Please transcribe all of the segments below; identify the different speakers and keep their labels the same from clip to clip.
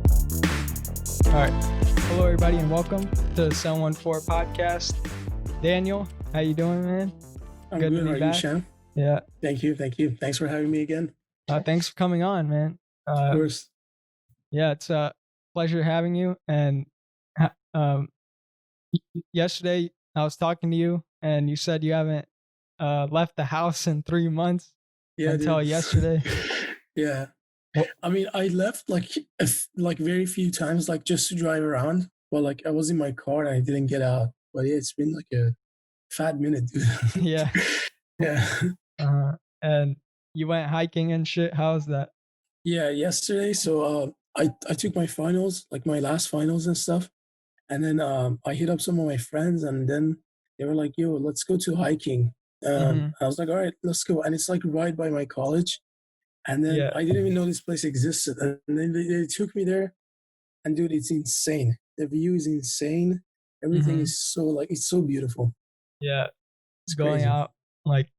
Speaker 1: All right. Hello, everybody, and welcome to the 714 podcast. Daniel, how you doing, man?
Speaker 2: I'm good.
Speaker 1: to
Speaker 2: How
Speaker 1: be
Speaker 2: are you,
Speaker 1: back.
Speaker 2: Shyam?
Speaker 1: Yeah.
Speaker 2: Thank you. Thanks for having me again.
Speaker 1: Thanks for coming on, man.
Speaker 2: Of course.
Speaker 1: Yeah, it's a pleasure having you. And yesterday I was talking to you, and you said you haven't left the house in 3 months until
Speaker 2: dude.
Speaker 1: yesterday.
Speaker 2: Yeah.
Speaker 1: What?
Speaker 2: I mean, I left like very few times, like just to drive around. Well, like I was in my car and I didn't get out. But yeah, it's been like a fat minute, dude.
Speaker 1: Yeah.
Speaker 2: Yeah.
Speaker 1: And you went hiking and shit. How's that?
Speaker 2: Yeah. Yesterday, so I took my finals, like my last finals and stuff, and then I hit up some of my friends, and then they were like, "Yo, let's go to hiking." I was like, "All right, let's go." And it's like right by my college. And then
Speaker 1: Yeah.
Speaker 2: I didn't even know this place existed. And then they took me there. And dude, it's insane. The view is insane. Everything is it's so beautiful.
Speaker 1: Yeah.
Speaker 2: It's
Speaker 1: Going
Speaker 2: crazy.
Speaker 1: out, like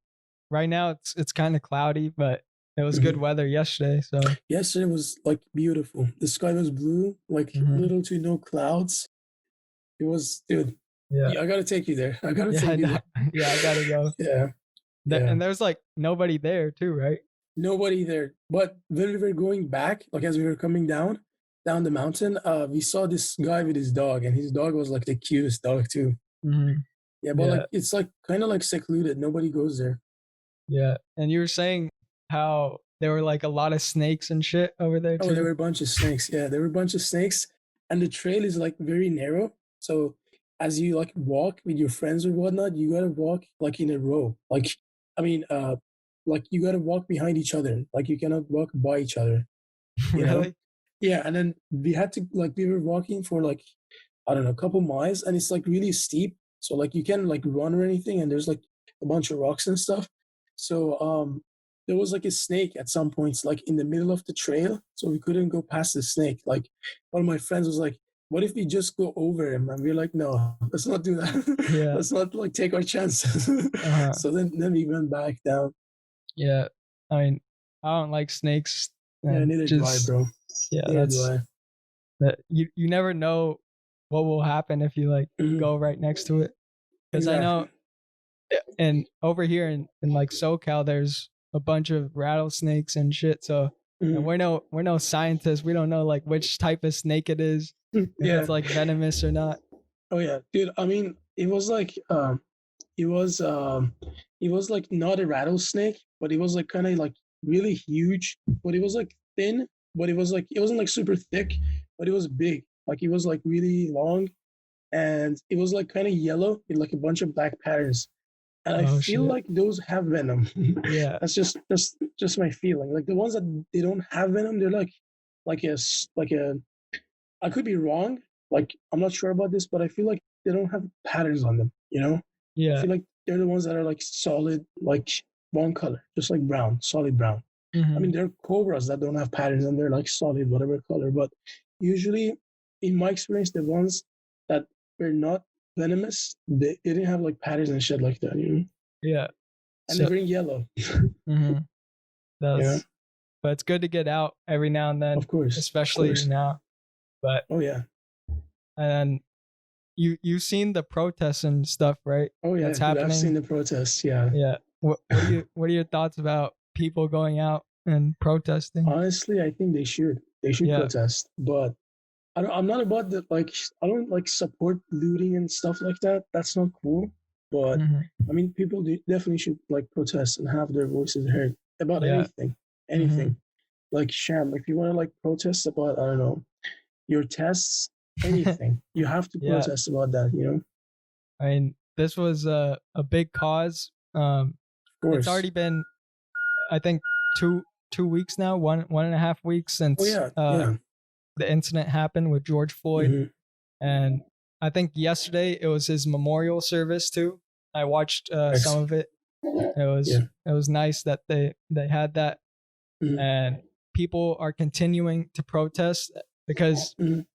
Speaker 1: right now it's kind of cloudy, but it was good weather yesterday. So
Speaker 2: Yesterday was like beautiful. The sky was blue, like little to no clouds. It was, dude.
Speaker 1: yeah.
Speaker 2: I gotta take you there. I gotta
Speaker 1: Yeah,
Speaker 2: take you there.
Speaker 1: yeah, I gotta go.
Speaker 2: Yeah. Yeah.
Speaker 1: And there's like nobody there too, right?
Speaker 2: Nobody there. But when we were going back, like as we were coming down the mountain, we saw this guy with his dog, and his dog was like the cutest dog too. Yeah, but like it's like kind of like secluded. Nobody goes there.
Speaker 1: Yeah. And you were saying how there were like a lot of snakes and shit over there too.
Speaker 2: Oh, there were a bunch of snakes. Yeah, there were a bunch of snakes, and the trail is like very narrow. So as you like walk with your friends or whatnot, you gotta walk like in a row. Like, I mean, like you gotta walk behind each other. Like you cannot walk by each other. You know?
Speaker 1: Really?
Speaker 2: Yeah, and then we were walking for like I don't know, a couple miles, and it's like really steep. So like you can't like run or anything, and there's like a bunch of rocks and stuff. So there was like a snake at some points, like in the middle of the trail, so we couldn't go past the snake. Like one of my friends was like, "What if we just go over him?" And we're like, "No, let's not do that.
Speaker 1: Yeah.
Speaker 2: Let's not like take our chances." So then we went back down.
Speaker 1: Yeah. I mean, I don't like snakes.
Speaker 2: Yeah, neither do I, bro.
Speaker 1: Yeah,
Speaker 2: neither do I.
Speaker 1: that you never know what will happen if you like go right next to it. Because I know, and over here in like SoCal, there's a bunch of rattlesnakes and shit. So and we're no scientists. We don't know like which type of snake it is, if it's like venomous or not.
Speaker 2: Oh yeah, dude. I mean, it was like it was like not a rattlesnake, but it was like kind of like really huge, but it was like thin, but it wasn't like super thick, but it was big. Like it was like really long, and it was like kind of yellow with like a bunch of black patterns. And I feel like those have venom.
Speaker 1: Yeah.
Speaker 2: That's just my feeling. Like the ones that they don't have venom, they're like a I could be wrong. Like I'm not sure about this, but I feel like they don't have patterns on them. You know?
Speaker 1: Yeah.
Speaker 2: I feel like they're the ones that are like solid, like one color, just like brown, solid brown. I mean, there are cobras that don't have patterns and they're like solid, whatever color. But usually, in my experience, the ones that were not venomous, they didn't have like patterns and shit like that, you know?
Speaker 1: Yeah.
Speaker 2: And they're in yellow.
Speaker 1: Yeah. But it's good to get out every now and then.
Speaker 2: Of course.
Speaker 1: Especially now. But
Speaker 2: oh yeah.
Speaker 1: And you've seen the protests and stuff, right?
Speaker 2: Oh yeah,
Speaker 1: that's happening.
Speaker 2: I've seen the protests, yeah.
Speaker 1: Yeah. What are your thoughts about people going out and protesting?
Speaker 2: Honestly, I think they should protest, but I'm not about the like. I don't like support looting and stuff like that. That's not cool. But I mean, people definitely should like protest and have their voices heard about anything. Like Sham, if you want to like protest about I don't know your tests, anything, you have to protest about that. You know.
Speaker 1: I mean, this was a big cause. It's already been, I think, two weeks now, 1.5 weeks since the incident happened with George Floyd. And I think yesterday it was his memorial service too. I watched some of it. It was nice that they had that, and people are continuing to protest because you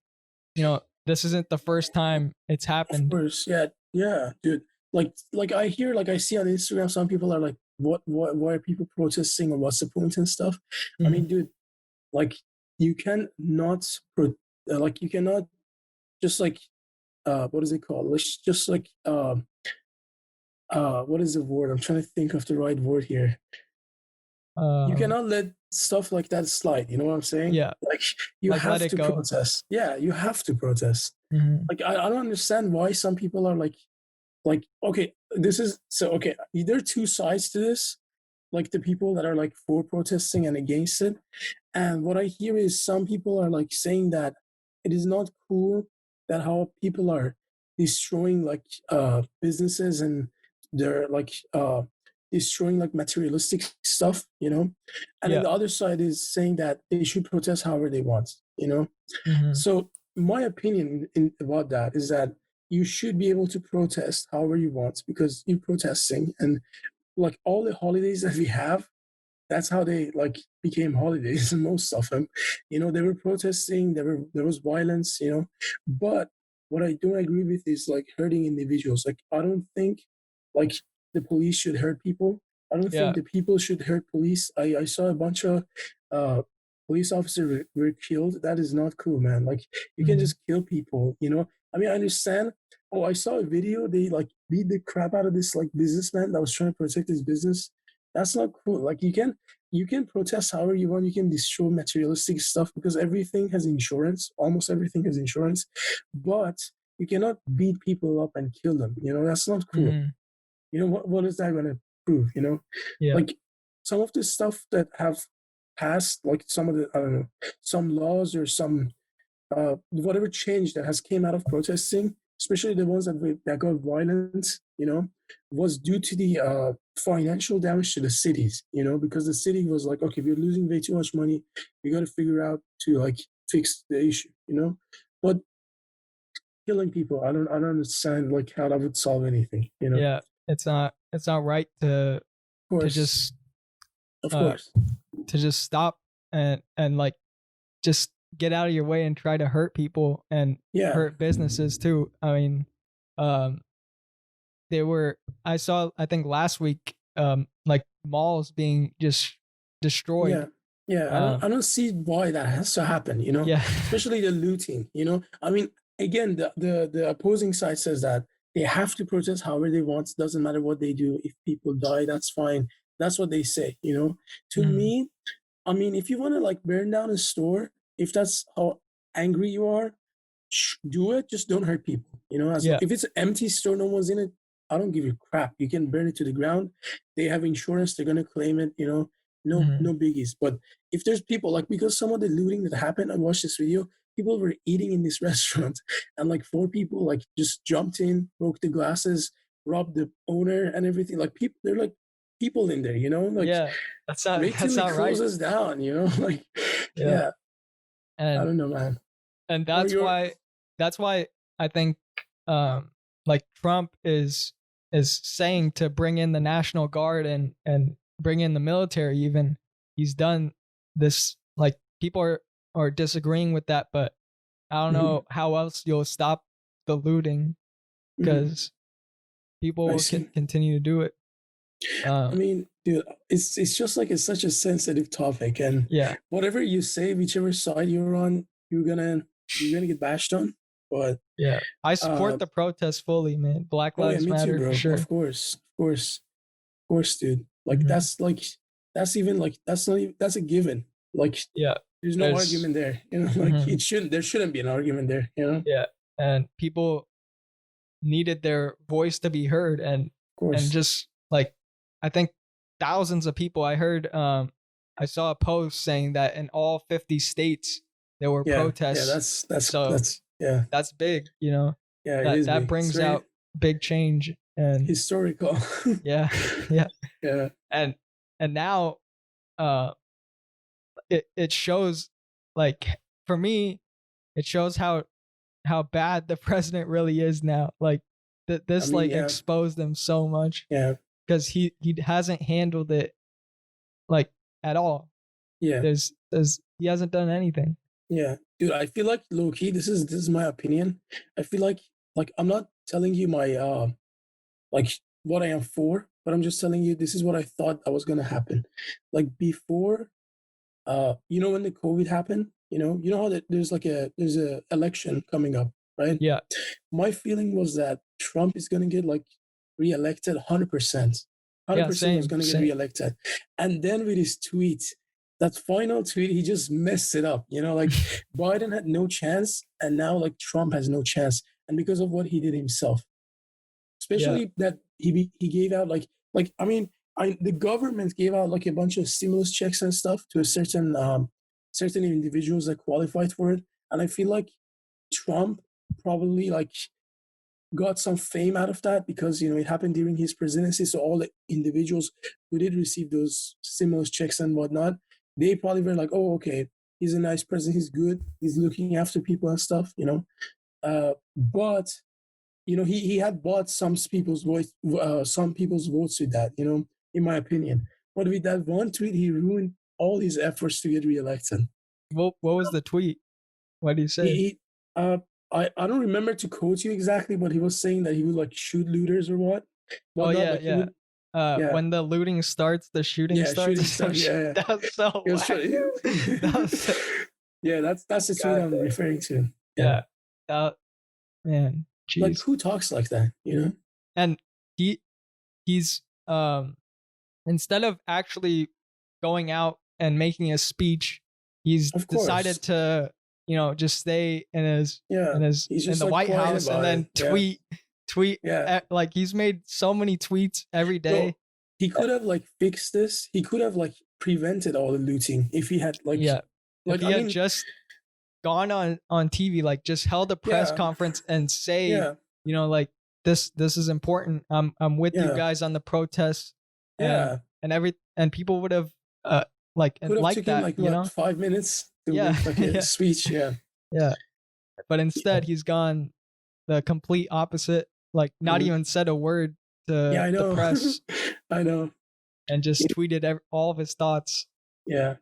Speaker 1: know this isn't the first time it's happened.
Speaker 2: Of course, yeah, dude. Like I hear, like I see on Instagram, some people are like, why are people protesting or what's the point and stuff? I mean, dude, like you cannot like you cannot just like what is it called? Let's just like what is the word? I'm trying to think of the right word here. You cannot let stuff like that slide. You know what I'm saying?
Speaker 1: Yeah.
Speaker 2: Like you
Speaker 1: like,
Speaker 2: have to protest. Yeah, you have to protest.
Speaker 1: Mm-hmm.
Speaker 2: Like I don't understand why some people are like okay, this is so okay. There are two sides to this. Like the people that are like for protesting and against it. And what I hear is some people are like saying that it is not cool that how people are destroying like businesses and they're like destroying like materialistic stuff, you know. And then the other side is saying that they should protest however they want, you know.
Speaker 1: Mm-hmm.
Speaker 2: So my opinion about that is that you should be able to protest however you want because you're protesting, and like all the holidays that we have, that's how they like became holidays. Most of them, you know, they were protesting, there was violence, you know. But what I don't agree with is like hurting individuals. Like I don't think like the police should hurt people. I don't think the people should hurt police. I saw a bunch of uh police officers were killed. That is not cool, man. Like you can just kill people, you know. I mean, I understand. Oh, I saw a video. They like beat the crap out of this like businessman that was trying to protect his business. That's not cool. Like you can protest however you want. You can destroy materialistic stuff because everything has insurance. Almost everything has insurance, but you cannot beat people up and kill them. You know, that's not cool.
Speaker 1: Mm-hmm.
Speaker 2: You know, what is that going to prove? You know, like some of the stuff that have passed, like some of the, I don't know, some laws or some, whatever change that has came out of protesting, especially the ones that got violent, you know, was due to the financial damage to the cities, you know, because the city was like, okay, we're losing way too much money. We got to figure out to like fix the issue, you know. But killing people, I don't understand like how that would solve anything, you know.
Speaker 1: Yeah, it's not right to just
Speaker 2: of course
Speaker 1: to just stop and like just get out of your way and try to hurt people and hurt businesses too. I mean, I saw, I think last week, like malls being just destroyed.
Speaker 2: I don't see why that has to happen, you know. Especially the looting, you know. I mean, again, the opposing side says that they have to protest however they want. Doesn't matter what they do. If people die, that's fine. That's what they say, you know. To me, I mean, if you want to like burn down a store, if that's how angry you are, do it. Just don't hurt people. You know, if it's an empty store, no one's in it. I don't give a crap. You can burn it to the ground. They have insurance. They're gonna claim it. You know, no biggies. But if there's people like, because some of the looting that happened, I watched this video. People were eating in this restaurant, and like 4 people like just jumped in, broke the glasses, robbed the owner, and everything. Like people, they're like people in there. You know, like
Speaker 1: that's not
Speaker 2: wait till it closes down. You know, like
Speaker 1: and
Speaker 2: I don't know, man.
Speaker 1: And that's why I think like Trump is saying to bring in the National Guard and bring in the military. Even he's done this. Like people are disagreeing with that, but I don't know how else you'll stop the looting because people will continue to do it.
Speaker 2: I mean, dude, it's just like it's such a sensitive topic, and whatever you say, whichever side you're on, you're gonna get bashed on. But
Speaker 1: I support the protest fully, man. Black Lives Matter,
Speaker 2: too, bro.
Speaker 1: For sure.
Speaker 2: Of course, dude. Like that's even like that's not even, that's a given. Like there's no argument there. You know, like there shouldn't be an argument there. You know.
Speaker 1: Yeah, and people needed their voice to be heard, and just like I think thousands of people. I heard I saw a post saying that in all 50 states there were protests. That's big, you know. That brings out big change and
Speaker 2: historical.
Speaker 1: yeah. And now it shows, like, for me, it shows how bad the president really is now. Like this exposed him so much. Because he hasn't handled it like at all. He hasn't done anything.
Speaker 2: Dude, I feel like low key, this is my opinion. I feel like I'm not telling you my like what I am for, but I'm just telling you this is what I thought that was gonna happen. Like before, you know, when the COVID happened, you know how that there's a election coming up, right?
Speaker 1: Yeah.
Speaker 2: My feeling was that Trump is gonna get like reelected 100%. 100% was gonna get reelected. And then with his tweet, that final tweet, he just messed it up. Like Biden had no chance, and now like Trump has no chance. And because of what he did himself. Especially that he gave out the government gave out like a bunch of stimulus checks and stuff to a certain individuals that qualified for it, and I feel like Trump probably like got some fame out of that because it happened during his presidency. So all the individuals who did receive those stimulus checks and whatnot, they probably were like, "Oh, okay, he's a nice president. He's good. He's looking after people and stuff." But he had bought some people's votes with that, in my opinion. But with that one tweet, he ruined all his efforts to get reelected.
Speaker 1: What was the tweet? What did he say?
Speaker 2: I don't remember to quote you exactly, but he was saying that he would like shoot looters or what.
Speaker 1: When the looting starts, the shooting starts.
Speaker 2: That
Speaker 1: was so
Speaker 2: yeah, that's the tweet I'm referring to.
Speaker 1: Yeah. Man. Jeez.
Speaker 2: Like who talks like that,
Speaker 1: And he's instead of actually going out and making a speech, he's decided to just stay in the White House and then tweet. Like he's made so many tweets every day.
Speaker 2: Bro, he could have like fixed this. He could have like prevented all the looting if he had like
Speaker 1: if he had just gone on TV, like just held a press conference and say, like this is important. I'm with you guys on the protests. And people would have like that.
Speaker 2: Him, 5 minutes to make like a speech.
Speaker 1: Yeah. But instead, he's gone the complete opposite. Like not even said a word to the press.
Speaker 2: I know.
Speaker 1: And just tweeted all of his thoughts.
Speaker 2: Yeah.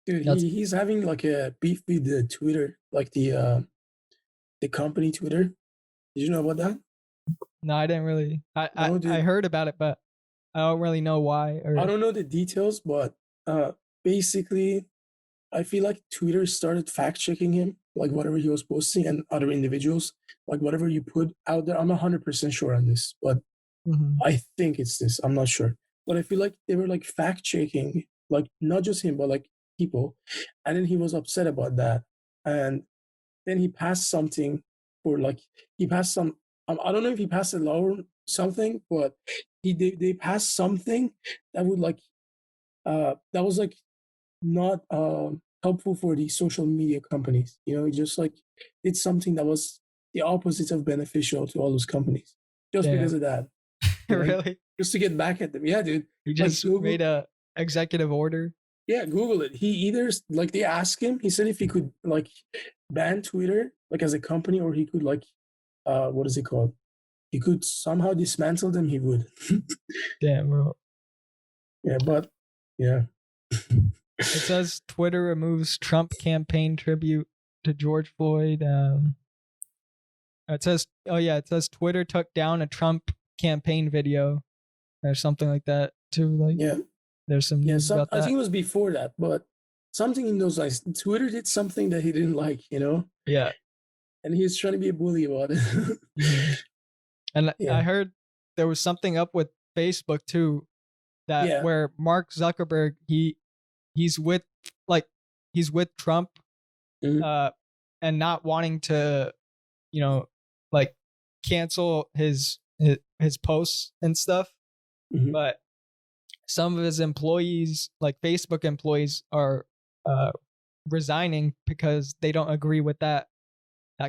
Speaker 2: Dude, he's having like a beef with the Twitter, like the company Twitter. Did you know about that?
Speaker 1: No, I didn't really. I heard about it, but I don't really know why.
Speaker 2: I don't know the details, but basically, I feel like Twitter started fact checking him, like whatever he was posting, and other individuals, like whatever you put out there. I'm not 100% sure on this, but I think it's this. I'm not sure, but I feel like they were like fact checking, like not just him, but like people, and then he was upset about that, and then he passed something he passed some. I don't know if he passed a law or something, but they passed something that would like that was like not helpful for the social media companies. He just like did something that was the opposite of beneficial to all those companies just because of that.
Speaker 1: Really?
Speaker 2: Just to get back at them. Yeah, dude.
Speaker 1: He just made a executive order.
Speaker 2: Yeah, Google it. He either like they asked him. He said if he could like ban Twitter like as a company, or he could like what is it called? He could somehow dismantle them. He would.
Speaker 1: Damn, bro.
Speaker 2: Yeah, but yeah.
Speaker 1: It says Twitter removes Trump campaign tribute to George Floyd. It says Twitter took down a Trump campaign video or something like that too. Like there's some news about that.
Speaker 2: I think it was before that, but something in those lines. Twitter did something that he didn't like,
Speaker 1: Yeah.
Speaker 2: And he was trying to be a bully about it.
Speaker 1: And I heard there was something up with Facebook too, that where Mark Zuckerberg he's with Trump, and not wanting to, like cancel his posts and stuff, but some of his employees, like Facebook employees, are resigning because they don't agree with that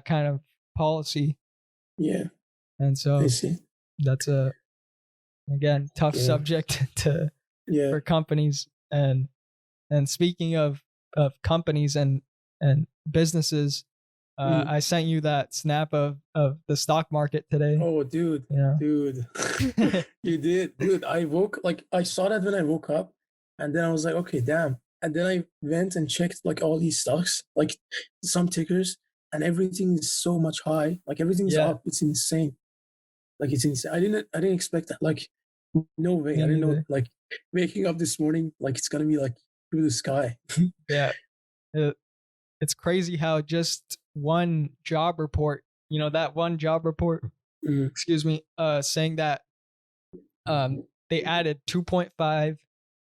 Speaker 1: kind of policy.
Speaker 2: Yeah.
Speaker 1: And so that's again tough subject for companies. And speaking of companies and businesses, I sent you that snap of the stock market today.
Speaker 2: Oh, dude, dude, you did, dude. I saw that when I woke up, and then I was like, okay, damn. And then I went and checked like all these stocks, like some tickers, and everything is so much high. Like everything's up. It's insane. Like it's insane. I didn't expect that. Like no way. I didn't know. Like waking up this morning, like it's gonna be like through the sky.
Speaker 1: Yeah. it's crazy how just one job report, that one job report, excuse me, saying that they added 2.5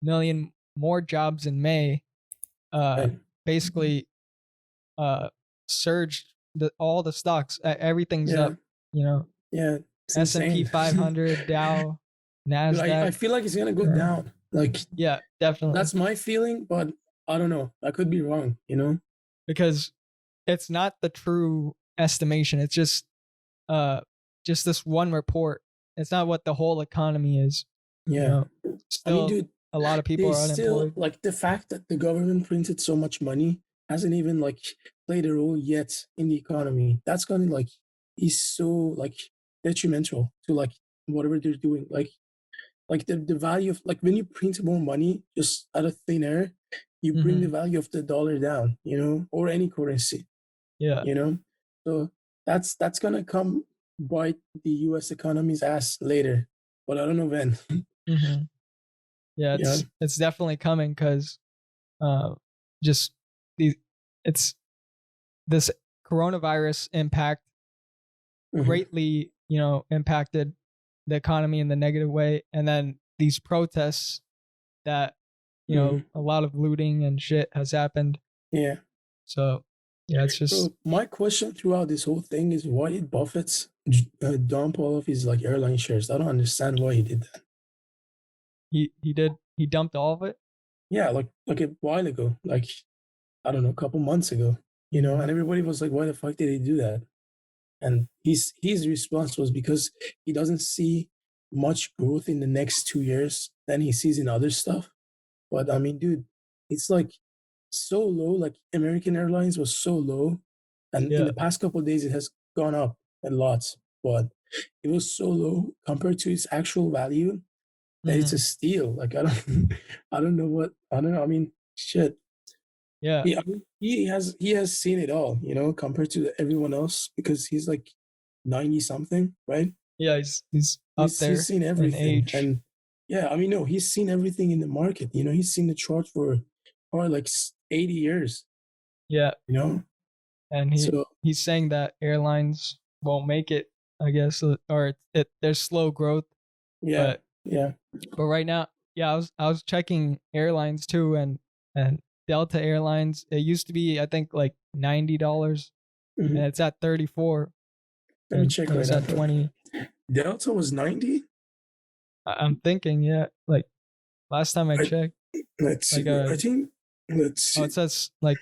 Speaker 1: million more jobs in May, basically surged all the stocks. Everything's up,
Speaker 2: Yeah,
Speaker 1: S&P 500, Dow, NASDAQ.
Speaker 2: I feel like it's gonna go down. Like,
Speaker 1: yeah, definitely.
Speaker 2: That's my feeling, but I don't know. I could be wrong,
Speaker 1: because it's not the true estimation. It's just this one report. It's not what the whole economy is.
Speaker 2: Yeah.
Speaker 1: Still, dude, a lot of people are unemployed.
Speaker 2: Like the fact that the government printed so much money hasn't even like played a role yet in the economy. That's gonna is so like detrimental to like whatever they're doing. Like the value of like when you print more money just out of thin air, you bring the value of the dollar down, or any currency.
Speaker 1: Yeah.
Speaker 2: So that's gonna come bite the US economy's ass later. But I don't know when.
Speaker 1: Yeah, it's definitely coming because just it's this coronavirus impact greatly, impacted the economy in the negative way, and then these protests that a lot of looting and shit has happened.
Speaker 2: Yeah.
Speaker 1: So yeah, it's just.
Speaker 2: Bro, my question throughout this whole thing is why did Buffett dump all of his like airline shares? I don't understand why he did that.
Speaker 1: He dumped all of it.
Speaker 2: Yeah, like a while ago, like I don't know, a couple months ago, and everybody was like, why the fuck did he do that? And his response was because he doesn't see much growth in the next 2 years than he sees in other stuff. But I mean, dude, it's like so low. Like American Airlines was so low, and in the past couple of days it has gone up a lot. But it was so low compared to its actual value that it's a steal. Like I don't know. I mean, shit.
Speaker 1: Yeah.
Speaker 2: He has seen it all, compared to everyone else because he's like 90 something, right?
Speaker 1: Yeah, he's up there.
Speaker 2: He's seen everything, and yeah, I mean, no, he's seen everything in the market. He's seen the chart for probably like 80 years.
Speaker 1: Yeah, and
Speaker 2: so,
Speaker 1: he's saying that airlines won't make it, I guess, or there's slow growth.
Speaker 2: Yeah,
Speaker 1: But right now, I was checking airlines too, and Delta Airlines. It used to be, I think, like $90, and it's at 34.
Speaker 2: Let me check right now.
Speaker 1: At 20.
Speaker 2: Delta was 90.
Speaker 1: I'm thinking, yeah. Like last time I checked.
Speaker 2: Let's see. I think. Let's see.
Speaker 1: Oh, it says like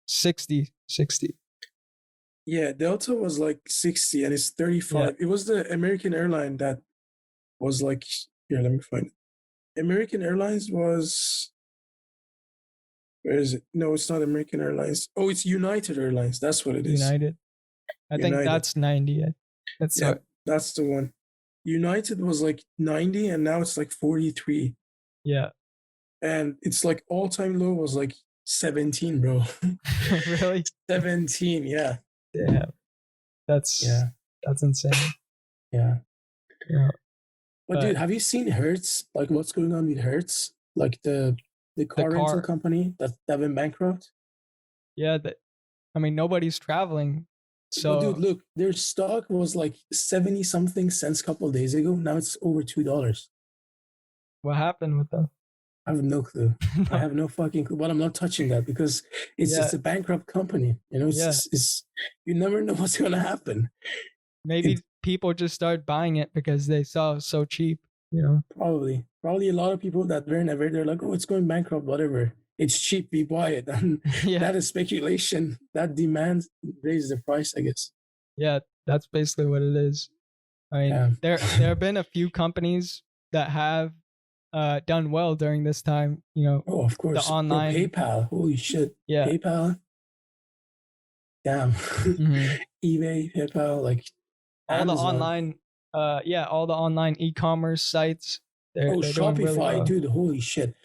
Speaker 1: 60.
Speaker 2: Yeah, Delta was like 60, and it's 35. Yeah. It was the American airline that was like. Here, let me find it. American Airlines was. Where is it? No, it's not American Airlines. Oh, it's United Airlines. That's what it is.
Speaker 1: United. I think that's 90.
Speaker 2: That's the one. United was like 90, and now it's like 43.
Speaker 1: Yeah.
Speaker 2: And it's like all-time low was like 17, bro.
Speaker 1: Really?
Speaker 2: 17, yeah.
Speaker 1: Yeah. That's insane.
Speaker 2: Yeah. But dude, have you seen Hertz? Like what's going on with Hertz? Like the car rental company that went bankrupt?
Speaker 1: Yeah, I mean nobody's traveling. So
Speaker 2: dude, look, their stock was like 70 something cents a couple of days ago. Now it's over $2.
Speaker 1: What happened with them?
Speaker 2: I have no clue. I have no fucking clue. But I'm not touching that because it's just a bankrupt company. It's you never know what's gonna happen.
Speaker 1: Maybe people just started buying it because they saw it was so cheap.
Speaker 2: Probably a lot of people that were never. They're like, oh, it's going bankrupt. Whatever. It's cheap. We buy it. And that is speculation. That demand raises the price, I guess.
Speaker 1: Yeah, that's basically what it is. I mean, there have been a few companies that have done well during this time.
Speaker 2: Oh, of course.
Speaker 1: The online
Speaker 2: PayPal. Holy shit.
Speaker 1: Yeah.
Speaker 2: PayPal. Damn. eBay, PayPal, like
Speaker 1: all
Speaker 2: Amazon.
Speaker 1: the online. All the online e-commerce sites. They're
Speaker 2: Shopify,
Speaker 1: really well.
Speaker 2: Dude. Holy shit.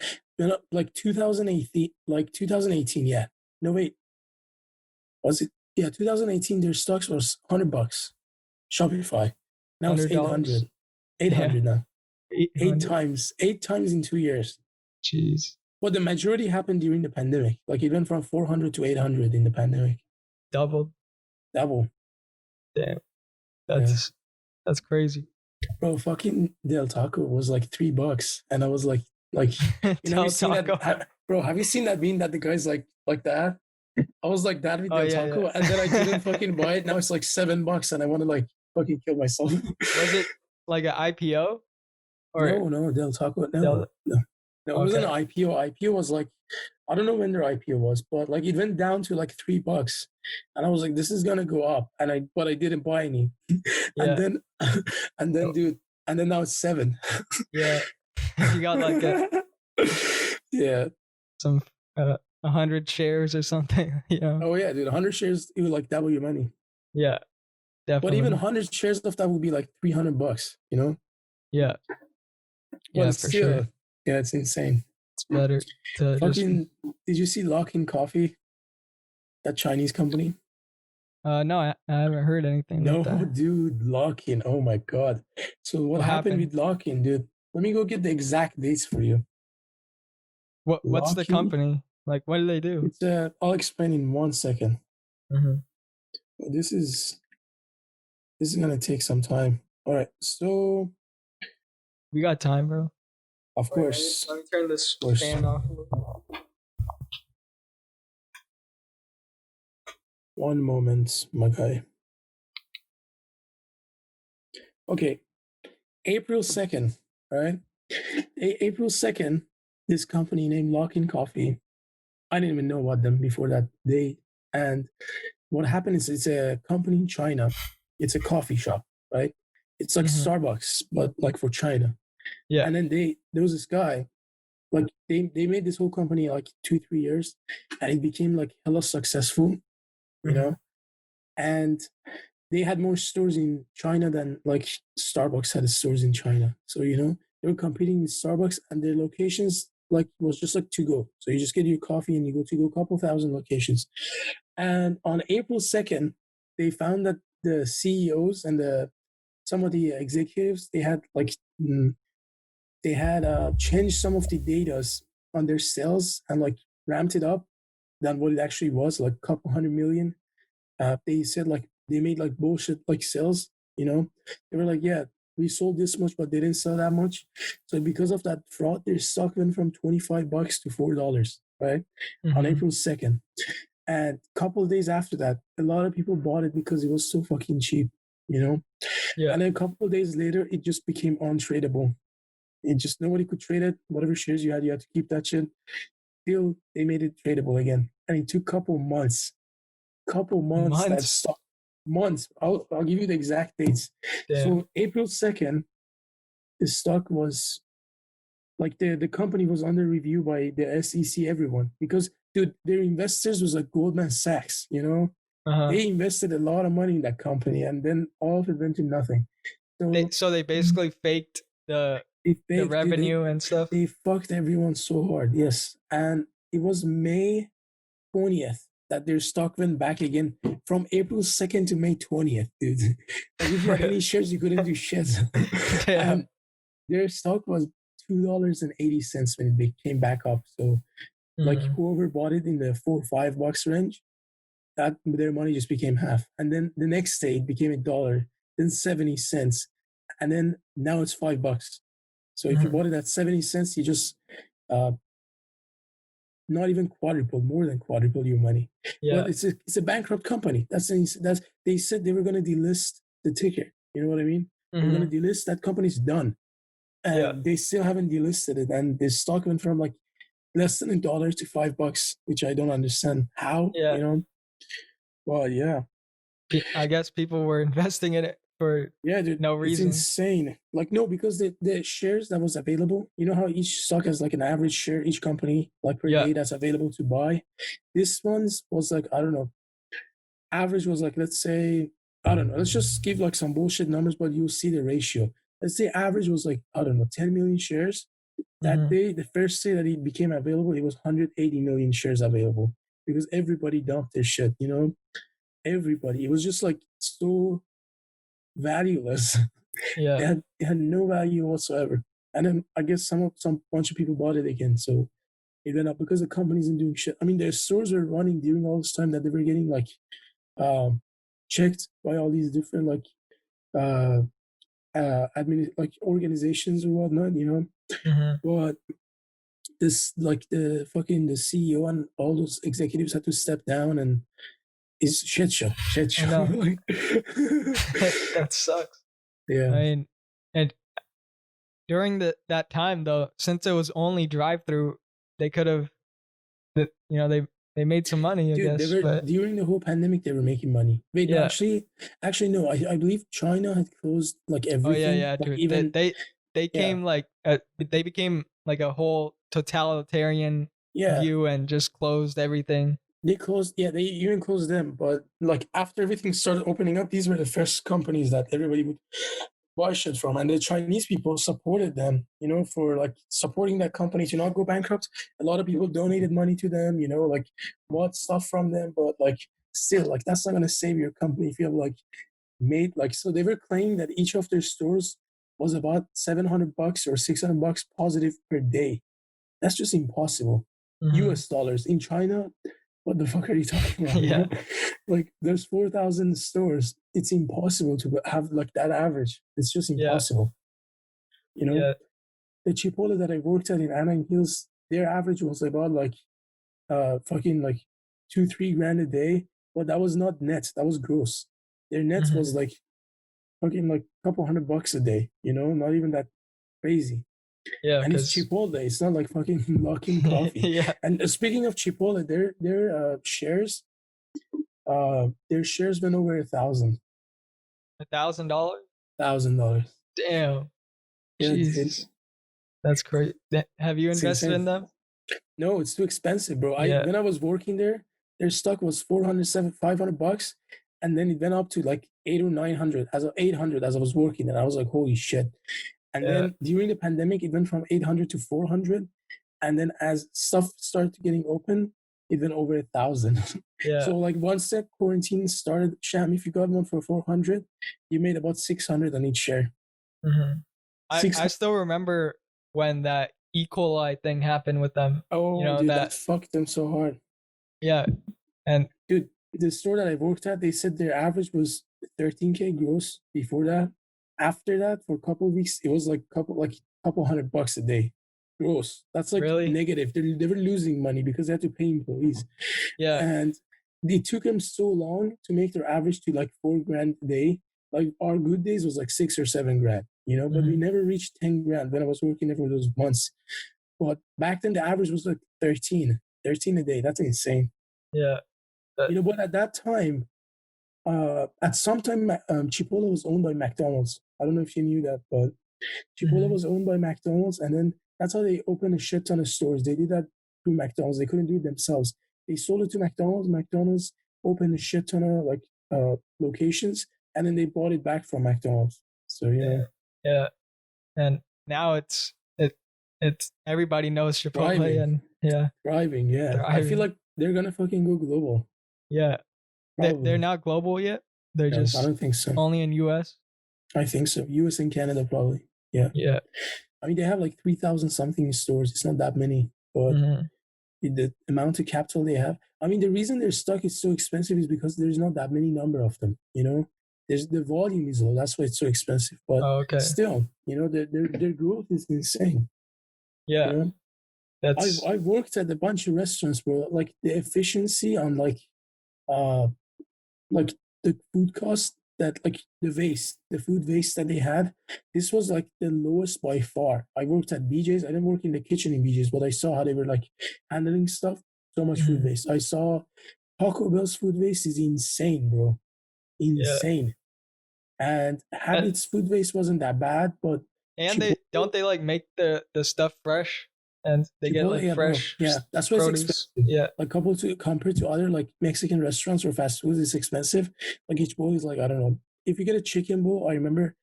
Speaker 2: Like 2018. Yeah. No, wait. Was it? Yeah, 2018. Their stocks was $100. Shopify. Now it's 800. 800 now. 8 times. 8 times in 2 years.
Speaker 1: Jeez.
Speaker 2: Well, the majority happened during the pandemic. Like it went from 400 to 800 in the pandemic.
Speaker 1: Double.
Speaker 2: Damn.
Speaker 1: That's crazy.
Speaker 2: Bro, fucking Del Taco was like $3, and I was like, have you seen that? Bro, have you seen that meme that the guy's like that? I was like that with Del Taco, and then I didn't fucking buy it. Now it's like $7, and I want to like fucking kill myself.
Speaker 1: Was it like an IPO?
Speaker 2: Or no, Del Taco. No, it wasn't an IPO. IPO was like, I don't know when their IPO was, but like it went down to like $3, and I was like, this is gonna go up, but I didn't buy any, and then dude, and then now it's 7.
Speaker 1: Yeah, you got like some 100 shares or something. Yeah.
Speaker 2: Oh yeah, dude, 100 shares, it would like double your money.
Speaker 1: Yeah, definitely.
Speaker 2: But even 100 shares of that would be like $300.
Speaker 1: Yeah.
Speaker 2: But still, sure. Yeah, it's insane.
Speaker 1: It's better to
Speaker 2: fucking. Did you see Luckin Coffee? That Chinese company?
Speaker 1: No, I haven't heard anything.
Speaker 2: No, dude, Luckin. Oh my god. So what happened with Luckin, dude? Let me go get the exact dates for you.
Speaker 1: What's the company? Like, what do they do?
Speaker 2: It's I'll explain in 1 second.
Speaker 1: Mm-hmm.
Speaker 2: This is gonna take some time. All right, so
Speaker 1: we got time, bro.
Speaker 2: Of course.
Speaker 1: Let me turn this fan off.
Speaker 2: 1 moment, my guy. Okay, April 2nd, right? April 2nd, this company named Luckin Coffee, I didn't even know about them before that day. And what happened is it's a company in China. It's a coffee shop, right? It's like Starbucks, but like for China.
Speaker 1: Yeah.
Speaker 2: And then there was this guy, like they made this whole company like 2-3 years, and it became like hella successful, you know? And they had more stores in China than like Starbucks had stores in China. So, they were competing with Starbucks, and their locations like was just like to go. So you just get your coffee and you go to go, a couple thousand locations. And on April 2nd, they found that the CEOs and some of the executives, they had changed some of the data on their sales and like ramped it up than what it actually was, like a couple hundred million. They said like they made like bullshit like sales, they were like, yeah, we sold this much, but they didn't sell that much. So because of that fraud, their stock went from $25 to $4, right? On April 2nd. And a couple of days after that, a lot of people bought it because it was so fucking cheap, Yeah. And then a couple of days later, it just became untradeable. It just, nobody could trade it. Whatever shares you had to keep that shit. Still, they made it tradable again. And it took a couple months. That stock. Months. I'll give you the exact dates. Damn. So April 2nd, the stock was like the company was under review by the SEC, everyone, because dude, their investors was like Goldman Sachs, They invested a lot of money in that company, and then all of it went to nothing.
Speaker 1: So they basically faked the revenue and stuff.
Speaker 2: They fucked everyone so hard, yes. And it was May 20th that their stock went back again, from April 2nd to May 20th, dude. Like if you had any shares, you couldn't do shit. And their stock was $2.80 when it came back up. So like whoever bought it in the $4 or $5 range, that their money just became half. And then the next day it became $1, then 70 cents. And then now it's $5. So if you bought it at 70 cents, you just not even quadruple, more than quadruple your money. Yeah. But it's a bankrupt company. That's they said they were going to delist the ticker. You know what I mean? They're going to delist. That company's done. And they still haven't delisted it. And the stock went from like less than $1 to $5, which I don't understand how, Well, yeah.
Speaker 1: I guess people were investing in it for
Speaker 2: dude,
Speaker 1: no reason.
Speaker 2: It's insane. Like, no, because the shares that was available, you know how each stock has like an average share, each company, like per day that's available to buy. This one's was like, I don't know, average was like, let's say, I don't know, let's just give like some bullshit numbers, but you'll see the ratio. Let's say average was like, I don't know, 10 million shares. That day, the first day that it became available, it was 180 million shares available because everybody dumped their shit, Everybody. It was just like so valueless. Yeah. it had no value whatsoever. And then I guess some bunch of people bought it again. So It went up because the company isn't doing shit. I mean, their stores were running during all this time that they were getting like checked by all these different like like organizations or whatnot, you know. But this like the CEO and all those executives had to step down, and it's shit show.
Speaker 1: Like, that sucks.
Speaker 2: Yeah.
Speaker 1: I mean, and during that time though, since it was only drive-through, they could have, you know, they made some money, I
Speaker 2: Dude,
Speaker 1: guess.
Speaker 2: During the whole pandemic, they were making money. Wait, yeah. No, actually, no. I believe China had closed like everything.
Speaker 1: Oh yeah,
Speaker 2: like,
Speaker 1: dude.
Speaker 2: Even
Speaker 1: they came like they became like a whole totalitarian view and just closed everything.
Speaker 2: They closed, yeah, they even closed them. But like after everything started opening up, these were the first companies that everybody would buy shit from, and the Chinese people supported them, you know, for like supporting that company to not go bankrupt. A lot of people donated money to them, you know, like bought stuff from them, but like still, like that's not gonna save your company if you have like made like. So they were claiming that each of their stores was about $700 or $600 positive per day. That's just impossible. US dollars in China. What the fuck are you talking about?
Speaker 1: Yeah.
Speaker 2: Like there's 4,000 stores. It's impossible to have like that average. It's just impossible. You know, the Chipotle that I worked at in Anaheim Hills, their average was about like fucking like 2-3 grand a day. But that was not net. That was gross. Their net was like fucking like a couple $100 a day, you know, not even that crazy.
Speaker 1: Yeah,
Speaker 2: and it's Chipotle. It's not like fucking Luckin Coffee.
Speaker 1: Yeah.
Speaker 2: And speaking of Chipotle, their shares went over $1,000.
Speaker 1: $1,000?
Speaker 2: $1,000.
Speaker 1: Damn.
Speaker 2: Yeah,
Speaker 1: Jesus. That's great. Have you invested in them?
Speaker 2: No, it's too expensive, bro. When I was working there, their stock was $500, and then it went up to like 800 or 900 as of 800 as I was working, and I was like, holy shit. And then during the pandemic, it went from 800 to 400, and then as stuff started getting open, it went over 1,000.
Speaker 1: Yeah.
Speaker 2: So like once that quarantine started, Sham, if you got one for 400, you made about 600 on each share.
Speaker 1: I still remember when that E. coli thing happened with them.
Speaker 2: Oh, you know, dude, that fucked them so hard.
Speaker 1: Yeah. And
Speaker 2: dude, the store that I worked at, they said their average was 13K gross before that. After that, for a couple of weeks, it was like couple $100 a day gross. That's like
Speaker 1: really?
Speaker 2: Negative. They were losing money because they had to pay employees.
Speaker 1: Yeah.
Speaker 2: And it took them so long to make their average to like 4 grand a day. Like our good days was like 6 or 7 grand, you know, but we never reached 10 grand when I was working there for those months. But back then the average was like 13 a day. That's insane.
Speaker 1: Yeah.
Speaker 2: You know, but at that time, at some time, Chipotle was owned by McDonald's. I don't know if you knew that, but Chipotle was owned by McDonald's, and then that's how they opened a shit ton of stores. They did that through McDonald's. They couldn't do it themselves. They sold it to McDonald's. McDonald's opened a shit ton of like locations, and then they bought it back from McDonald's. So
Speaker 1: yeah, and now it's everybody knows Chipotle. Thriving. And
Speaker 2: thriving. Yeah, thriving. I feel like they're gonna fucking go global.
Speaker 1: Yeah, they're not global yet. They're just
Speaker 2: I don't think so.
Speaker 1: Only in US.
Speaker 2: I think so. US and Canada probably. Yeah.
Speaker 1: Yeah.
Speaker 2: I mean, they have like 3,000 something stores. It's not that many, but the amount of capital they have. I mean, the reason their stock is so expensive is because there's not that many number of them. You know, the volume is low. That's why it's so expensive. But still, you know, their growth is insane.
Speaker 1: Yeah.
Speaker 2: You know? I've worked at a bunch of restaurants where like the efficiency on like the food cost, that like the food waste that they had, this was like the lowest by far. I worked at BJ's. I didn't work in the kitchen in BJ's, but I saw how they were like handling stuff. So much food waste. I saw Taco Bell's food waste is insane, bro. Insane. Yeah. And Habit's food waste wasn't that bad, but
Speaker 1: and they like make the stuff fresh, and they get like fresh.
Speaker 2: Bro. Yeah, that's why it's expensive.
Speaker 1: Yeah,
Speaker 2: like compared to other like Mexican restaurants or fast food, it's expensive. Like each bowl is like, I don't know. If you get a chicken bowl, I remember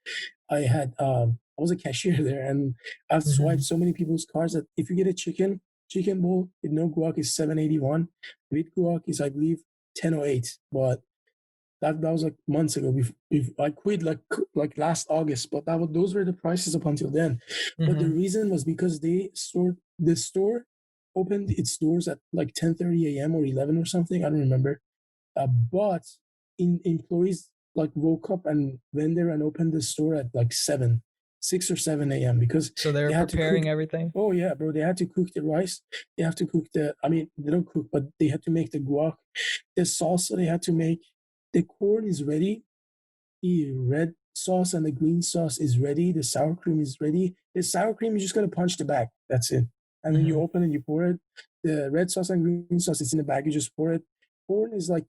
Speaker 2: I had I was a cashier there, and I've swiped so many people's cards that if you get a chicken bowl with no guac is $7.81, with guac is I believe $10.08. But that was like months ago. I quit like last August, but those were the prices up until then. But the reason was because the store opened its doors at like 10:30 a.m. or 11 or something. I don't remember. But employees like woke up and went there and opened the store at like 6 or 7 a.m. because
Speaker 1: so they're
Speaker 2: they had to
Speaker 1: preparing
Speaker 2: cook.
Speaker 1: everything.
Speaker 2: Oh yeah, bro! They had to cook the rice. They have to cook I mean, they don't cook, but they had to make the guac, the salsa. They had to make. The corn is ready. The red sauce and the green sauce is ready. The sour cream is ready. The sour cream, you just gotta punch the bag. That's it. And then you open it, you pour it. The red sauce and green sauce is in the bag. You just pour it. Corn is like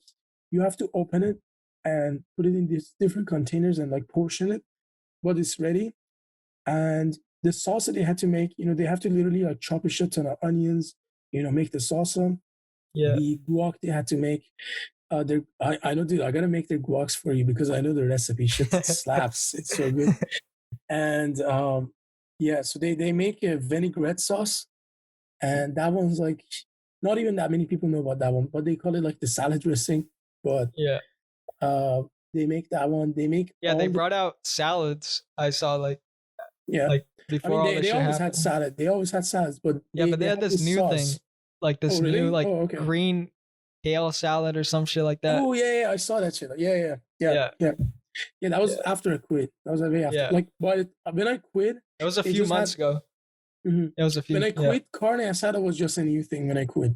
Speaker 2: you have to open it and put it in these different containers and like portion it. But it's ready. And the salsa they had to make, they have to literally like chop a shit ton of onions, make the salsa.
Speaker 1: Yeah.
Speaker 2: The guac they had to make. I know, dude. I gotta make their guacs for you because I know the recipe. Shit slaps. It's so good. And yeah, so they make a vinaigrette sauce, and that one's like not even that many people know about that one, but they call it like the salad dressing. But
Speaker 1: yeah,
Speaker 2: they make that one. They make
Speaker 1: they brought out salads. I saw like before all this
Speaker 2: they
Speaker 1: shit
Speaker 2: always
Speaker 1: happened.
Speaker 2: had salad. They always had salads, but
Speaker 1: they had this new
Speaker 2: sauce.
Speaker 1: thing, like this new like green kale salad or some shit like that.
Speaker 2: Oh yeah, I saw that shit. Yeah. That was after I quit. That was a way after.
Speaker 1: Yeah.
Speaker 2: Like, but when I quit,
Speaker 1: it was a few months ago. It was a few.
Speaker 2: When I quit, carne asada was just a new thing when I quit,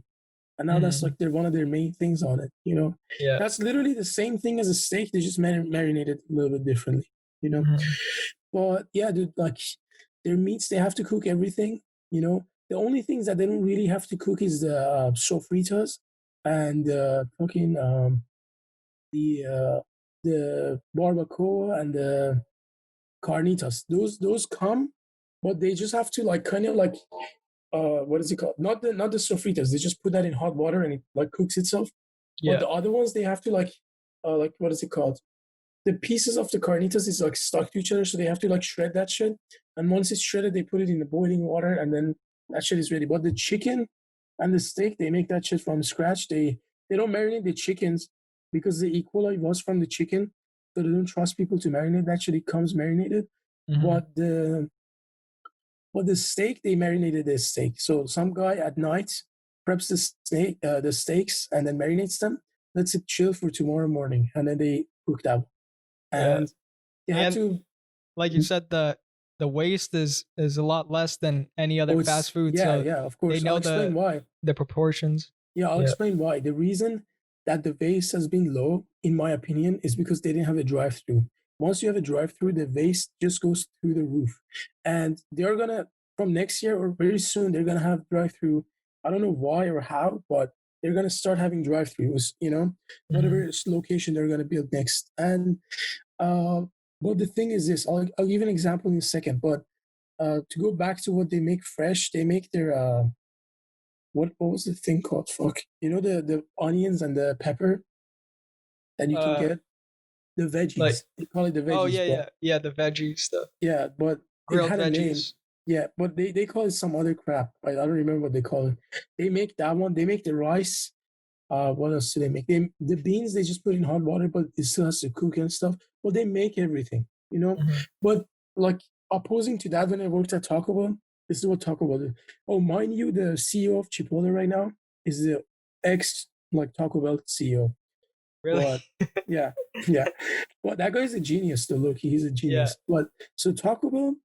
Speaker 2: and now that's like one of their main things on it.
Speaker 1: Yeah.
Speaker 2: That's literally the same thing as a steak. They just marinated a little bit differently. But yeah, dude, like their meats, they have to cook everything. The only things that they don't really have to cook is the sofritas and fucking the barbacoa and the carnitas. Those come, but they just have to like kind of like what is it called? Not the sofritas. They just put that in hot water and it like cooks itself.
Speaker 1: Yeah.
Speaker 2: But the other ones they have to like what is it called? The pieces of the carnitas is like stuck to each other, so they have to like shred that shit. And once it's shredded, they put it in the boiling water, and then that shit is ready. But the chicken and the steak, they make that shit from scratch. They don't marinate the chickens because the E. coli was from the chicken, so they don't trust people to marinate that shit. It comes marinated, but the steak, they marinated the steak. So some guy at night preps the steaks, and then marinates them. Lets it chill for tomorrow morning, and then they cook that. And you have to,
Speaker 1: like you said, the waste is a lot less than any other fast food.
Speaker 2: Yeah, of course.
Speaker 1: They know
Speaker 2: I'll explain why.
Speaker 1: The proportions.
Speaker 2: Yeah, I'll explain why. The reason that the waste has been low, in my opinion, is because they didn't have a drive-through. Once you have a drive-through, the waste just goes through the roof. And they're gonna, from next year or very soon, they're gonna have drive-through. I don't know why or how, but they're gonna start having drive-throughs. Whatever location they're gonna build next. And but the thing is this, I'll give an example in a second, but to go back to what they make fresh, they make their what was the thing called? Fuck, the onions and the pepper that you can get, the veggies. They call it the veggies.
Speaker 1: Oh yeah, the veggie stuff.
Speaker 2: Yeah, but
Speaker 1: grilled
Speaker 2: it had
Speaker 1: veggies.
Speaker 2: A name. Yeah, but they call it some other crap. I don't remember what they call it. They make that one. They make the rice. What else do they make? The beans, they just put in hot water, but it still has to cook and stuff. But they make everything, But like opposing to that, when I worked at Taco Bell, this is what Taco Bell did. Oh, mind you, the CEO of Chipotle right now is the ex Taco Bell CEO.
Speaker 1: Really?
Speaker 2: But, yeah. But that guy's a genius, though. Look, he's a genius.
Speaker 1: Yeah.
Speaker 2: But so Taco Bell,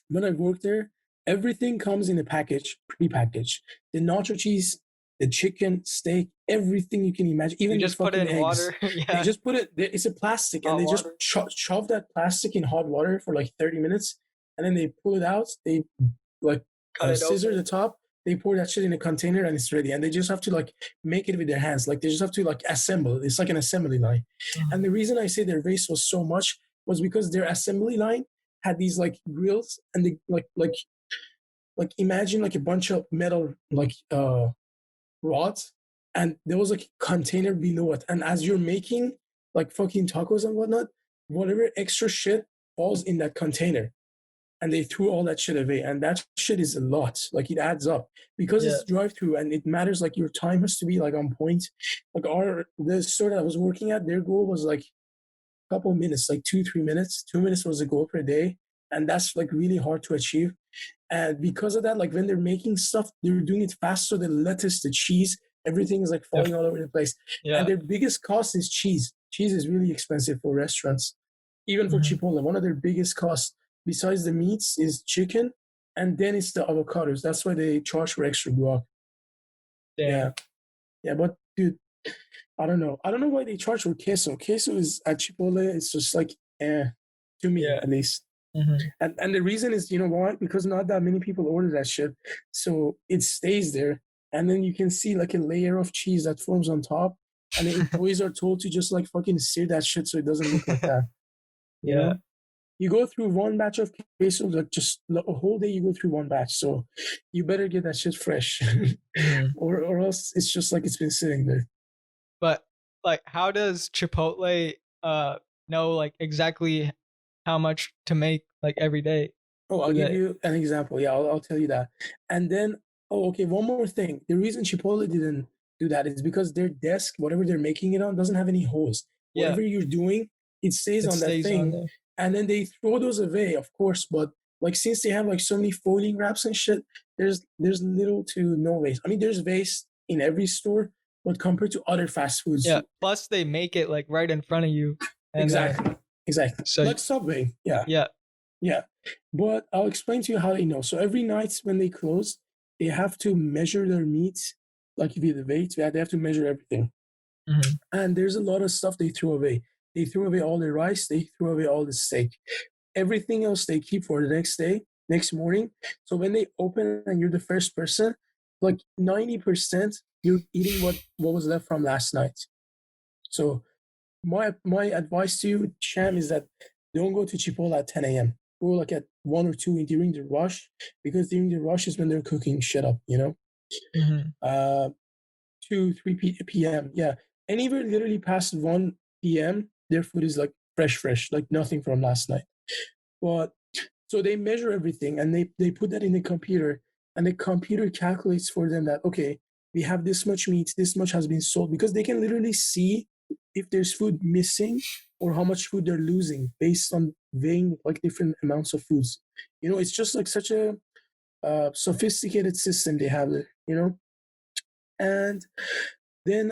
Speaker 2: when I worked there, everything comes in a package, pre-packaged. The nacho cheese, the chicken, steak, everything you can imagine. Even
Speaker 1: you just put it in eggs. Water.
Speaker 2: They just put it. It's a plastic, and they just shove that plastic in hot water for like 30 minutes, and then they pull it out. They like scissor the top. They pour that shit in a container, and it's ready. And they just have to like make it with their hands. Like they just have to like assemble. It's like an assembly line. And the reason I say their waste was so much was because their assembly line had these like grills, and they like imagine like a bunch of metal rods, and there was like a container below it. And as you're making like fucking tacos and whatnot, whatever extra shit falls in that container, and they threw all that shit away. And that shit is a lot. Like it adds up because it's drive-through, and it matters. Like your time has to be like on point. Like the store that I was working at, their goal was like a couple minutes, like 2-3 minutes. 2 minutes was a goal per day. and that's like really hard to achieve. And because of that, like when they're making stuff, they're doing it fast. So the lettuce, the cheese, everything is like falling all over the place. Yeah. And their biggest cost is cheese. Cheese is really expensive for restaurants. Even for Chipotle, one of their biggest costs, besides the meats, is chicken. And then it's the avocados. That's why they charge for extra guac. Yeah. Yeah, but dude, I don't know. I don't know why they charge for queso. Queso is at Chipotle, it's just like, to me at least. And the reason is, you know why? Because not that many people order that shit. So it stays there. And then you can see like a layer of cheese that forms on top. And the employees are told to just like fucking sear that shit so it doesn't look like that. You know? You go through one batch of queso, like just a whole day you go through one batch. So you better get that shit fresh. Or else it's just like it's been sitting there.
Speaker 1: But like, how does Chipotle know like exactly how much to make like every day?
Speaker 2: Oh, I'll give you an example. Yeah, I'll tell you that. And then, okay, one more thing. The reason Chipotle didn't do that is because their desk, whatever they're making it on, doesn't have any holes. Whatever you're doing, it stays on that thing. And then they throw those away, of course. But like since they have like so many foiling wraps and shit, there's little to no waste. I mean, there's waste in every store, but compared to other fast foods.
Speaker 1: Yeah. Plus, they make it like right in front of you.
Speaker 2: And, exactly. So like Subway. Yeah. Yeah. But I'll explain to you how they know. So every night when they close, they have to measure their meat, like if you the weight, they have to measure everything. And there's a lot of stuff they throw away. They throw away all the rice, they throw away all the steak. Everything else they keep for the next day, next morning. So when they open and you're the first person, like 90% you're eating what was left from last night. So my advice to you, Sham, is that don't go to Chipotle at 10 a.m. Go like at 1 or 2 during the rush, because during the rush is when they're cooking shit up, you know? 2, 3 p.m. Yeah. Anywhere literally past 1 p.m., their food is like fresh, like nothing from last night. But so they measure everything and they put that in the computer, and the computer calculates for them that, okay, we have this much meat, this much has been sold, because they can literally see if there's food missing or how much food they're losing based on weighing like different amounts of foods. You know, it's just like such a sophisticated system they have there, you know? And then,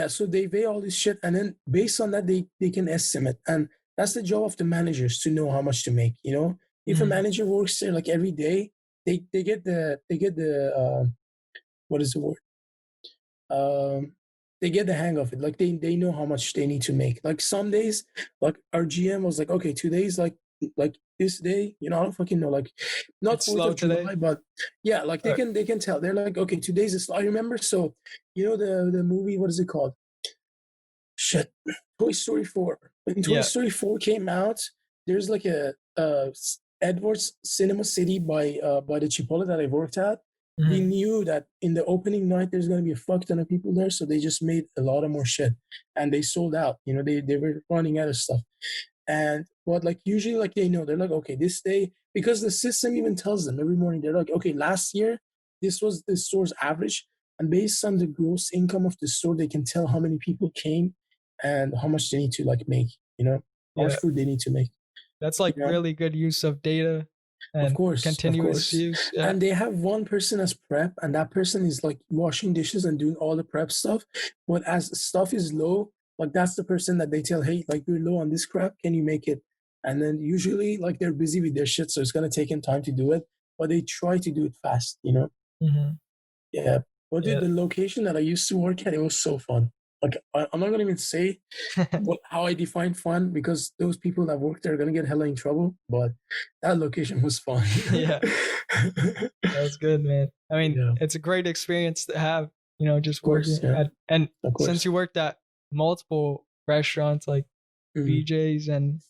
Speaker 2: so they weigh all this shit, and then based on that, they can estimate. And that's the job of the managers, to know how much to make, you know? If a manager works there like every day, they get the what is the word? They get the hang of it. Like they know how much they need to make. Like some days, like our GM was like, okay, 2 days, like this day, you know, I don't fucking know, like not 4th of July, but yeah, like they can tell. They're like, okay, 2 days is. I remember, so you know the movie, what is it called? Shit, Toy Story 4. When Toy Story 4 came out, there's like a Edwards Cinema City by the Chipotle that I worked at. They knew that in the opening night there's going to be a fuck ton of people there, so they just made a lot of more shit, and they sold out. You know, they were running out of stuff. And but like usually, like they know, they're like, okay, this day, because the system even tells them every morning, they're like, okay, last year this was the store's average, and based on the gross income of the store, they can tell how many people came and how much they need to like make, you know, how much food they need to make.
Speaker 1: That's like really good use of data. And
Speaker 2: of course,
Speaker 1: continuous use. Yeah.
Speaker 2: And they have one person as prep, and that person is like washing dishes and doing all the prep stuff. But as stuff is low, like that's the person that they tell, hey, like we're low on this crap, can you make it? And then usually like they're busy with their shit, so it's gonna take them time to do it. But they try to do it fast, you know? Yeah. But dude, the location that I used to work at, it was so fun. Like I'm not gonna even say how I define fun, because those people that work there are gonna get hella in trouble. But that location was fun.
Speaker 1: Yeah, that was good, man. I mean, it's a great experience to have. You know, just working at, and since you worked at multiple restaurants like BJ's and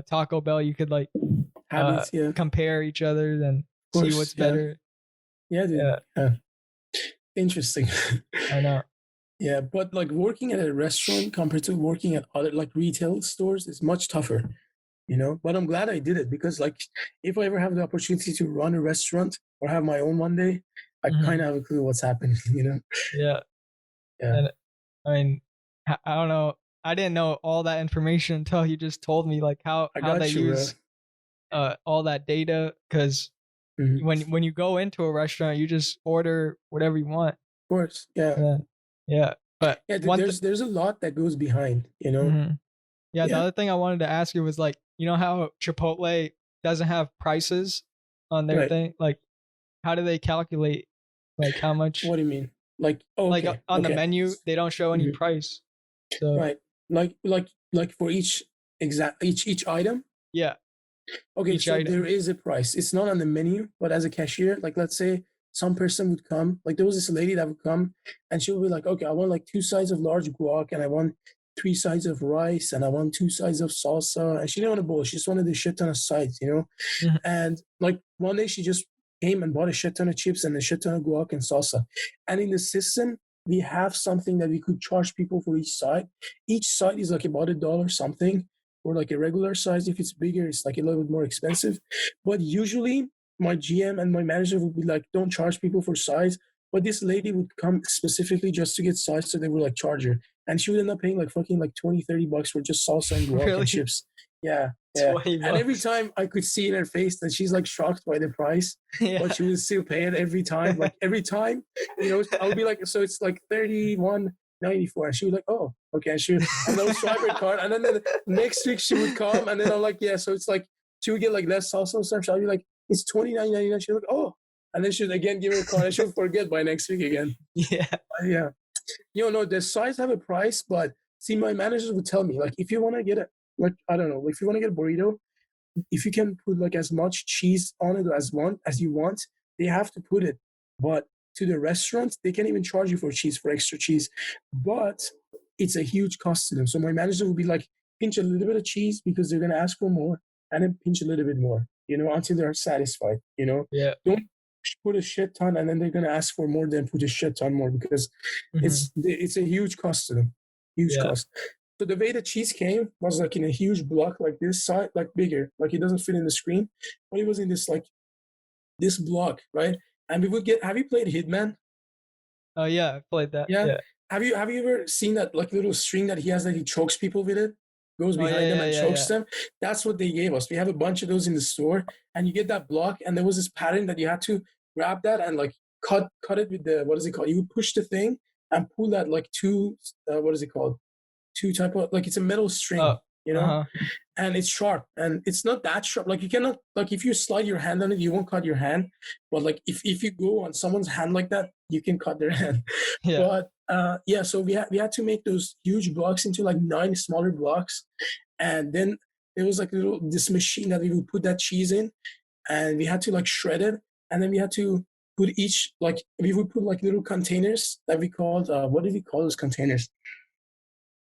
Speaker 1: Taco Bell, you could like compare each other and see what's better.
Speaker 2: Yeah, dude. Yeah. Interesting.
Speaker 1: I know.
Speaker 2: Yeah, but like working at a restaurant compared to working at other like retail stores is much tougher, you know? But I'm glad I did it, because like if I ever have the opportunity to run a restaurant or have my own one day, I kind of have a clue what's happening, you know?
Speaker 1: Yeah. And I mean, I don't know I didn't know all that information until you just told me like how they use all that data, because when you go into a restaurant, you just order whatever you want.
Speaker 2: Of course, yeah.
Speaker 1: Yeah. But
Speaker 2: yeah, there's a lot that goes behind, you know.
Speaker 1: Mm-hmm. Yeah, the other thing I wanted to ask you was like, you know how Chipotle doesn't have prices on their thing? Like, how do they calculate like how much?
Speaker 2: What do you mean? Like, okay,
Speaker 1: like on the menu, they don't show any price. So
Speaker 2: right, like for each item.
Speaker 1: Yeah.
Speaker 2: Okay, so there is a price. It's not on the menu, but as a cashier, like let's say some person would come, like there was this lady that would come and she would be like, okay, I want like 2 sides of large guac and I want 3 sides of rice and I want 2 sides of salsa. And she didn't want a bowl. She just wanted a shit ton of sides, you know?
Speaker 1: Mm-hmm.
Speaker 2: And like one day she just came and bought a shit ton of chips and a shit ton of guac and salsa. And in the system, we have something that we could charge people for each side. Each side is like about $1 something, or like a regular size. If it's bigger, it's like a little bit more expensive. But usually my GM and my manager would be like, don't charge people for size. But this lady would come specifically just to get size, so they would like charge her. And she would end up paying like fucking like $20-$30 for just salsa and guac and chips. Yeah. And every time I could see in her face that she's like shocked by the price, but she would still pay it every time. Like every time, you know, I would be like, so it's like 31.94, and she was like, oh, okay. And I would swipe her card, and then the next week she would come, and then I'm like, yeah, so it's like she would get like less salsa and stuff. So I'd be like, it's $29.99. She'd like, oh, and then she'd again give her a card, and she'll forget by next week again. Yeah. You know, the sides have a price, but see, my managers would tell me like, if you want to get like, I don't know, if you want to get a burrito, if you can put like as much cheese on it as you want, they have to put it. But to the restaurant, they can't even charge you for extra cheese. But it's a huge cost to them. So my manager would be like, pinch a little bit of cheese because they're gonna ask for more, and then pinch a little bit more, you know, until they're satisfied. You know, don't put a shit ton and then they're gonna ask for more than put a shit ton more, because it's a huge cost to them. Huge cost. So the way the cheese came was like in a huge block like this size, like bigger, like it doesn't fit in the screen, but it was in this like this block, right? And we would have you played Hitman?
Speaker 1: Oh yeah, I played that.
Speaker 2: Yeah. Have you ever seen that like little string that he has that he chokes people with it? Goes behind them and chokes them. That's what they gave us. We have a bunch of those in the store, and you get that block, and there was this pattern that you had to grab that and like cut it with the, what is it called? You would push the thing and pull that like two type of, like it's a metal string, you know, and it's sharp, and it's not that sharp. Like you cannot, like if you slide your hand on it, you won't cut your hand. But like if you go on someone's hand like that, you can cut their hand. But so we had to make those huge blocks into like 9 smaller blocks, and then there was like this machine that we would put that cheese in, and we had to like shred it, and then we had to put we would put like little containers that we called what did we call those containers?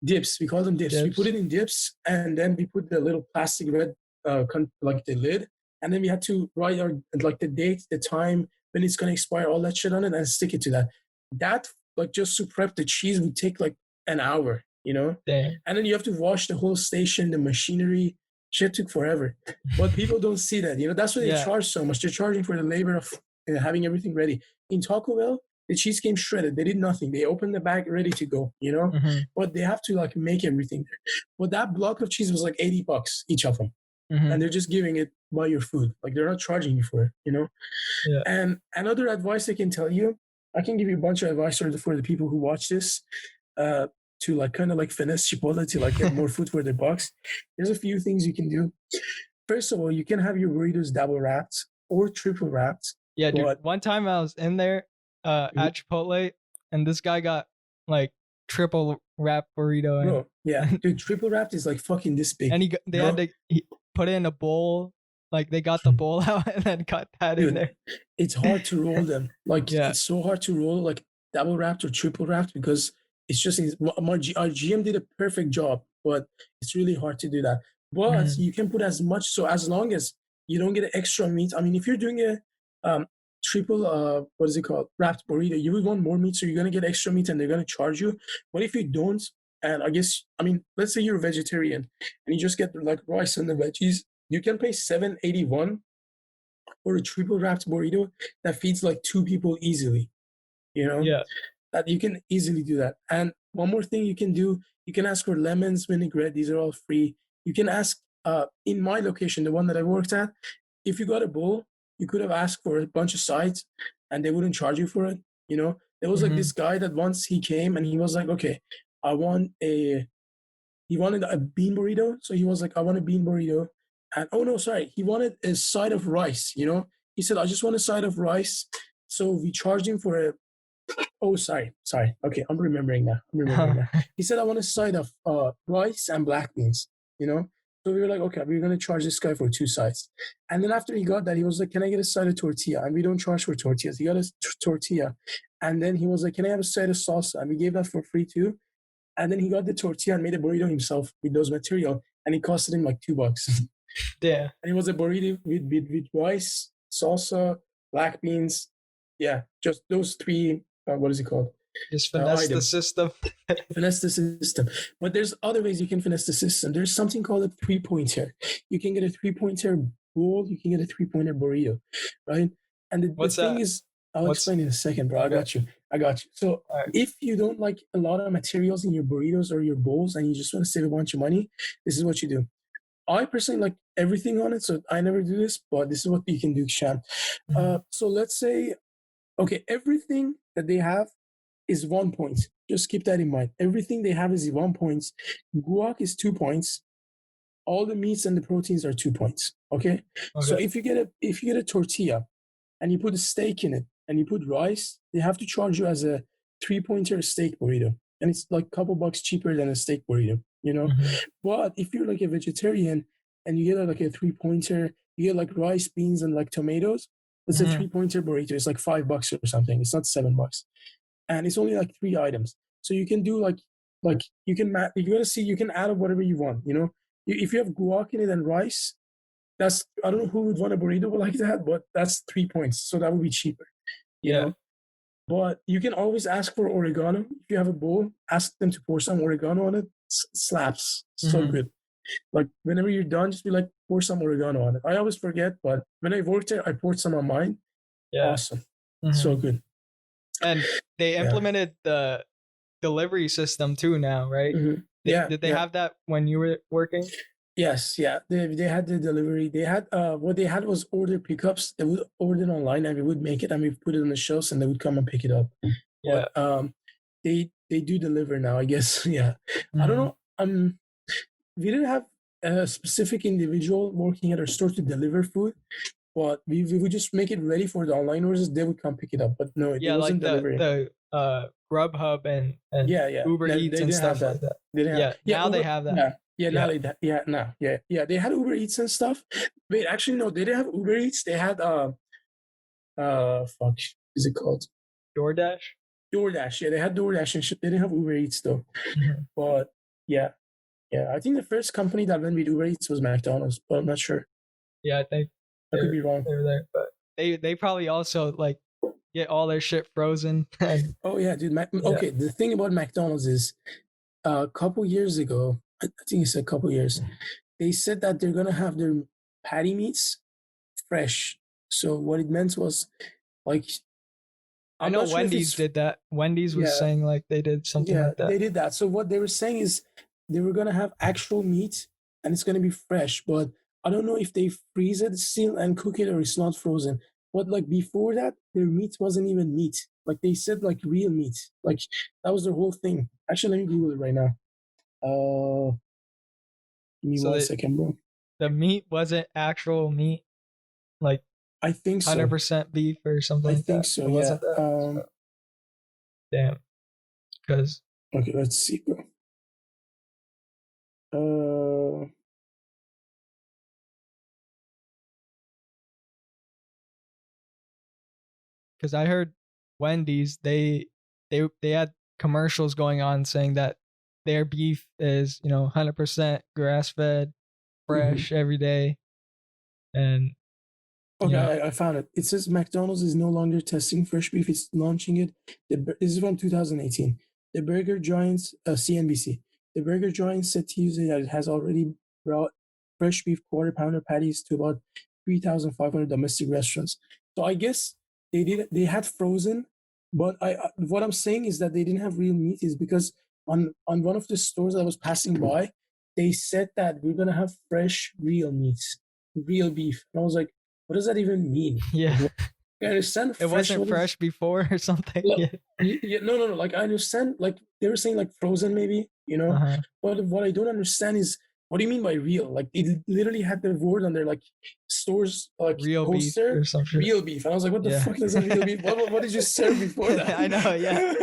Speaker 2: Dips. We call them dips. We put it in dips, and then we put the little plastic red like the lid, and then we had to write like the date, the time when it's gonna expire, all that shit on it, and stick it to that. That like just to prep the cheese would take like an hour, you know. And then you have to wash the whole station, the machinery. Shit took forever, but people don't see that, you know. That's why they charge so much. They're charging for the labor of having everything ready. In Taco Bell, the cheese came shredded. They did nothing. They opened the bag ready to go, you know. But they have to like make everything there. But that block of cheese was like $80 each of them, and they're just giving it by your food. Like they're not charging you for it, you know. And another advice I can tell you, I can give you a bunch of advice for the people who watch this, to like kind of like finesse Chipotle to like get more food for their bucks. There's a few things you can do. First of all, you can have your burritos double wrapped or triple wrapped.
Speaker 1: Yeah, dude. One time I was in there at Chipotle, and this guy got like triple wrap burrito.
Speaker 2: Bro, yeah, dude, triple wrapped is like fucking this big.
Speaker 1: And they had to put it in a bowl. Like they got the bowl out and then cut that in there.
Speaker 2: It's hard to roll them. Like it's so hard to roll like double wrapped or triple wrapped, because it's just our GM did a perfect job, but it's really hard to do that. But you can put as much, so as long as you don't get extra meat. I mean, if you're doing a triple what is it called, wrapped burrito, you would want more meat, so you're gonna get extra meat and they're gonna charge you. But if you don't, and I mean, let's say you're a vegetarian and you just get like rice and the veggies, you can pay $7.81 for a triple wrapped burrito that feeds like 2 people easily, you know. that you can easily do that. And one more thing you can do, you can ask for lemons, vinaigrette. These are all free. You can ask in my location, the one that I worked at, if you got a bowl, you could have asked for a bunch of sides and they wouldn't charge you for it. You know, there was like this guy that once he came and he was like, okay, he wanted a bean burrito. So he was like, I want a bean burrito. And oh no, sorry, he wanted a side of rice, you know? He said, I just want a side of rice. So we charged him for a oh sorry. Okay, I'm remembering now. He said I want a side of rice and black beans, you know? So we were like, okay, we're gonna charge this guy for 2 sides. And then after he got that, he was like, can I get a side of tortilla? And we don't charge for tortillas. He got a tortilla. And then he was like, can I have a side of salsa? And we gave that for free too. And then he got the tortilla and made a burrito himself with those material, and it costed him like $2.
Speaker 1: Yeah.
Speaker 2: And it was a burrito with rice, salsa, black beans. Yeah, just those 3. What is it called?
Speaker 1: Just finesse the system.
Speaker 2: Finesse the system. But there's other ways you can finesse the system. There's something called a 3-pointer. You can get a 3-pointer bowl. You can get a 3-pointer burrito, right? And the thing is, I'll explain in a second, bro. Okay. I got you. So if you don't like a lot of materials in your burritos or your bowls and you just want to save a bunch of money, this is what you do. I personally like everything on it, so I never do this, but this is what you can do, Shyam. So let's say, okay, everything that they have is 1 point. Just keep that in mind. Everything they have is 1 point. Guac is 2 points. All the meats and the proteins are 2 points. Okay? So if you get a tortilla and you put a steak in it and you put rice, they have to charge you as a 3-pointer steak burrito. And it's like a couple bucks cheaper than a steak burrito, you know? But if you're like a vegetarian and you get like a 3-pointer, you get like rice, beans, and like tomatoes, it's a 3-pointer burrito. It's like $5 or something. It's not $7. And it's only like 3 items. So you can do like you can you're gonna see you can add up whatever you want, you know? If you have guac in it and rice, that's, I don't know who would want a burrito like that, but that's 3 points. So that would be cheaper. You know? But you can always ask for oregano. If you have a bowl, ask them to pour some oregano on it. Slaps. So good. Like whenever you're done, just be like, pour some oregano on it. I always forget, but when I worked there, I poured some on mine. Yeah. Awesome. So good.
Speaker 1: And they implemented the delivery system too now, right? Did they have that when you were working? Yes, yeah. They had the delivery. They had what they had was order pickups. They would order it online and we would make it and we put it on the shelves and they would come and pick it up. Yeah. But they do deliver now, I guess. Yeah. I don't know. We didn't have a specific individual working at our store to deliver food, but we would just make it ready for the online orders. They would come pick it up, but no, it wasn't like delivering. The Grubhub and Uber Eats and stuff like that. Now they have that. Now they had Uber Eats and stuff. Wait, actually no, they didn't have Uber Eats. They had fuck, is it called DoorDash? DoorDash, yeah, they had DoorDash and shit. They didn't have Uber Eats though. But yeah, I think the first company that went with Uber Eats was McDonald's, but I'm not sure. Yeah, I think I could be wrong. They were there, but they probably also like get all their shit frozen. Oh yeah, dude. Okay, the thing about McDonald's is a couple years ago, I think it's a couple years, they said that they're gonna have their patty meats fresh. So what it meant was like, I know Wendy's did that. Wendy's was saying like they did something like that. They did that. So what they were saying is they were gonna have actual meat and it's gonna be fresh, but I don't know if they freeze it still and cook it or it's not frozen. But like before that, their meat wasn't even meat. Like they said like real meat. Like that was their whole thing. Actually, let me Google it right now. Give me 1 second, bro. The meat wasn't actual meat. Like I think so. 100% beef or something like that. I think so, yeah. Wasn't that? Damn. Because okay, let's see, bro. Because I heard Wendy's, they had commercials going on saying that their beef is 100% grass fed, fresh every day, and okay, I found it. It says McDonald's is no longer testing fresh beef; it's launching it. This is from 2018. The Burger Giants, CNBC. The Burger Giant said Tuesday that it has already brought fresh beef quarter pounder patties to about 3,500 domestic restaurants. So I guess they had frozen
Speaker 2: But what I'm saying is that they didn't have real meat is because on one of the stores I was passing by, they said that we're gonna have fresh real meats, real beef. And I was like, what does that even mean?
Speaker 1: Yeah.
Speaker 2: Like, I understand
Speaker 1: it wasn't fresh before or something.
Speaker 2: Like, yeah. No. Like I understand. Like they were saying, like frozen, maybe. But what I don't understand is what do you mean by real? Like it literally had the word on their like stores like
Speaker 1: real
Speaker 2: poster,
Speaker 1: beef or something.
Speaker 2: Real beef. And I was like, what the fuck is a real beef? What did you serve before that?
Speaker 1: I know. Yeah.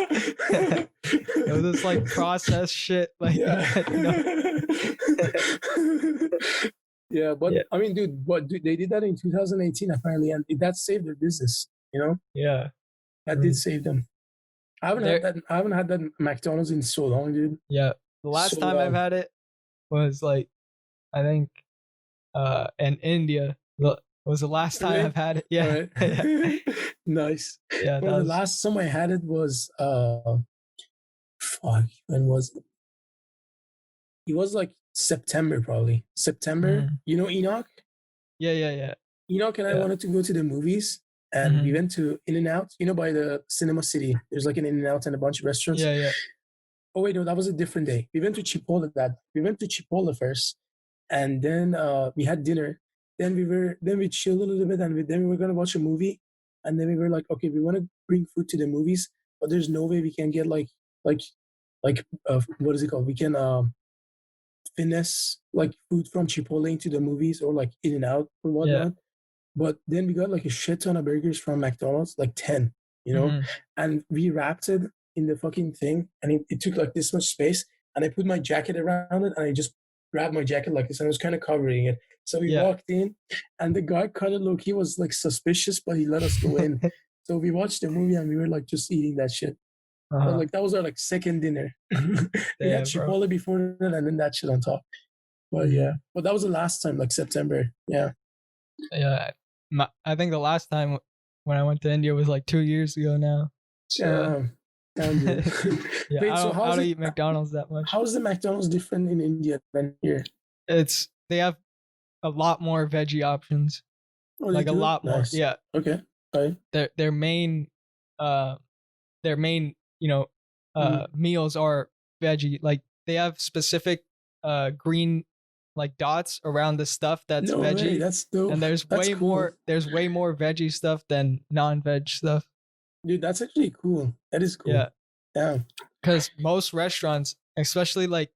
Speaker 1: It was just like processed shit. Like
Speaker 2: yeah, but I mean, dude, they did that in 2018 apparently, and that saved their business.
Speaker 1: Yeah,
Speaker 2: that did save them. I haven't had that McDonald's in so long, dude.
Speaker 1: Yeah, the last time I've had it was like, I think, in India. Was the last time I've had it. Yeah.
Speaker 2: Right. Nice.
Speaker 1: Yeah.
Speaker 2: Well, the last time I had it was when was it? It was like September, probably. September. You know Enoch?
Speaker 1: Yeah.
Speaker 2: Enoch and I wanted to go to the movies, and we went to In-N-Out, by the Cinema City. There's like an In-N-Out and a bunch of restaurants.
Speaker 1: Yeah.
Speaker 2: Oh wait, no, that was a different day. We went to Chipotle. We went to Chipotle first, and then we had dinner. Then we chilled a little bit, and then we were gonna watch a movie. And then we were like, okay, we want to bring food to the movies, but there's no way we can get like what is it called? We can finesse like food from Chipotle into the movies or like In-N-Out or whatnot. Yeah. But then we got like a shit ton of burgers from McDonald's, like 10, and we wrapped it in the fucking thing, and it took like this much space, and I put my jacket around it, and I just grabbed my jacket like this, and I was kind of covering it. So we walked in, and the guy kind of look, he was like suspicious, but he let us go in. So we watched the movie, and we were like just eating that shit. But like that was our like second dinner. We had Chipotle before that, and then that shit on top. But but that was the last time, like September. Yeah.
Speaker 1: I think the last time when I went to India was like 2 years ago now. So,
Speaker 2: yeah.
Speaker 1: Wait, I don't eat McDonald's that much.
Speaker 2: How is the McDonald's different in India than here?
Speaker 1: They have a lot more veggie options.
Speaker 2: Oh,
Speaker 1: like a lot more. Yeah.
Speaker 2: Okay. Right.
Speaker 1: Their main meals are veggie. Like they have specific green like dots around the stuff that's veggie.
Speaker 2: Way. That's dope.
Speaker 1: And there's way more veggie stuff than non-veg stuff.
Speaker 2: Dude, that's actually cool. That is cool. Yeah.
Speaker 1: Because most restaurants, especially like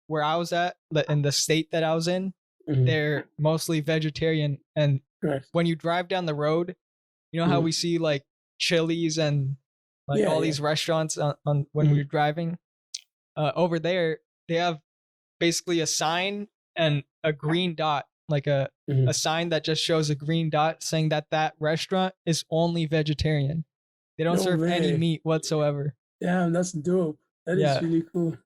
Speaker 1: where I was at, in the state that I was in, they're mostly vegetarian. And when you drive down the road, you know how we see like Chili's and like all these restaurants on when we're driving? Over there, they have basically a sign and a green dot, like a sign that just shows a green dot saying that restaurant is only vegetarian. They don't serve any meat whatsoever.
Speaker 2: Damn, that's dope. That is really cool.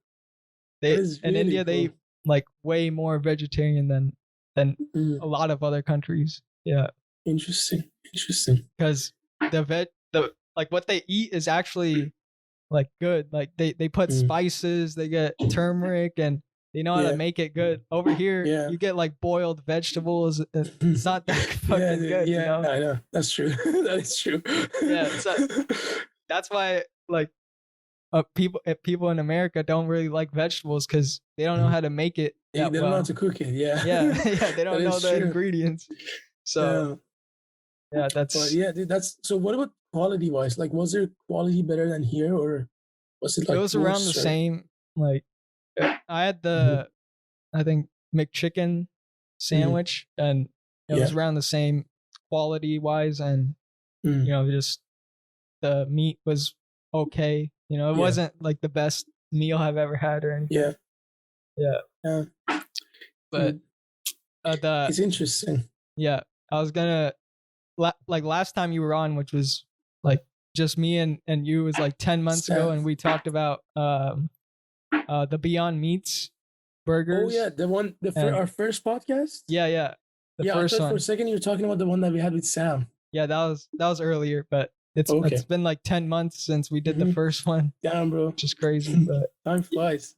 Speaker 1: In India, they like way more vegetarian than a lot of other countries. Yeah.
Speaker 2: Interesting.
Speaker 1: Because like what they eat is actually like good. Like they put spices, they get turmeric, and they know how to make it good. Over here, you get like boiled vegetables. It's not that fucking good.
Speaker 2: Yeah, I know. That's true. That is true.
Speaker 1: Yeah, that's why like people in America don't really like vegetables because they don't know how to make it.
Speaker 2: They don't know how to cook it. Yeah.
Speaker 1: Yeah. They don't know the ingredients. So that's.
Speaker 2: But yeah, dude, that's. So what about quality wise? Like, was there quality better than here, or was it like?
Speaker 1: It was around the same. Like, I had the, I think McChicken sandwich, and it was around the same quality wise, and just the meat was okay. It wasn't like the best meal I've ever had or anything. Yeah. But
Speaker 2: it's interesting.
Speaker 1: Yeah, I was gonna like last time you were on, which was like just me and you, was like 10 months ago, and we talked about the Beyond Meats burgers.
Speaker 2: Oh yeah, the one our first podcast.
Speaker 1: Yeah. The first
Speaker 2: I thought
Speaker 1: one.
Speaker 2: For a second you were talking about the one that we had with Sam.
Speaker 1: Yeah, that was earlier, but it's been like 10 months since we did the first one.
Speaker 2: Damn, bro,
Speaker 1: which is crazy. But
Speaker 2: time flies.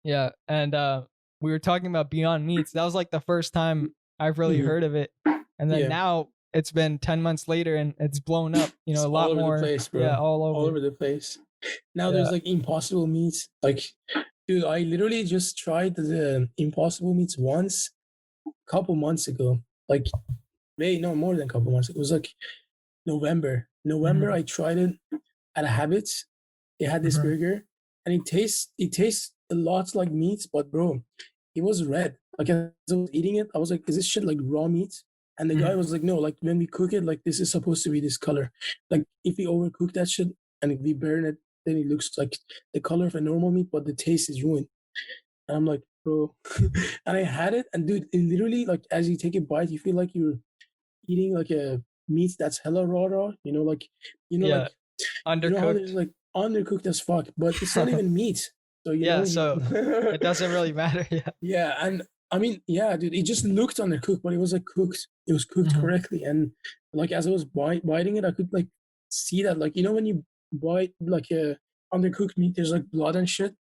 Speaker 1: Yeah, and we were talking about Beyond Meats. That was like the first time I've really heard of it, and then now it's been 10 months later and it's blown up, you know,
Speaker 2: it's
Speaker 1: a lot
Speaker 2: all over
Speaker 1: more.
Speaker 2: The place, bro.
Speaker 1: Yeah, all
Speaker 2: over the place. Now there's like Impossible meats. Like, dude, I literally just tried the Impossible meats once, a couple months ago. Like, no, more than a couple months. It was like November. I tried it at Habits. They had this burger, and it tastes a lot like meat, but bro, it was red. Like as I was eating it, I was like, "Is this shit like raw meat?" And the guy was like, "No, like when we cook it, like this is supposed to be this color. Like if we overcook that shit and if we burn it, then it looks like the color of a normal meat, but the taste is ruined." And I'm like, "Bro," and I had it, and dude, it literally like as you take a bite, you feel like you're eating like a meat that's hella raw. You know, like like
Speaker 1: undercooked.
Speaker 2: You know how there's like undercooked as fuck, but it's not even meat. So you know,
Speaker 1: so it doesn't really matter.
Speaker 2: Yeah, and I mean, yeah, dude, it just looked undercooked, but it was like cooked. It was cooked correctly, and like as I was biting it, I could like see that, like when you bite like a undercooked meat, there's like blood and shit.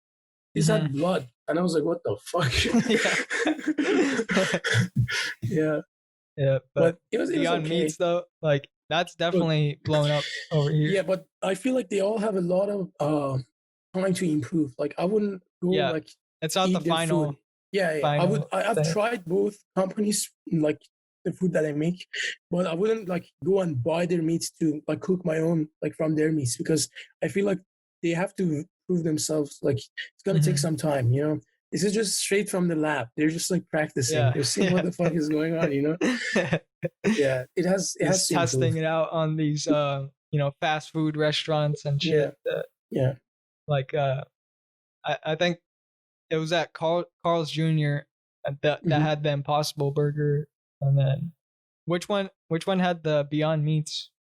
Speaker 2: This had blood, and I was like, "What the fuck?" Yeah.
Speaker 1: Yeah,
Speaker 2: but it was
Speaker 1: Beyond
Speaker 2: okay.
Speaker 1: Meats though, like that's definitely blown up over here.
Speaker 2: Yeah, but I feel like they all have a lot of trying to improve. Like I wouldn't go like
Speaker 1: it's not
Speaker 2: eat
Speaker 1: the
Speaker 2: their
Speaker 1: final.
Speaker 2: food. Yeah.
Speaker 1: Final
Speaker 2: I've tried both companies, like the food that I make, but I wouldn't like go and buy their meats to like cook my own like from their meats, because I feel like they have to prove themselves. Like it's gonna take some time. This is just straight from the lab. They're just like practicing. They're seeing what the fuck is going on. Yeah, it has
Speaker 1: testing it out on these fast food restaurants and shit.
Speaker 2: Yeah.
Speaker 1: Like I think it was at Carl's Jr. that had the Impossible Burger, and then which one had the Beyond Meats?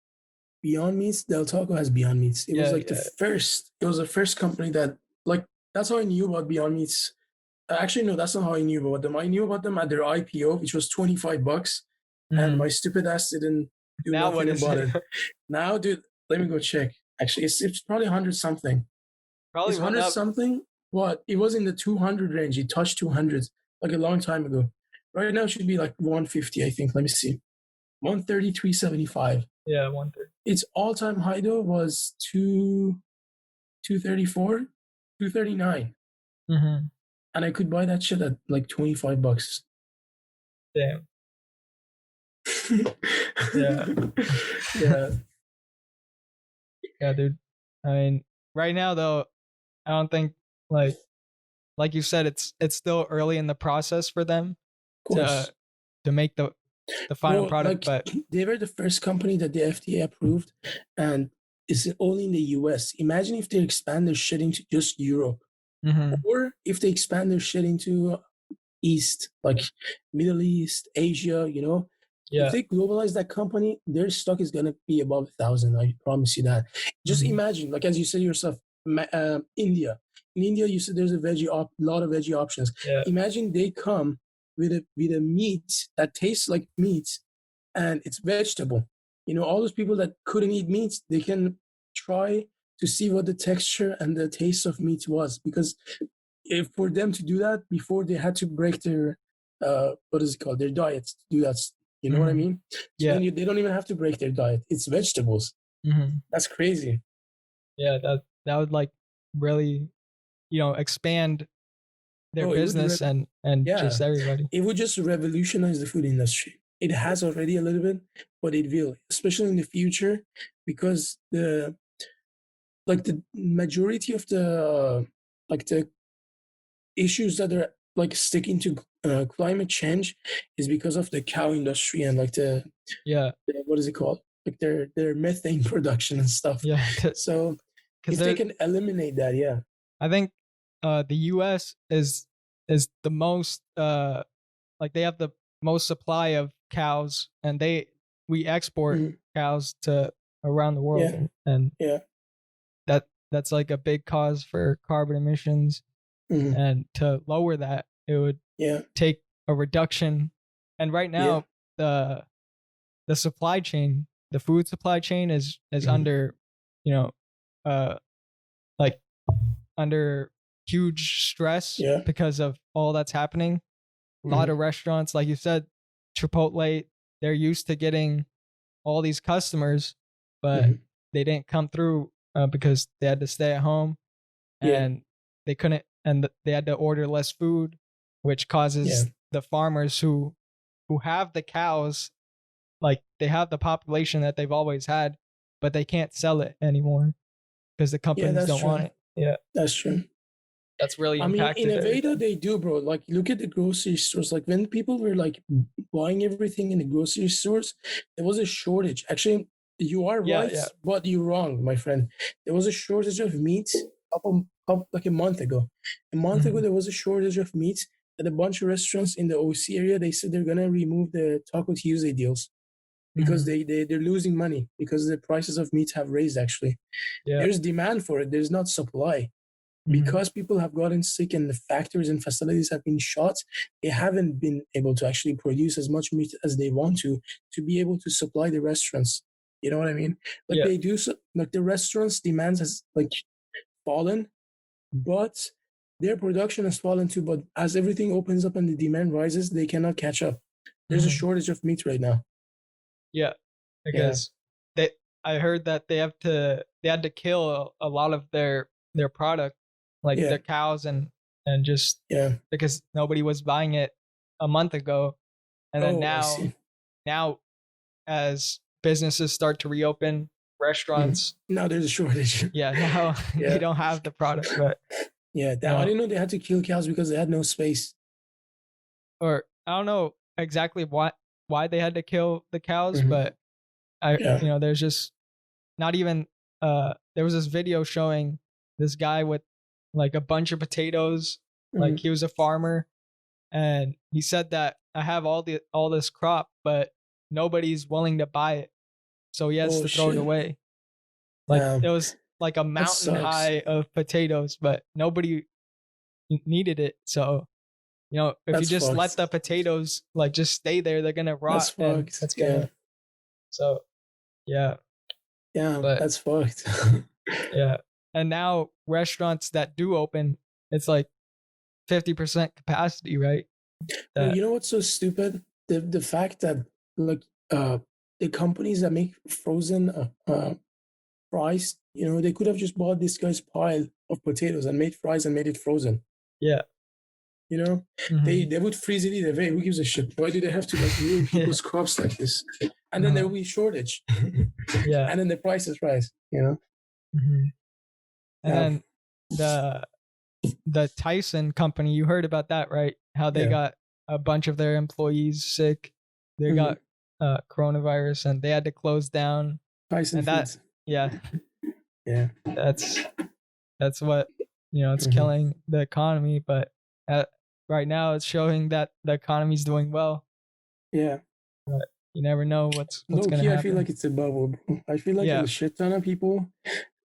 Speaker 2: Beyond Meats, Del Taco has Beyond Meats. It was like the first. It was the first company that like that's how I knew about Beyond Meats. Actually, no, that's not how I knew about them. I knew about them at their IPO, which was $25, and my stupid ass didn't do nothing about it. Now, dude, let me go check. Actually, it's probably 100 something. Probably 100 something. What? It was in the 200 range. It touched 200 like a long time ago. Right now, it should be like 150, I think. Let me see. 133.75.
Speaker 1: Yeah, 130.
Speaker 2: Its all-time high though was 234, 239. And I could buy that shit at like $25.
Speaker 1: Damn.
Speaker 2: Yeah.
Speaker 1: Yeah, dude. I mean, right now though, I don't think like you said, it's still early in the process for them to make the final product.
Speaker 2: Like,
Speaker 1: but
Speaker 2: they were the first company that the FDA approved, and it's only in the US. Imagine if they expand their shit into just Europe, or if they expand their shit into East, like Middle East, Asia. If they globalize that company, their stock is gonna be above 1,000. I promise you that. Just imagine, like as you said yourself, India. In India, you said there's a lot of veggie options.
Speaker 1: Yeah.
Speaker 2: Imagine they come with a meat that tastes like meat, and it's vegetable. All those people that couldn't eat meat, they can try to see what the texture and the taste of meat was, because if for them to do that before, they had to break their what is it called, their diets to do that. You know what I mean? So then they don't even have to break their diet. It's vegetables. That's crazy.
Speaker 1: Yeah, that would like really, expand their business and just everybody.
Speaker 2: It would just revolutionize the food industry. It has already a little bit, but it will, especially in the future, because the majority of the issues that are like sticking to climate change is because of the cow industry and like the what is it called, like their methane production and stuff. So if they can eliminate that,
Speaker 1: I think the US is the most like they have the most supply of cows, and we export cows to around the world, and that's like a big cause for carbon emissions. And to lower that, it would take a reduction. And right now, the supply chain, the food supply chain is under, like under huge stress because of all that's happening. A lot of restaurants, like you said, Chipotle, they're used to getting all these customers, but they didn't come through because they had to stay at home, and they couldn't, and they had to order less food, which causes the farmers who have the cows, like they have the population that they've always had, but they can't sell it anymore because the companies don't want it. Yeah,
Speaker 2: that's true.
Speaker 1: That's really
Speaker 2: in
Speaker 1: impacted.
Speaker 2: a way that they do, bro. Like, look at the grocery stores. Like, when people were like buying everything in the grocery stores, there was a shortage. Actually, you are right, but you're wrong, my friend. There was a shortage of meat like a month ago. A month ago, there was a shortage of meat at a bunch of restaurants in the OC area. They said they're gonna remove the Taco Tuesday deals because they're losing money because the prices of meat have raised. Actually, there's demand for it. There's not supply. Because people have gotten sick and the factories and facilities have been shut, they haven't been able to actually produce as much meat as they want to be able to supply the restaurants. You know what I mean? Like they do, like the restaurants' demands has like fallen, but their production has fallen too. But as everything opens up and the demand rises, they cannot catch up. There's a shortage of meat right now.
Speaker 1: Yeah, because I heard that they had to kill a lot of their product, like their cows and just because nobody was buying it a month ago, and then now as businesses start to reopen, restaurants,
Speaker 2: now there's a shortage.
Speaker 1: Now they don't have the product. But
Speaker 2: I didn't know they had to kill cows because they had no space,
Speaker 1: or I don't know exactly why they had to kill the cows, but there's just not even there was this video showing this guy with like a bunch of potatoes, like he was a farmer, and he said that I have all this crop, but nobody's willing to buy it, so he has to throw it away. Like it was like a mountain high of potatoes, but nobody needed it. So if you just let the potatoes like just stay there, they're gonna rot. That's gonna. So but,
Speaker 2: that's fucked.
Speaker 1: And now restaurants that do open, it's like 50% capacity, right?
Speaker 2: Well, you know what's so stupid? The fact that like the companies that make frozen fries, they could have just bought this guy's pile of potatoes and made fries and made it frozen. They would freeze it either way. Who gives a shit? Why do they have to like ruin people's crops like this? And then there will be shortage. And then the prices rise.
Speaker 1: And then the Tyson company, you heard about that, right? How they got a bunch of their employees sick. They got coronavirus and they had to close down.
Speaker 2: Tyson
Speaker 1: and
Speaker 2: Foods.
Speaker 1: That's what it's killing the economy, but right now it's showing that the economy's doing well. But you never know what's going to happen.
Speaker 2: I feel like it's a bubble. I feel like a shit ton of people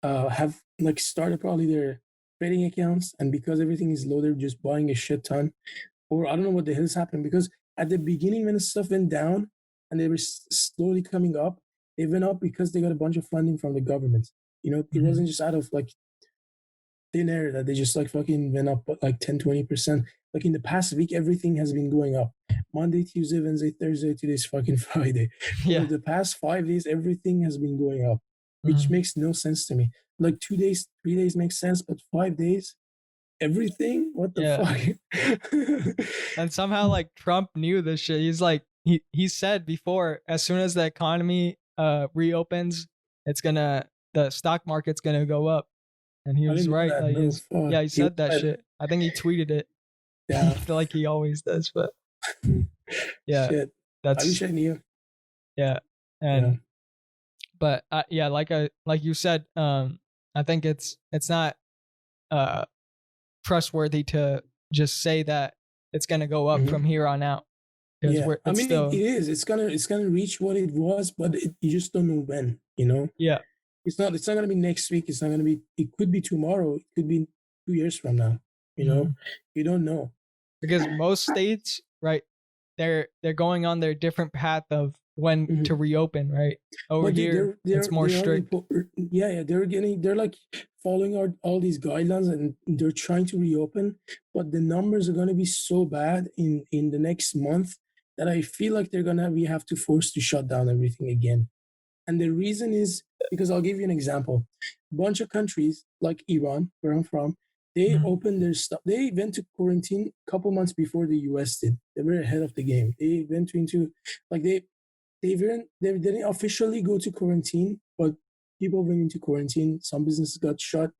Speaker 2: have like started probably their trading accounts, and because everything is low, they're just buying a shit ton. Or I don't know what the hell's happening, because at the beginning when stuff went down and they were slowly coming up, they went up because they got a bunch of funding from the government. It wasn't just out of like thin air that they just like fucking went up like 10-20%. Like in the past week, everything has been going up. Monday, Tuesday, Wednesday, Thursday, today's fucking Friday. For the past 5 days, everything has been going up, which makes no sense to me. Like 2 days, 3 days makes sense, but 5 days, everything? What the fuck?
Speaker 1: And somehow like Trump knew this shit. He's like, he said before, as soon as the economy reopens, the stock market's gonna go up. And he was right. Like he said that shit. I think he tweeted it. I feel like he always does, but
Speaker 2: shit.
Speaker 1: That's.
Speaker 2: I wish I knew.
Speaker 1: But like you said, I think it's not trustworthy to just say that it's gonna go up from here on out.
Speaker 2: It is. It's gonna reach what it was, but you just don't know when. It's not going to be next week. It's not going to be, it could be tomorrow. It could be 2 years from now. You don't know.
Speaker 1: Because most states, right, they're going on their different path of when to reopen, right? Over here, it's more strict.
Speaker 2: They're like following all these guidelines and they're trying to reopen, but the numbers are going to be so bad in the next month that I feel like we have to force to shut down everything again. And the reason is because I'll give you an example. A bunch of countries like Iran, where I'm from, they opened their stuff. They went to quarantine a couple months before the US did. They were ahead of the game. They went into like they didn't officially go to quarantine, but people went into quarantine. Some businesses got shut,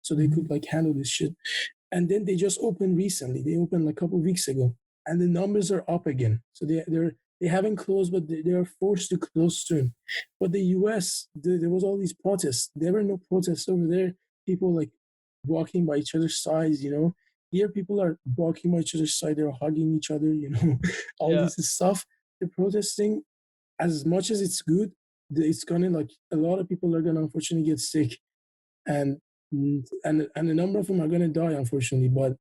Speaker 2: so they could like handle this shit. And then they just opened recently. They opened like a couple of weeks ago, and the numbers are up again. So they haven't closed, but they are forced to close soon. But the US, there was all these protests. There were no protests over there. People like walking by each other's sides, Here people are walking by each other's side. They're hugging each other, all this stuff. The protesting, as much as it's good, it's gonna like a lot of people are gonna unfortunately get sick, and a number of them are gonna die unfortunately. But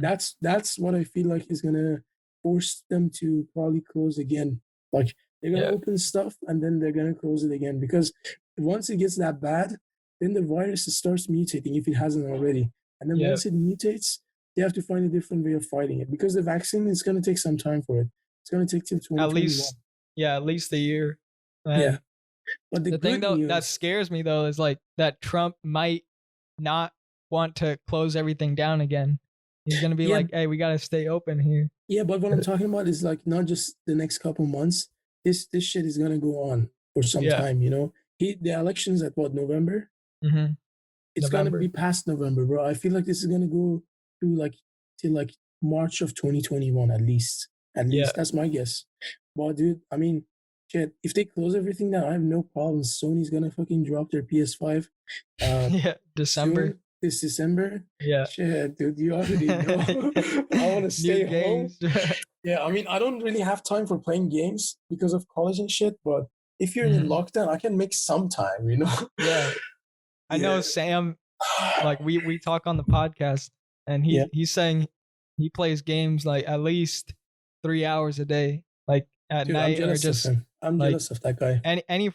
Speaker 2: that's what I feel like is gonna force them to probably close again. Like they're gonna open stuff and then they're gonna close it again, because once it gets that bad, then the virus starts mutating if it hasn't already, and then once it mutates, they have to find a different way of fighting it, because the vaccine is gonna take some time for it. It's gonna take till 2021.
Speaker 1: At least a year. And
Speaker 2: but
Speaker 1: the thing though that scares me though is like that Trump might not want to close everything down again. He's gonna be like, hey, we gotta stay open here.
Speaker 2: Yeah, but what I'm talking about is like not just the next couple months. This shit is gonna go on for some time, The election's at what, November? It's gonna be past November, bro. I feel like this is gonna go through like till like March of 2021 at least. That's my guess. But dude, I mean, shit, if they close everything down, I have no problem. Sony's gonna fucking drop their PS5.
Speaker 1: December.
Speaker 2: Soon, this December.
Speaker 1: Yeah.
Speaker 2: Shit, dude, you already know. I want to stay home. Yeah, I mean, I don't really have time for playing games because of college and shit. But if you're in lockdown, I can make some time.
Speaker 1: Yeah. I know Sam. Like we talk on the podcast, and he's saying he plays games like at least 3 hours a day, like at night, or just.
Speaker 2: I'm jealous of that guy.
Speaker 1: Any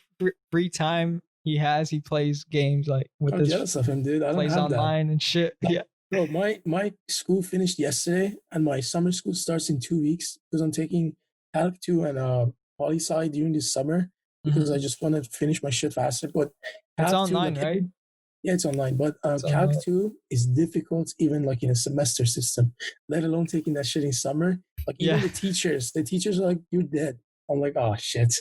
Speaker 1: free time he has, he plays games like with
Speaker 2: I'm jealous of him, dude. I don't
Speaker 1: plays
Speaker 2: have
Speaker 1: online
Speaker 2: that.
Speaker 1: and shit. Yeah.
Speaker 2: Bro, my school finished yesterday, and my summer school starts in 2 weeks because I'm taking Calc 2 and Poli-Sci during this summer because I just want to finish my shit faster. But
Speaker 1: it's online, right?
Speaker 2: Yeah, it's online. But Calc 2 is difficult even like in a semester system, let alone taking that shit in summer. Like even the teachers are like, you're dead. I'm like, oh shit.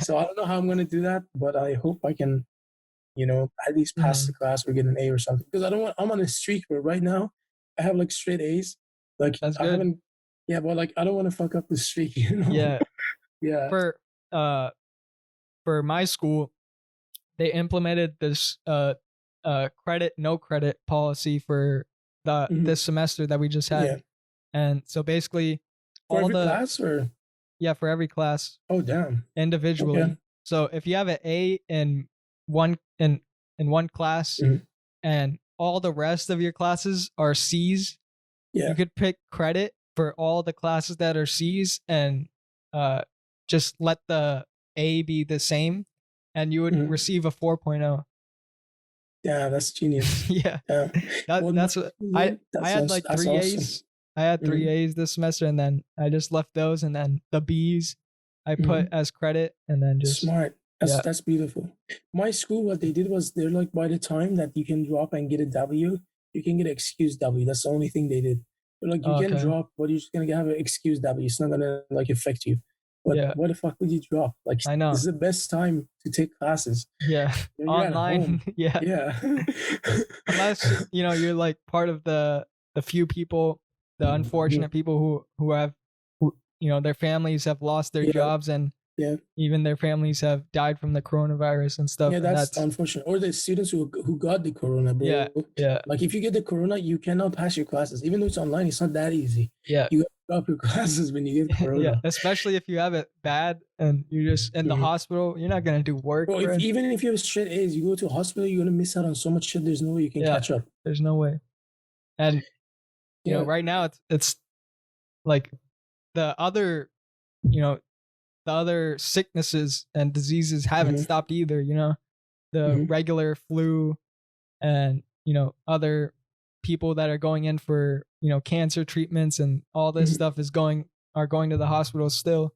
Speaker 2: So I don't know how I'm gonna do that, but I hope I can, at least pass the class or get an A or something. Because I'm on a streak where right now I have like straight A's. Like
Speaker 1: that's good.
Speaker 2: I haven't, but like I don't want to fuck up the streak,
Speaker 1: Yeah.
Speaker 2: Yeah.
Speaker 1: For my school, they implemented this credit, no credit policy for this semester that we just had. Yeah. And so basically
Speaker 2: for every class or
Speaker 1: for every class.
Speaker 2: Oh damn.
Speaker 1: Individually. Okay. So if you have an A in one class and all the rest of your classes are C's, you could pick credit for all the classes that are C's and just let the A be the same, and you would receive a 4.0.
Speaker 2: Yeah, that's genius.
Speaker 1: That's what I had like 3 A's. Awesome. I had 3 A's this semester, and then I just left those, and then the B's I put as credit, and then just
Speaker 2: smart. That's beautiful. My school, what they did was they're like, by the time that you can drop and get a W, you can get an excuse W. That's the only thing they did. But like you can drop, but you're just gonna have an excuse W. It's not gonna like affect you. But what the fuck would you drop? Like I know this is the best time to take classes.
Speaker 1: Yeah, online.
Speaker 2: Yeah.
Speaker 1: Unless you're like part of the few people, the unfortunate people who have their families have lost their jobs, and even their families have died from the coronavirus and stuff.
Speaker 2: Yeah, that's unfortunate. Or the students who got the corona, bro.
Speaker 1: Yeah.
Speaker 2: Like if you get the corona, you cannot pass your classes. Even though it's online, it's not that easy.
Speaker 1: Yeah.
Speaker 2: You drop your classes when you get corona.
Speaker 1: Especially if you have it bad and you're just in the hospital, you're not gonna do work.
Speaker 2: Bro, even if you have straight A's, you go to a hospital, you're gonna miss out on so much shit. There's no way you can catch up.
Speaker 1: There's no way. And right now it's like the other sicknesses and diseases haven't stopped either, the regular flu and, other people that are going in for, cancer treatments and all this stuff are going to the hospital still.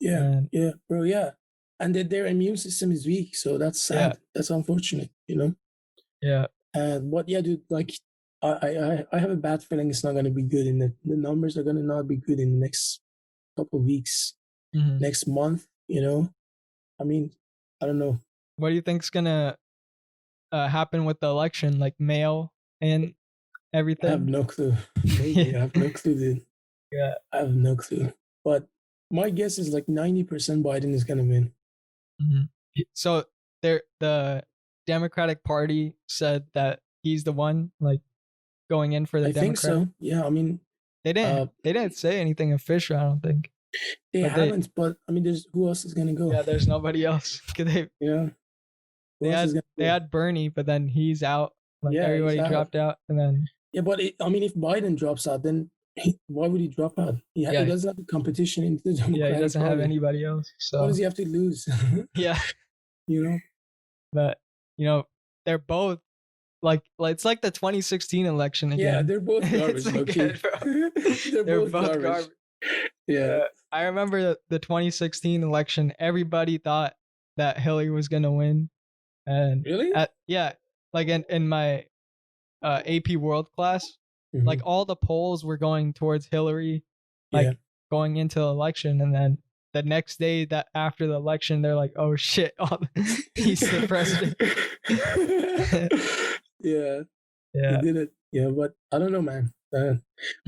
Speaker 2: Yeah. Bro. Yeah. and that their immune system is weak. So that's sad. That's unfortunate, you know.
Speaker 1: Yeah.
Speaker 2: And but yeah, dude, like I have a bad feeling it's not going to be good. In the numbers are going to not be good in the next couple of weeks, next month. You know, I mean, I don't know.
Speaker 1: What do you think's gonna happen with the election, like mail and everything?
Speaker 2: I have no clue. Maybe I have no clue, dude.
Speaker 1: Yeah,
Speaker 2: I have no clue. But my guess is like 90% Biden is gonna win.
Speaker 1: So the Democratic Party said that he's the one, like, going in for the Democratic.
Speaker 2: I think so. Yeah, I mean,
Speaker 1: they didn't say anything official, I don't think.
Speaker 2: They haven't, but I mean, there's who else is gonna go?
Speaker 1: Yeah, there's nobody else. They had Bernie, but then he's out. Like, everybody dropped out, and then
Speaker 2: but I mean, if Biden drops out, then why would he drop out? He doesn't have a competition in the Democratic
Speaker 1: Party. He doesn't
Speaker 2: have
Speaker 1: anybody else. So
Speaker 2: what does he have to lose?
Speaker 1: Yeah,
Speaker 2: you know.
Speaker 1: But they're both like it's like the 2016 election again.
Speaker 2: Yeah, they're both garbage. They're both garbage. Yeah.
Speaker 1: I remember the 2016 election. Everybody thought that Hillary was gonna win, and
Speaker 2: really,
Speaker 1: like in my AP World class, like all the polls were going towards Hillary, like going into the election, and then the next day that after the election, they're like, "Oh shit, he's the president."
Speaker 2: Yeah, he did it. Yeah, but I don't know, man.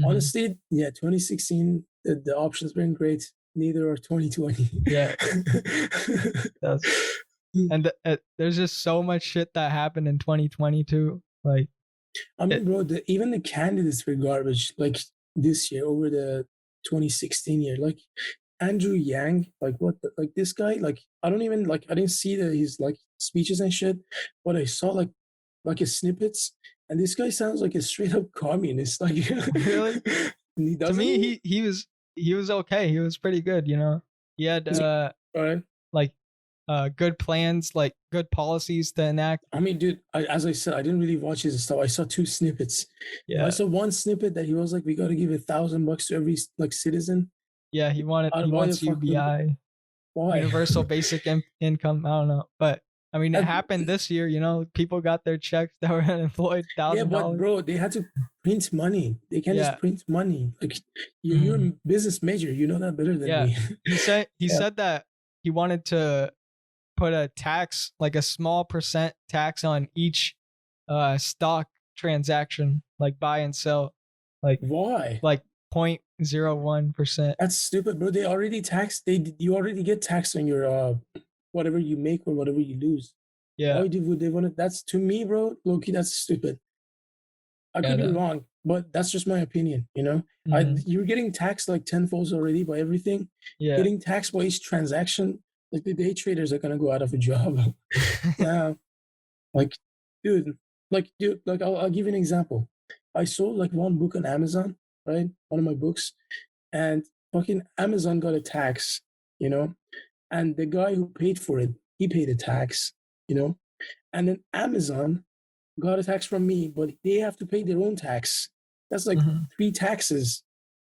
Speaker 2: Honestly, 2016, the options weren't great. Neither are 2020.
Speaker 1: Yeah. And there's just so much shit that happened in 2022. Like,
Speaker 2: I mean, bro, even the candidates were garbage. Like this year over the 2016 year, like Andrew Yang, like what, like this guy, like I didn't see his like speeches and shit, but I saw like his snippets, and this guy sounds like a straight up communist. Like,
Speaker 1: really? To me, he was okay. He was pretty good. He had like good plans, like good policies to enact.
Speaker 2: I mean, dude, as I said, I didn't really watch his stuff. I saw 2 snippets. Yeah, I saw one snippet that he was like, "We got to give $1,000 to every like citizen."
Speaker 1: Yeah, he wants UBI, universal basic income. I don't know, but I mean, it happened this year. People got their checks that were unemployed. $1,000.
Speaker 2: Yeah, but bro, they had to print money. They can't just print money. Like you're a business major, you know that better than me.
Speaker 1: He said that he wanted to put a tax, like a small percent tax on each stock transaction, like buy and sell. Like,
Speaker 2: why?
Speaker 1: Like 0.01%.
Speaker 2: That's stupid, bro. They already tax. You already get taxed on your whatever you make or whatever you lose.
Speaker 1: Yeah.
Speaker 2: Why would they want it? That's, to me, bro, low-key, that's stupid. I could be wrong, but that's just my opinion, You're getting taxed like tenfold already by everything.
Speaker 1: Yeah.
Speaker 2: Getting taxed by each transaction, like the day traders are gonna go out of a job. Yeah. Like, dude, I'll give you an example. I sold like one book on Amazon, right? One of my books, and fucking Amazon got a tax, and the guy who paid for it, he paid a tax, and then Amazon got a tax from me, but they have to pay their own tax. That's like 3 taxes,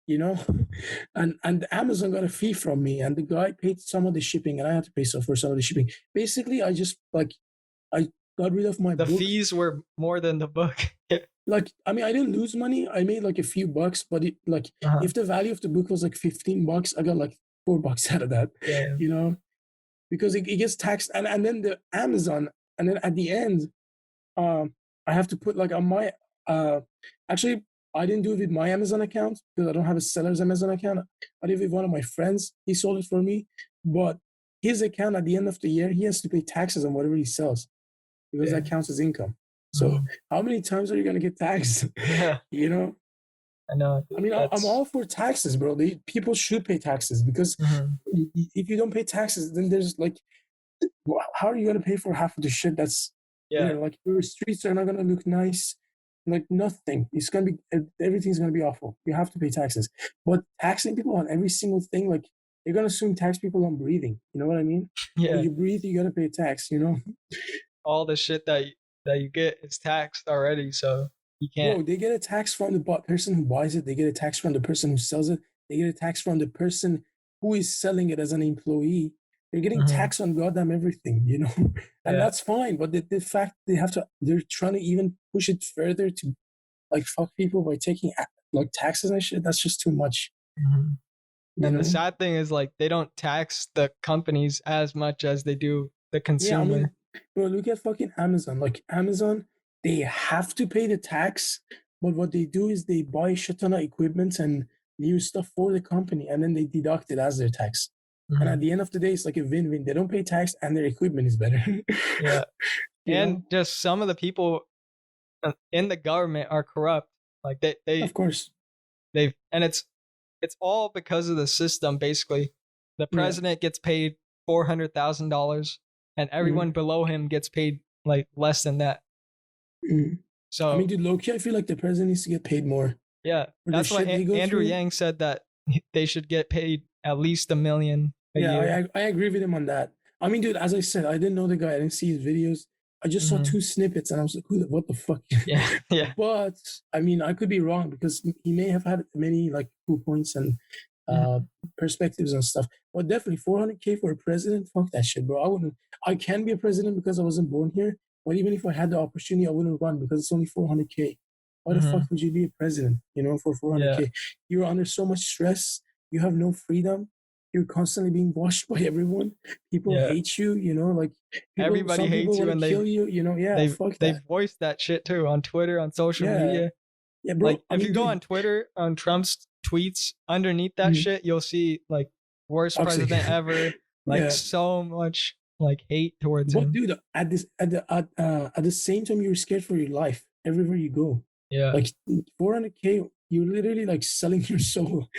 Speaker 2: and Amazon got a fee from me, and the guy paid some of the shipping, and I had to pay for some of the shipping. Basically, I just I got rid of my book.
Speaker 1: The fees were more than the book.
Speaker 2: Like, I mean, I didn't lose money. I made like a few bucks, but if the value of the book was like $15, I got like $4 out of that.
Speaker 1: Yeah.
Speaker 2: Because it gets taxed, and then the Amazon, and then at the end, I have to put like on my actually I didn't do it with my Amazon account because I don't have a seller's Amazon account. I did it with one of my friends. He sold it for me, but his account at the end of the year, he has to pay taxes on whatever he sells because that counts as income. So how many times are you gonna get taxed?
Speaker 1: Yeah.
Speaker 2: I know. I mean, I'm all for taxes, bro. People should pay taxes because if you don't pay taxes, then there's like, how are you gonna pay for half of the shit that's like your streets are not gonna look nice, like nothing. It's gonna be, everything's gonna be awful. You have to pay taxes, but taxing people on every single thing, like you're gonna assume tax people on breathing. You know what I mean?
Speaker 1: Yeah.
Speaker 2: When you breathe, you gotta pay tax.
Speaker 1: All the shit that you get is taxed already, so you can't.
Speaker 2: Bro, they get a tax from the person who buys it. They get a tax from the person who sells it. They get a tax from the person who is selling it as an employee. They're getting taxed on goddamn everything, you know, and that's fine. But the fact they're trying to even push it further to like fuck people by taking like taxes and shit. That's just too much.
Speaker 1: And the sad thing is, like, they don't tax the companies as much as they do the consumer.
Speaker 2: Yeah, I mean, bro, look at fucking Amazon. Like Amazon, they have to pay the tax, but what they do is they buy a shit ton of equipment and new stuff for the company, and then they deduct it as their tax. And at the end of the day, it's like a win-win. They don't pay tax, and their equipment is better.
Speaker 1: Yeah, and just some of the people in the government are corrupt. Like they
Speaker 2: of course,
Speaker 1: and it's all because of the system. Basically, the president gets paid $400,000, and everyone below him gets paid like less than that. So
Speaker 2: I mean, dude, low-key, I feel like the president needs to get paid more.
Speaker 1: Yeah, that's why Andrew Yang said that they should get paid at least $1 million a year.
Speaker 2: I agree with him on that. I mean, dude, as I said, I didn't know the guy. I didn't see his videos. I just saw 2 snippets, and I was like, what the fuck?
Speaker 1: Yeah.
Speaker 2: But I mean, I could be wrong because he may have had many like cool points and perspectives and stuff. But definitely $400K for a president, fuck that shit, bro. I wouldn't. I can be a president because I wasn't born here. But even if I had the opportunity, I wouldn't run because it's only $400K. Why the fuck would you be a president? You know, for $400K, you're under so much stress. You have no freedom. You're constantly being watched by everyone. People hate you. You know, like
Speaker 1: everybody hates you and
Speaker 2: kill you. You know,
Speaker 1: they voiced that shit too on Twitter, on social media.
Speaker 2: Yeah, bro.
Speaker 1: Like if you go on Twitter, on Trump's tweets, underneath that shit, you'll see like worst president ever. Like so much like hate towards him.
Speaker 2: But dude, at the same time, you're scared for your life everywhere you go.
Speaker 1: Yeah,
Speaker 2: like $400K, you're literally like selling your soul,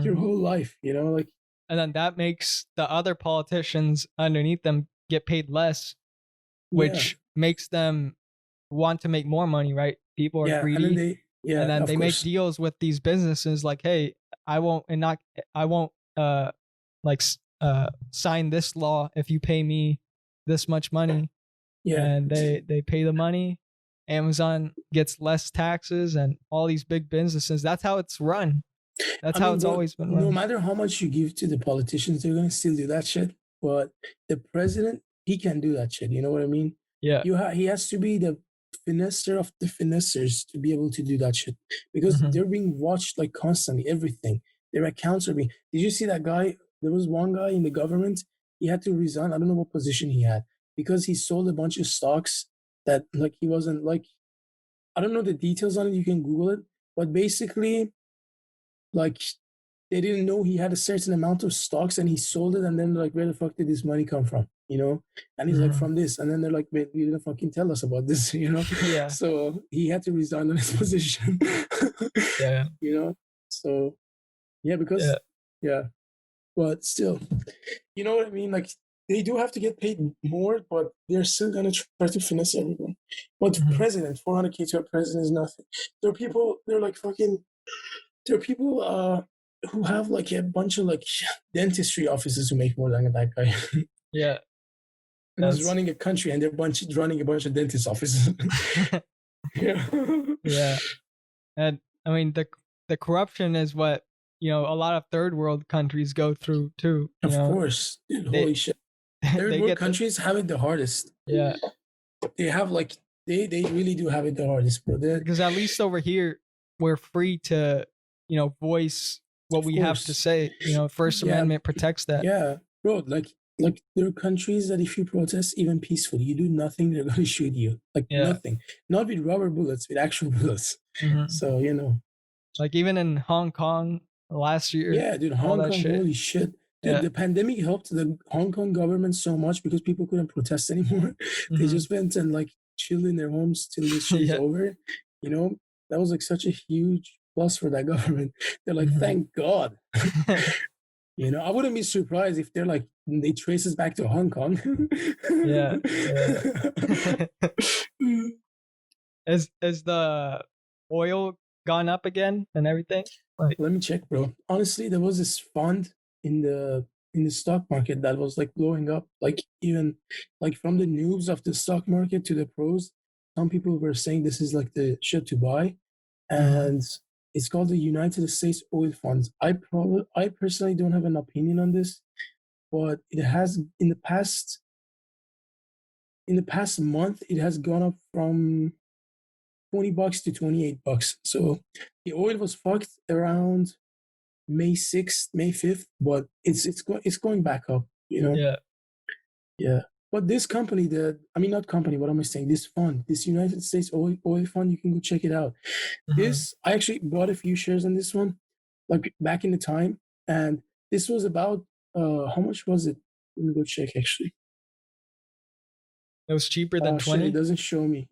Speaker 2: your whole life. You know, like.
Speaker 1: And then that makes the other politicians underneath them get paid less, which makes them want to make more money, right? People are greedy. And then they make deals with these businesses like, hey, I won't sign this law if you pay me this much money. And they pay the money. Amazon gets less taxes and all these big businesses. That's how it's run. That's how it's always been run.
Speaker 2: No matter how much you give to the politicians, they're going to still do that shit. But the president, he can do that shit. You know what I mean?
Speaker 1: Yeah.
Speaker 2: He has to be the finesser of the finessers to be able to do that shit. Because they're being watched like constantly, everything. Their accounts are being... Did you see that guy? There was one guy in the government. He had to resign. I don't know what position he had. Because he sold a bunch of stocks that like he wasn't like... I don't know the details on it. You can Google it. But basically... like they didn't know he had a certain amount of stocks and he sold it, and then like, where the fuck did this money come from, you know? And he's like, from this. And then they're like, wait, you didn't fucking tell us about this, you know? So he had to resign on his position. You know? So because but still, you know what I mean? Like they do have to get paid more, but they're still gonna try to finesse everyone. But president, $400K to a president is nothing. There are people who have like a bunch of like dentistry offices who make more than that guy. And he's running a country, and they're running a bunch of dentist offices.
Speaker 1: And I mean the corruption is what, you know, a lot of third world countries go through too.
Speaker 2: Of course, dude, holy shit. Third world countries have it the hardest. They have like they really do have it the hardest, bro.
Speaker 1: Because at least over here we're free to, you know, voice what we have to say. You know, First Amendment protects that.
Speaker 2: Yeah, bro. Like there are countries that if you protest even peacefully, you do nothing, they're gonna shoot you. Like nothing, not with rubber bullets, with actual bullets. So you know,
Speaker 1: like even in Hong Kong last year.
Speaker 2: Yeah, dude, Hong Kong, holy shit. Dude, the pandemic helped the Hong Kong government so much because people couldn't protest anymore. They just went and like chilled in their homes till this shit is over. You know, that was like such a huge plus for that government. They're like, thank God. You know, I wouldn't be surprised if they're like, they trace us back to Hong Kong.
Speaker 1: Is the oil gone up again and everything?
Speaker 2: Like, let me check, bro. Honestly, there was this fund in the stock market that was like blowing up. Like even like from the news of the stock market to the pros, some people were saying this is like the shit to buy. And it's called the United States Oil Funds. I personally don't have an opinion on this, but it has in the past month it has gone up from $20 to $28. So the oil was fucked around May 6th, May 5th, but it's going back up, you know?
Speaker 1: Yeah.
Speaker 2: Yeah. But this company, not company, what am I saying? This fund, this United States oil fund, you can go check it out. I actually bought a few shares in this one, like back in the time. And this was about, how much was it? Let me go check actually.
Speaker 1: It was cheaper than 20.
Speaker 2: It doesn't show me.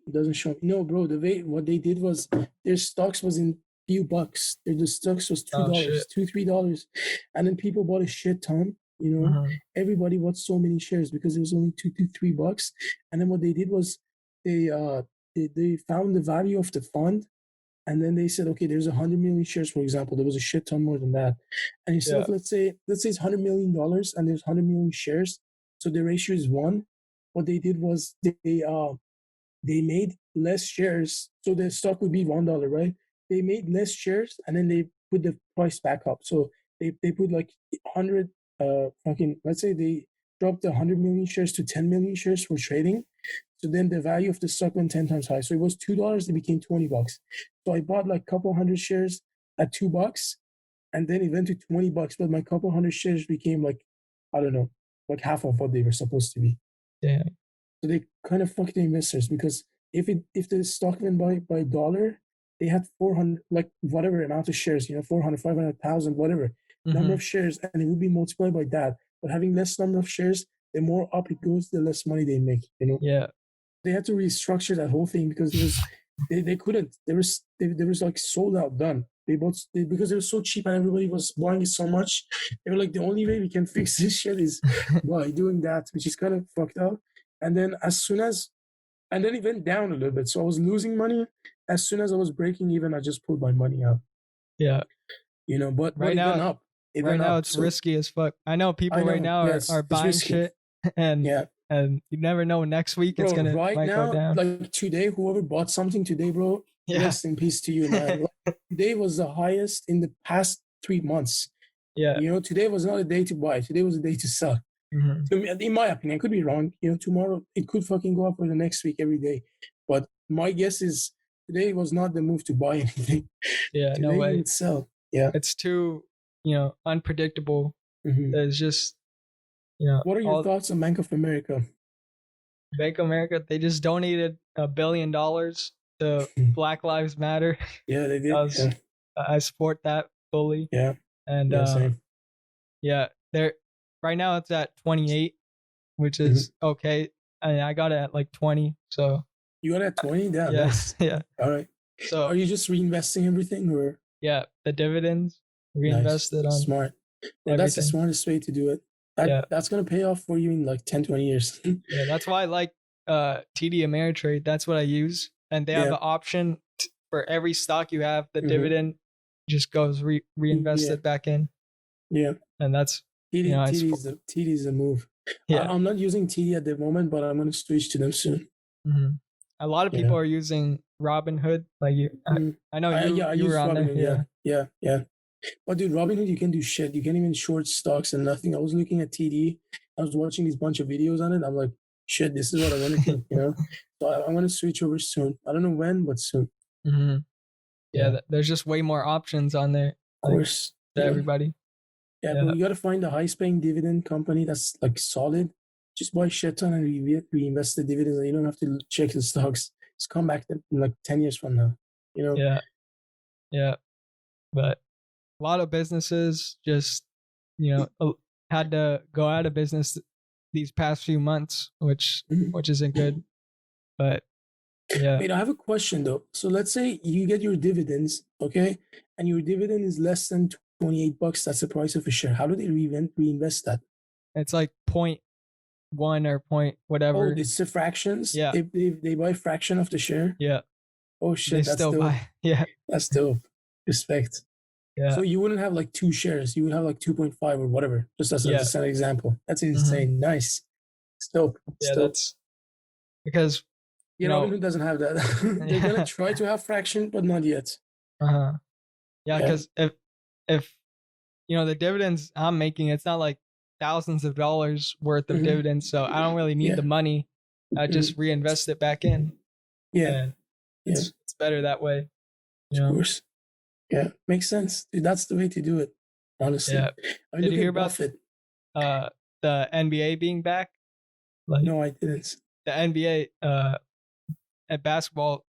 Speaker 2: No, bro. What they did was their stocks was in few bucks. The stocks was $2, $3, and then people bought a shit ton. You know, everybody bought so many shares because it was only $2 to $3. And then what they did was they found the value of the fund, and then they said, okay, there's 100 million shares, for example. There was a shit ton more than that, and instead of let's say it's $100 million and there's 100 million shares, so the ratio is 1. What they did was they made less shares, so the stock would be $1, right? They made less shares and then they put the price back up. So they put like 100 let's say they dropped the 100 million shares to 10 million shares for trading. So then the value of the stock went 10 times higher. So it was $2, it became $20. So I bought like a couple hundred shares at $2, and then it went to $20. But my couple hundred shares became like, I don't know, like half of what they were supposed to be.
Speaker 1: Damn.
Speaker 2: So they kind of fucked the investors, because if the stock went by $1, they had 400, like whatever amount of shares, 400, 500,000, whatever number of shares, and it would be multiplied by that. But having less number of shares, the more up it goes, the less money they make.
Speaker 1: Yeah.
Speaker 2: They had to restructure that whole thing because they couldn't. There was like sold out, done. Because it was so cheap and everybody was buying it so much. They were like, the only way we can fix this shit is by doing that, which is kind of fucked up. And then and then it went down a little bit. So I was losing money. As soon as I was breaking even, I just pulled my money out.
Speaker 1: Yeah.
Speaker 2: But it went up.
Speaker 1: Right now it's risky as fuck. I know people right now are buying shit, and you never know, next week it's gonna go down.
Speaker 2: Like today, whoever bought something today, bro, rest in peace to you, man. Today was the highest in the past 3 months.
Speaker 1: Yeah.
Speaker 2: Today was not a day to buy. Today was a day to sell. In my opinion, I could be wrong. Tomorrow it could fucking go up for the next week every day. But my guess is today was not the move to buy anything.
Speaker 1: Yeah,
Speaker 2: today
Speaker 1: no way.
Speaker 2: You would sell. Yeah.
Speaker 1: It's too, unpredictable. There's just,
Speaker 2: What are your thoughts on Bank of America?
Speaker 1: Bank of America, they just donated $1 billion to Black Lives Matter.
Speaker 2: Yeah, they did.
Speaker 1: I support that fully.
Speaker 2: Yeah.
Speaker 1: And
Speaker 2: same.
Speaker 1: they're right now it's at 28, which is okay. I got it at like 20. So
Speaker 2: you got it at 20? Yeah.
Speaker 1: Yes. Yeah.
Speaker 2: All right. So are you just reinvesting everything, or?
Speaker 1: Yeah, the dividends reinvested on
Speaker 2: smart. Well, that's the smartest way to do it. That's gonna pay off for you in like 10, 20 years.
Speaker 1: Yeah, that's why I like TD Ameritrade. That's what I use, and they have an option for every stock you have. The dividend just goes reinvested back in.
Speaker 2: Yeah,
Speaker 1: and that's
Speaker 2: TD is a move. Yeah, I'm not using TD at the moment, but I'm gonna switch to them soon.
Speaker 1: A lot of people are using Robinhood. Like you, I know you were on
Speaker 2: Robinhood, there. Yeah. But dude, Robinhood, you can do shit. You can't even short stocks and nothing. I was looking at TD. I was watching these bunch of videos on it. I'm like, shit, this is what I want to do. So I'm going to switch over soon. I don't know when, but soon.
Speaker 1: Yeah, there's just way more options on there.
Speaker 2: Of course.
Speaker 1: To everybody.
Speaker 2: Yeah, but you got to find a high-paying dividend company that's like solid. Just buy shit ton and reinvest the dividends. And you don't have to check the stocks. Just come back in like 10 years from now.
Speaker 1: Yeah. But a lot of businesses just, had to go out of business these past few months, which isn't good. But yeah.
Speaker 2: Wait, I have a question though. So let's say you get your dividends, okay, and your dividend is less than $28. That's the price of a share. How do they reinvest that?
Speaker 1: It's like 0.1 or point whatever.
Speaker 2: Oh, it's the fractions.
Speaker 1: Yeah,
Speaker 2: they buy a fraction of the share.
Speaker 1: Yeah.
Speaker 2: Oh shit, that's dope.
Speaker 1: Yeah,
Speaker 2: that's dope. Respect.
Speaker 1: Yeah.
Speaker 2: So you wouldn't have like 2 shares. You would have like 2.5 or whatever. Just as an example. That's insane. Nice. It's dope.
Speaker 1: That's because
Speaker 2: Robinhood doesn't have that. They're gonna try to have fraction, but not yet.
Speaker 1: Yeah, because if the dividends I'm making, it's not like thousands of dollars worth of dividends, so I don't really need the money. I just reinvest it back in.
Speaker 2: Yeah.
Speaker 1: It's better that way.
Speaker 2: Of course. Yeah, makes sense. Dude, that's the way to do it, honestly.
Speaker 1: Yeah.
Speaker 2: I mean,
Speaker 1: Did you hear
Speaker 2: Buffett.
Speaker 1: about the NBA being back?
Speaker 2: No, I didn't.
Speaker 1: The NBA at basketball,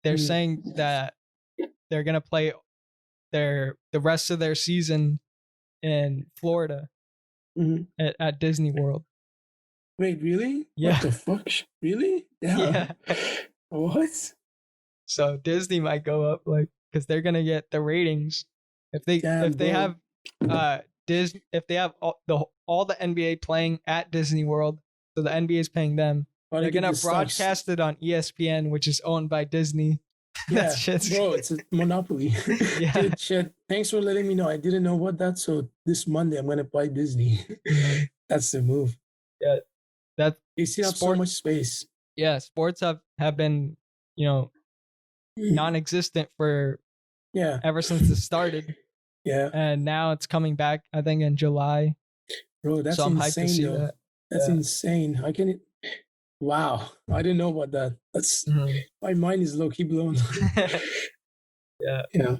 Speaker 1: they're saying that they're gonna play the rest of their season in Florida at Disney World.
Speaker 2: Wait, really?
Speaker 1: Yeah.
Speaker 2: What the fuck? Really?
Speaker 1: Yeah.
Speaker 2: What?
Speaker 1: So Disney might go up, because they're gonna get the ratings if they have Disney, if they have all the NBA playing at Disney World, so the NBA is paying them. They're gonna broadcast it on ESPN, which is owned by Disney.
Speaker 2: Yeah, bro, it's a monopoly.
Speaker 1: Yeah.
Speaker 2: Dude, shit. Thanks for letting me know. I didn't know about that. So this Monday, I'm gonna buy Disney. That's the move.
Speaker 1: Yeah, that
Speaker 2: you still have so much space.
Speaker 1: Yeah, sports have been, non-existent for ever since it started.
Speaker 2: Yeah,
Speaker 1: and now it's coming back. I think in July.
Speaker 2: Bro, that's
Speaker 1: so
Speaker 2: insane. Though. That's insane. I can. Wow, I didn't know about that. That's my mind is low key blown.
Speaker 1: Yeah.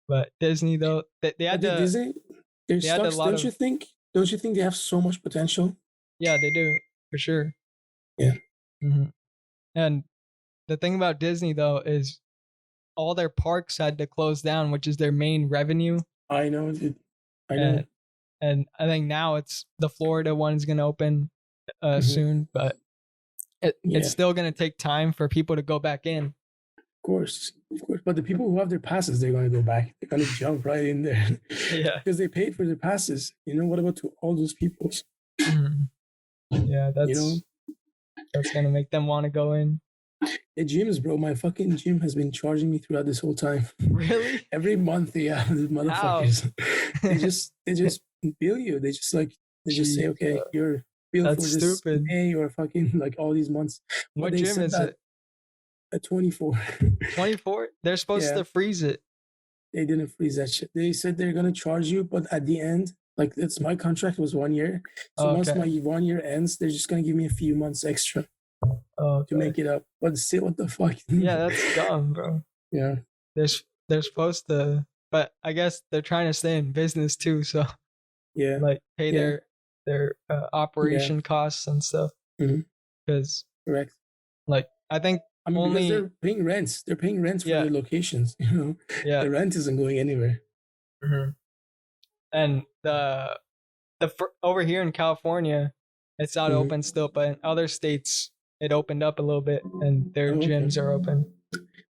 Speaker 1: But Disney though, they had to.
Speaker 2: Disney, their stocks. Don't you think? Don't you think they have so much potential?
Speaker 1: Yeah, they do for sure.
Speaker 2: Yeah.
Speaker 1: And the thing about Disney though is, all their parks had to close down, which is their main revenue.
Speaker 2: I know, dude. I know.
Speaker 1: And I think now it's the Florida one is gonna open soon, but it's still gonna take time for people to go back in.
Speaker 2: Of course. But the people who have their passes, they're gonna go back. They're gonna jump right in there.
Speaker 1: Yeah.
Speaker 2: Because they paid for their passes. What about to all those people?
Speaker 1: Yeah, that's gonna make them want to go in.
Speaker 2: The gyms, bro. My fucking gym has been charging me throughout this whole time.
Speaker 1: Really?
Speaker 2: Every month, yeah. These motherfuckers. they just bill you. They just say, okay, you're billed for this day or fucking all these months.
Speaker 1: What gym is it?
Speaker 2: At 24.
Speaker 1: 24? They're supposed to freeze it.
Speaker 2: They didn't freeze that shit. They said they're gonna charge you, but at the end, it's my contract was 1 year. So once my 1 year ends, they're just gonna give me a few months extra. To make it up. But still, what the fuck?
Speaker 1: Yeah, that's dumb, bro.
Speaker 2: Yeah.
Speaker 1: They're supposed to, but I guess they're trying to stay in business too, so pay their operation costs and stuff. Because
Speaker 2: correct.
Speaker 1: I think
Speaker 2: because they're paying rents. They're paying rents for their locations.
Speaker 1: Yeah.
Speaker 2: The rent isn't going anywhere.
Speaker 1: And the over here in California, it's not open still, but in other states it opened up a little bit and their gyms are open.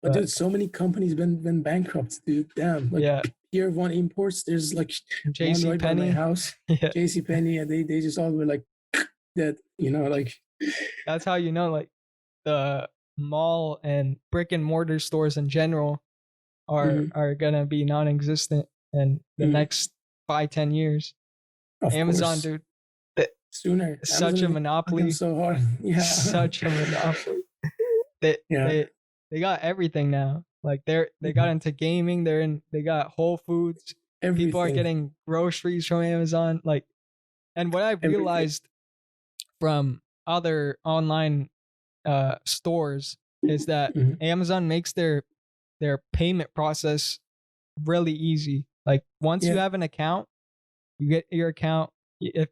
Speaker 2: But dude, so many companies been bankrupt, dude. Damn. Tier 1 imports, there's
Speaker 1: JC
Speaker 2: right
Speaker 1: Penney.
Speaker 2: by my house. JC Penney, and they just all were dead,
Speaker 1: That's how the mall and brick and mortar stores in general are gonna be non-existent in the next 5-10 years. Amazon, dude.
Speaker 2: Sooner.
Speaker 1: Such a monopoly.
Speaker 2: So hard. Yeah.
Speaker 1: Such a monopoly. They got everything now. They got into gaming. They got Whole Foods.
Speaker 2: Everything.
Speaker 1: People are getting groceries from Amazon. And what I realized from other online stores is that Amazon makes their payment process really easy. Once you have an account, you get your account. If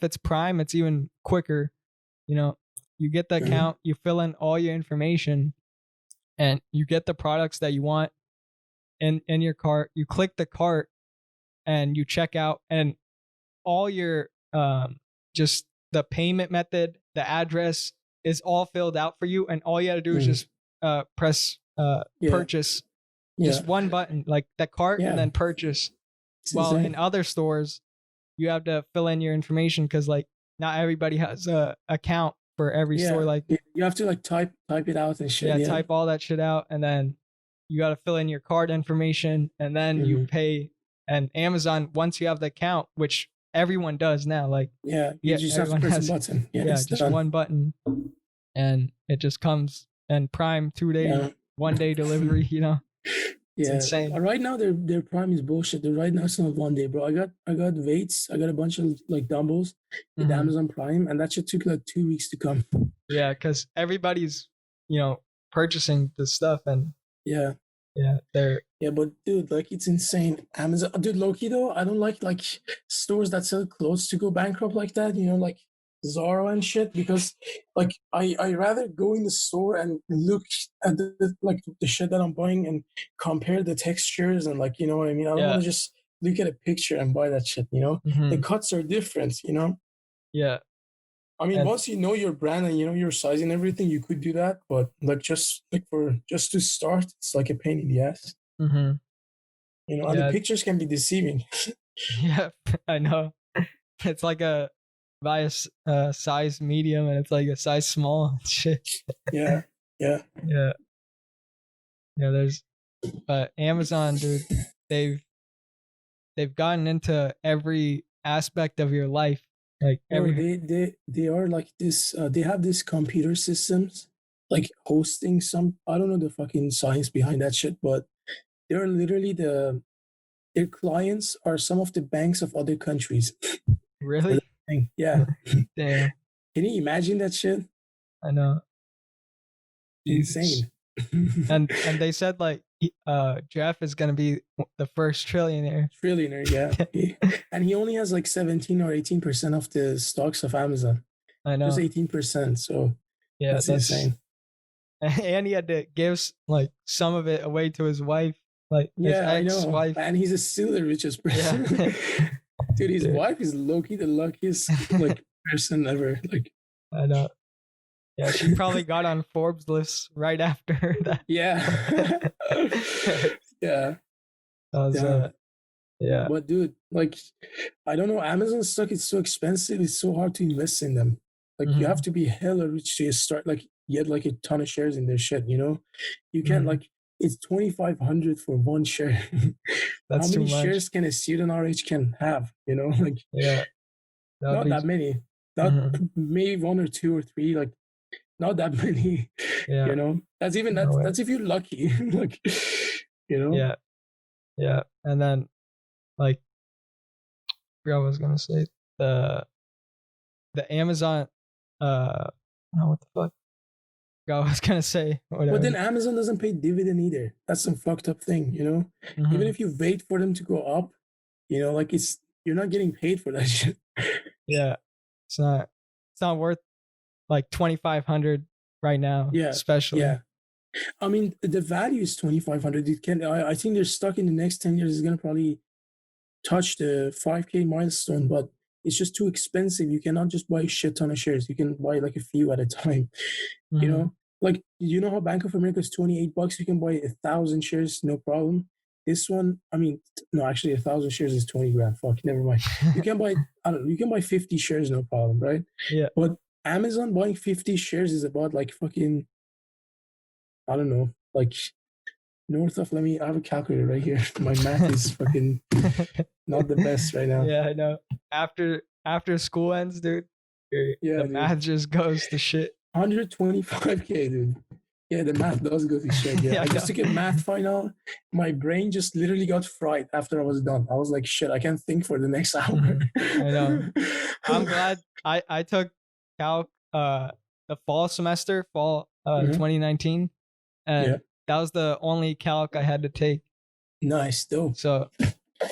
Speaker 1: it's Prime, it's even quicker. You get the account, you fill in all your information, and you get the products that you want in your cart. You click the cart, and you check out, and all your just the payment method, the address is all filled out for you, and all you got to do is just press purchase. Just one button, the cart, and then purchase. While in other stores, you have to fill in your information because not everybody has a account for every store.
Speaker 2: You have to type it out and shit.
Speaker 1: Type all that shit out, and then you got to fill in your card information, and then you pay. And Amazon, once you have the account, which everyone does now,
Speaker 2: you just have to press a button.
Speaker 1: Just one button, and it just comes. And Prime 2 day, 1 day delivery. It's insane.
Speaker 2: Right now their prime is bullshit. Right now it's not 1 day, bro. I got weights. I got a bunch of like dumbbells with Amazon Prime, and that shit took like 2 weeks to come.
Speaker 1: Yeah, because everybody's purchasing the stuff, and
Speaker 2: yeah,
Speaker 1: they're
Speaker 2: but dude, like it's insane. Amazon, dude, low-key though, I don't like stores that sell clothes to go bankrupt like that. Like Zara and shit, because like I rather go in the store and look at the shit that I'm buying and compare the textures and like, you know what I mean? I don't want to just look at a picture and buy that shit, The cuts are different,
Speaker 1: Yeah.
Speaker 2: I mean, once you know your brand and you know your size and everything, you could do that. But like just to start, it's like a pain in the ass.
Speaker 1: Mm-hmm.
Speaker 2: And the pictures can be deceiving.
Speaker 1: Yeah, I know. It's like a size medium, and it's like a size small. Shit.
Speaker 2: Yeah.
Speaker 1: There's, Amazon, dude. They've gotten into every aspect of your life. Like
Speaker 2: they are like this. They have these computer systems, like hosting some. I don't know the fucking science behind that shit, but they're literally their clients are some of the banks of other countries.
Speaker 1: Really?
Speaker 2: Yeah.
Speaker 1: Damn.
Speaker 2: Can you imagine that shit?
Speaker 1: I know.
Speaker 2: Insane.
Speaker 1: and they said like Jeff is gonna be the first trillionaire.
Speaker 2: Yeah. And he only has like 17 or 18% of the stocks of Amazon.
Speaker 1: I know.
Speaker 2: Just 18%. So yeah, that's insane.
Speaker 1: And he had to give like some of it away to his wife, like his ex-wife.
Speaker 2: And he's still the richest person. Yeah. Dude, his wife is low-key the luckiest like person ever. Like
Speaker 1: I know. Yeah, she probably got on Forbes lists right after that.
Speaker 2: Yeah. Yeah.
Speaker 1: Yeah.
Speaker 2: But dude, like, I don't know. Amazon stock is so expensive. It's so hard to invest in them. Like, you have to be hella rich to start, like, get like a ton of shares in their shit. You can't like. It's 2,500 for one share.
Speaker 1: That's
Speaker 2: how many
Speaker 1: too much.
Speaker 2: shares can a student RH can have? Like, not that many. Not maybe 1 or 2 or 3. Like, not that many.
Speaker 1: Yeah.
Speaker 2: That's even that's if you're lucky. Like,
Speaker 1: Yeah. And then like I forgot what I was gonna say. The Amazon what the fuck? I was gonna say whatever.
Speaker 2: But then Amazon doesn't pay dividend either. That's some fucked up thing, Even if you wait for them to go up, like you're not getting paid for that shit.
Speaker 1: Yeah. It's not worth like 2,500 right now.
Speaker 2: Yeah.
Speaker 1: Especially.
Speaker 2: Yeah. I mean, the value is 2,500. It can. I think they're stuck in the next 10 years. It's gonna probably touch the 5K milestone, but it's just too expensive. You cannot just buy a shit ton of shares. You can buy like a few at a time. Like how Bank of America is $28. You can buy 1,000 shares, no problem. This one, I mean, no, actually, 1,000 shares is 20 grand. Fuck, never mind. You can buy, you can buy 50 shares, no problem, right?
Speaker 1: Yeah.
Speaker 2: But Amazon buying 50 shares is about like fucking, I don't know, like north of. I have a calculator right here. My math is fucking not the best right now.
Speaker 1: Yeah, I know. After school ends, dude, the math just goes to shit.
Speaker 2: 125K, dude. Yeah, the math does go to shit. Yeah, I just took a math final. My brain just literally got fried after I was done. I was like, shit, I can't think for the next hour.
Speaker 1: I know. I'm glad I took calc the fall semester, 2019, and that was the only calc I had to take.
Speaker 2: Nice, dope.
Speaker 1: So,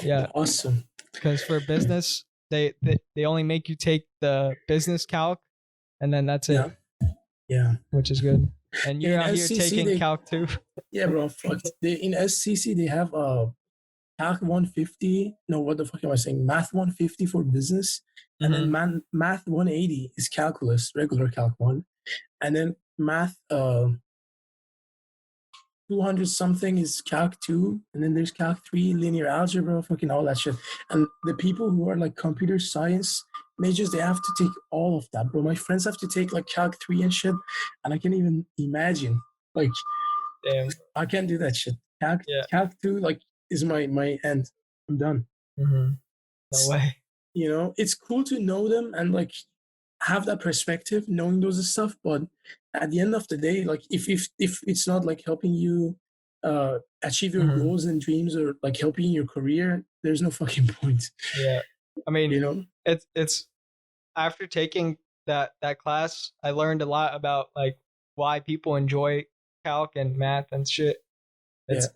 Speaker 1: yeah,
Speaker 2: awesome.
Speaker 1: Because for business, they only make you take the business calc, and then that's it.
Speaker 2: Yeah,
Speaker 1: which is good. And you're out here taking calc too.
Speaker 2: Yeah, bro. Fuck. In SCC they have calc 150. No, what the fuck am I saying? Math 150 for business, and then math 180 is calculus, regular calc 1, and then math 200 something is calc 2, and then there's calc 3, linear algebra, fucking all that shit. And the people who are like computer science majors, they have to take all of that, bro. My friends have to take like calc 3 and shit, and I can't even imagine. Like,
Speaker 1: damn,
Speaker 2: I can't do that shit. Calc 2 like is my end. I'm done.
Speaker 1: No way.
Speaker 2: It's cool to know them and like have that perspective, knowing those stuff, but at the end of the day, like if it's not like helping you achieve your goals and dreams or like help you in your career, there's no fucking point.
Speaker 1: Yeah, I mean, it's after taking that class, I learned a lot about like why people enjoy calc and math and shit. It's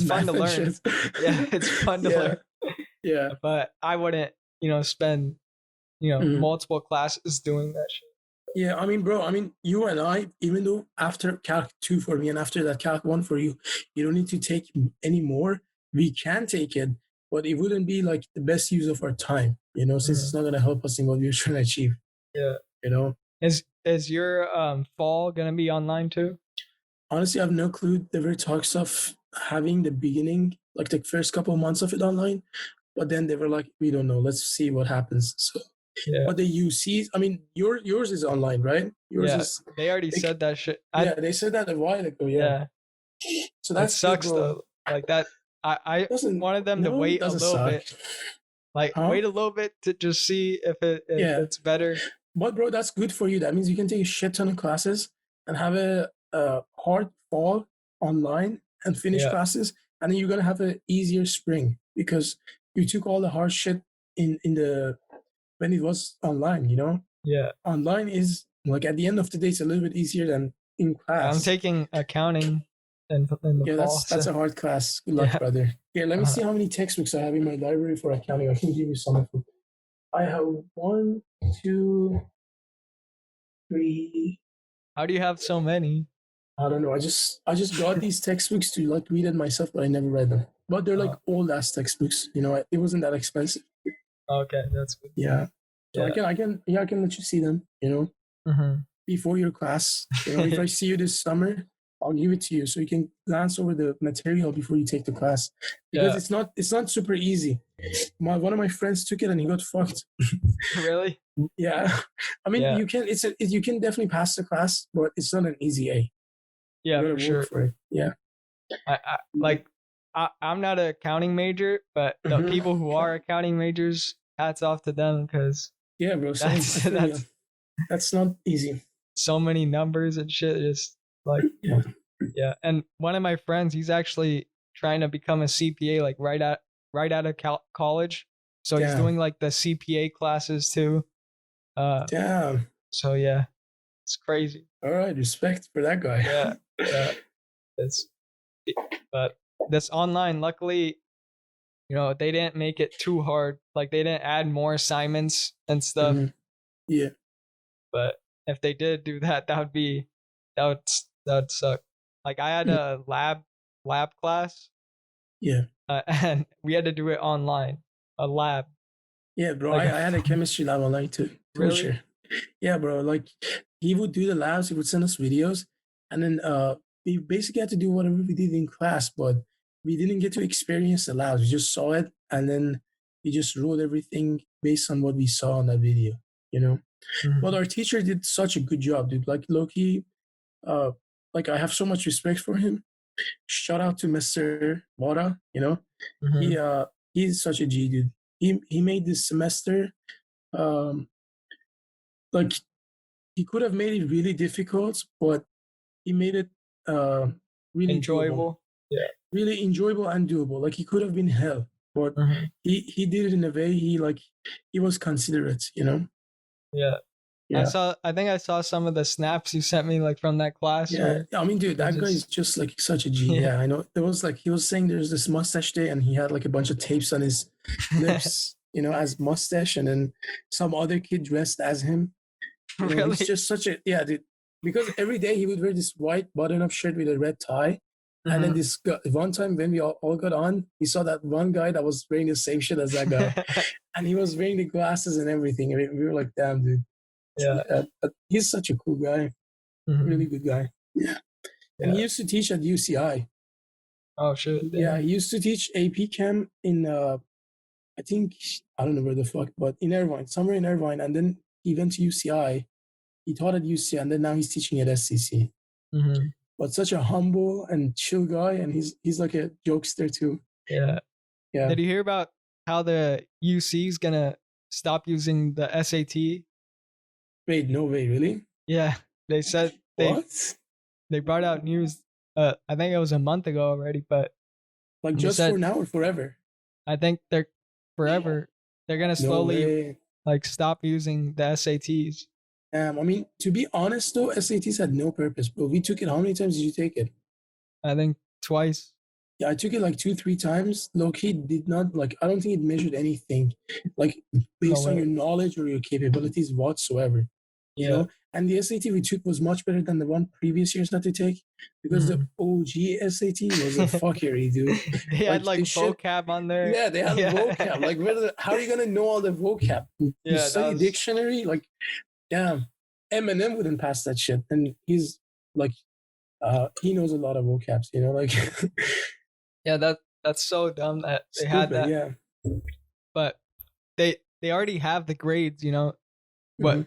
Speaker 1: fun to learn. Yeah, it's fun to learn.
Speaker 2: Yeah,
Speaker 1: but I wouldn't spend multiple classes doing that shit.
Speaker 2: Yeah, I mean, bro, you and I, even though after Calc 2 for me and after that Calc 1 for you, you don't need to take any more. We can take it, but it wouldn't be like the best use of our time, since it's not going to help us in what we're trying to achieve.
Speaker 1: Yeah. Is your fall going to be online too?
Speaker 2: Honestly, I have no clue. There were talks of having the beginning, like the first couple of months of it online, but then they were like, we don't know. Let's see what happens. So. Yeah. But the UCs, yours is online, right? Yours is.
Speaker 1: They already said that shit.
Speaker 2: They said that a while ago. Yeah. So that
Speaker 1: sucks though. Like that, I wanted them to wait a little bit. Like wait a little bit to just see if it's better.
Speaker 2: But bro, that's good for you. That means you can take a shit ton of classes and have a hard fall online and finish classes, and then you're gonna have an easier spring because you took all the hard shit in the. When it was online,
Speaker 1: Yeah.
Speaker 2: Online is like at the end of the day, it's a little bit easier than in class.
Speaker 1: I'm taking accounting in the fall.
Speaker 2: That's a hard class. Good luck, brother. Here, let me see how many textbooks I have in my library for accounting. I can give you some of them. I have 1, 2, 3.
Speaker 1: How do you have so many?
Speaker 2: I don't know. I just got these textbooks to like read it myself, but I never read them. But they're like old ass textbooks. It wasn't that expensive.
Speaker 1: Okay, that's good.
Speaker 2: Yeah. So I can let you see them, before your class. If I see you this summer, I'll give it to you so you can glance over the material before you take the class. Because it's not super easy. One of my friends took it and he got fucked.
Speaker 1: Really?
Speaker 2: Yeah. You can definitely pass the class, but it's not an easy A.
Speaker 1: Yeah, for sure.
Speaker 2: For it. Yeah.
Speaker 1: I'm not an accounting major, but the people who are accounting majors, hats off to them because
Speaker 2: bro, that's not easy.
Speaker 1: So many numbers and shit, just like And one of my friends, he's actually trying to become a CPA, like right out of college. So he's doing like the CPA classes too.
Speaker 2: Damn.
Speaker 1: So yeah, it's crazy.
Speaker 2: All right, respect for that guy.
Speaker 1: Yeah. But this online, luckily, they didn't make it too hard. Like they didn't add more assignments and stuff.
Speaker 2: Mm-hmm. Yeah.
Speaker 1: But if they did do that, that would suck. Like I had a lab class.
Speaker 2: Yeah.
Speaker 1: And we had to do it online. A lab.
Speaker 2: Yeah, bro. I had a chemistry lab online too.
Speaker 1: Really?
Speaker 2: Sure. Yeah, bro. Like he would do the labs. He would send us videos, and then we basically had to do whatever we did in class, but we didn't get to experience the labs. We just saw it, and then we just wrote everything based on what we saw on that video.
Speaker 1: Mm-hmm.
Speaker 2: But our teacher did such a good job, dude. Like Loki, like I have so much respect for him. Shout out to Mr. Mora.
Speaker 1: Mm-hmm.
Speaker 2: He's such a G, dude. He made this semester, like he could have made it really difficult, but he made it really
Speaker 1: enjoyable.
Speaker 2: Doable. Yeah, really enjoyable and doable. Like he could have been hell, but he did it in a way he was considerate.
Speaker 1: Yeah. I think I saw some of the snaps you sent me like from that class.
Speaker 2: Yeah, dude, that guy is just like such a G. Yeah, I know. There was like he was saying there's this mustache day, and he had like a bunch of tapes on his lips, as mustache, and then some other kid dressed as him.
Speaker 1: Really?
Speaker 2: He's just such a dude. Because every day he would wear this white button-up shirt with a red tie, and then this guy, one time when we all got on, he saw that one guy that was wearing the same shit as that guy, and he was wearing the glasses and everything. And we were like, damn, dude.
Speaker 1: Yeah.
Speaker 2: He's such a cool guy. Really good guy. Yeah. And he used to teach at UCI.
Speaker 1: Oh, shit.
Speaker 2: Yeah, he used to teach AP Chem in, I think, I don't know where the fuck, but in Irvine, somewhere in Irvine. And then he went to UCI. He taught at UCI, and then now he's teaching at SCC.
Speaker 1: Mm-hmm.
Speaker 2: But such a humble and chill guy, and he's like a jokester too.
Speaker 1: Yeah. Did you hear about how the UC is going to stop using the SAT?
Speaker 2: Wait, no way, really?
Speaker 1: Yeah, they said
Speaker 2: what?
Speaker 1: They brought out news I think it was a month ago already, but
Speaker 2: like just for now or forever?
Speaker 1: I think they're forever. They're gonna slowly like stop using the SATs.
Speaker 2: I mean, to be honest though, SATs had no purpose, bro. We took it. How many times did you take it?
Speaker 1: I think twice.
Speaker 2: Yeah, I took it like 2-3 times. Low-key did not like. I don't think it measured anything, like based on your knowledge or your capabilities whatsoever. You know, and the SAT we took was much better than the one previous years that they take, because the OG SAT was a fuckery, dude.
Speaker 1: They had like vocab on there.
Speaker 2: Yeah, they had vocab. Like, how are you gonna know all the vocab? You study dictionary, like, damn, Eminem wouldn't pass that shit, and he's like, he knows a lot of vocabs, you know, like.
Speaker 1: Yeah, that's so dumb that they had that.
Speaker 2: Yeah,
Speaker 1: but they already have the grades, you know, what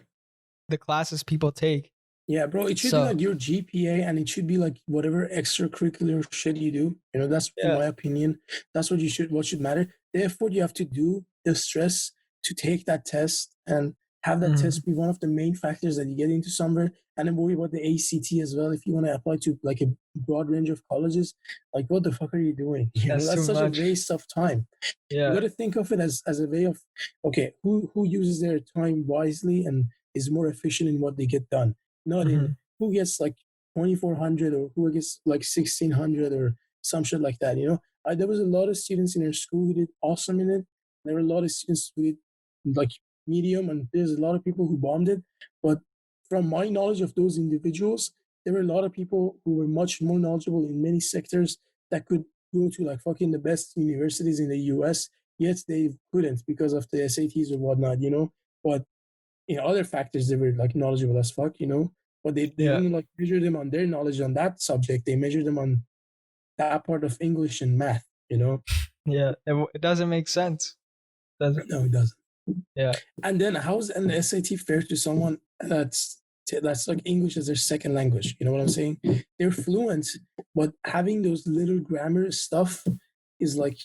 Speaker 1: the classes people take.
Speaker 2: Yeah, bro, it should be like your GPA, and it should be like whatever extracurricular shit you do. You know, that's in my opinion. That's what should matter. The effort you have to do, the stress to take that test and have that test be one of the main factors that you get into somewhere, and then worry about the ACT as well if you want to apply to like a broad range of colleges. Like, what the fuck are you doing? You know, that's such a waste of time. You got to think of it as a way of, okay, who uses their time wisely and is more efficient in what they get done. Not in who gets like 2,400 or who gets like 1,600 or some shit like that. You know, there was a lot of students in our school who did awesome in it. There were a lot of students who did like medium, and there's a lot of people who bombed it. But from my knowledge of those individuals, there were a lot of people who were much more knowledgeable in many sectors that could go to like fucking the best universities in the US, yet they couldn't because of the SATs or whatnot, you know. But in other factors, they were like knowledgeable as fuck, you know. But they didn't like measure them on their knowledge on that subject. They measured them on that part of English and math, you know.
Speaker 1: Yeah, it doesn't make sense. Doesn't?
Speaker 2: No, it doesn't.
Speaker 1: Yeah.
Speaker 2: And then how's an SAT fair to someone that's like English as their second language? You know what I'm saying? They're fluent, but having those little grammar stuff is like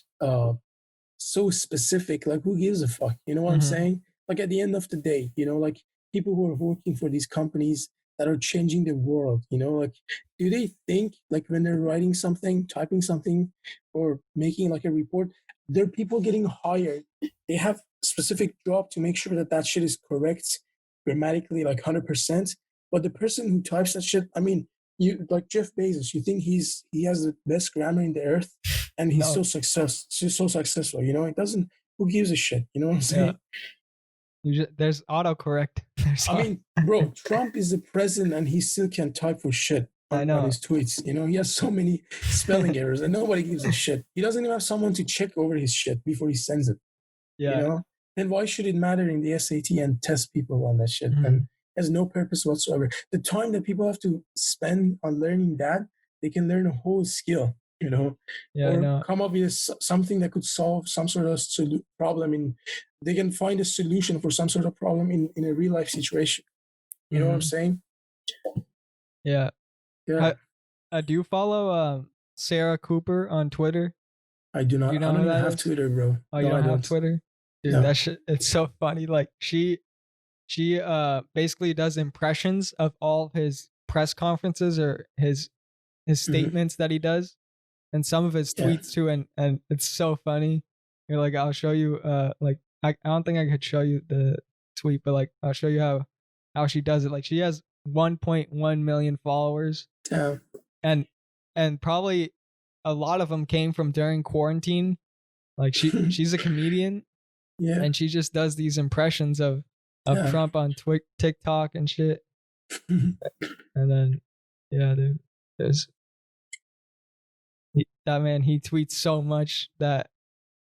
Speaker 2: so specific. Like, who gives a fuck? You know what I'm saying? Like, at the end of the day, you know, like people who are working for these companies that are changing the world, you know, like, do they think like when they're writing something, typing something, or making like a report, they're people getting hired. They have a specific job to make sure that that shit is correct grammatically, like 100%. But the person who types that shit, I mean, you like Jeff Bezos, you think he has the best grammar in the earth, and he's so successful, you know? It doesn't. Who gives a shit? You know what I'm saying?
Speaker 1: There's autocorrect.
Speaker 2: I mean, bro, Trump is the president and he still can type for shit on his tweets. You know, he has so many spelling errors and nobody gives a shit. He doesn't even have someone to check over his shit before he sends it. Yeah. You know? Then why should it matter in the SAT and test people on that shit? And it has no purpose whatsoever. The time that people have to spend on learning that, they can learn a whole skill, you know, or come up with something that could solve some sort of problem they can find a solution for some sort of problem in a real life situation. You know what I'm saying?
Speaker 1: Yeah. Yeah. Do you follow Sarah Cooper on Twitter?
Speaker 2: I do not. I don't even have Twitter, bro.
Speaker 1: Oh, you don't have Twitter? Dude, that shit, it's so funny. Like, she basically does impressions of all his press conferences or his statements that he does, and some of his tweets too, and it's so funny. You're like, I'll show you like I don't think I could show you the tweet, but like I'll show you how she does it. Like, she has 1.1 million followers. And probably a lot of them came from during quarantine. Like, she's a comedian. Yeah. And she just does these impressions of Trump on TikTok and shit. And then dude, that man, he tweets so much that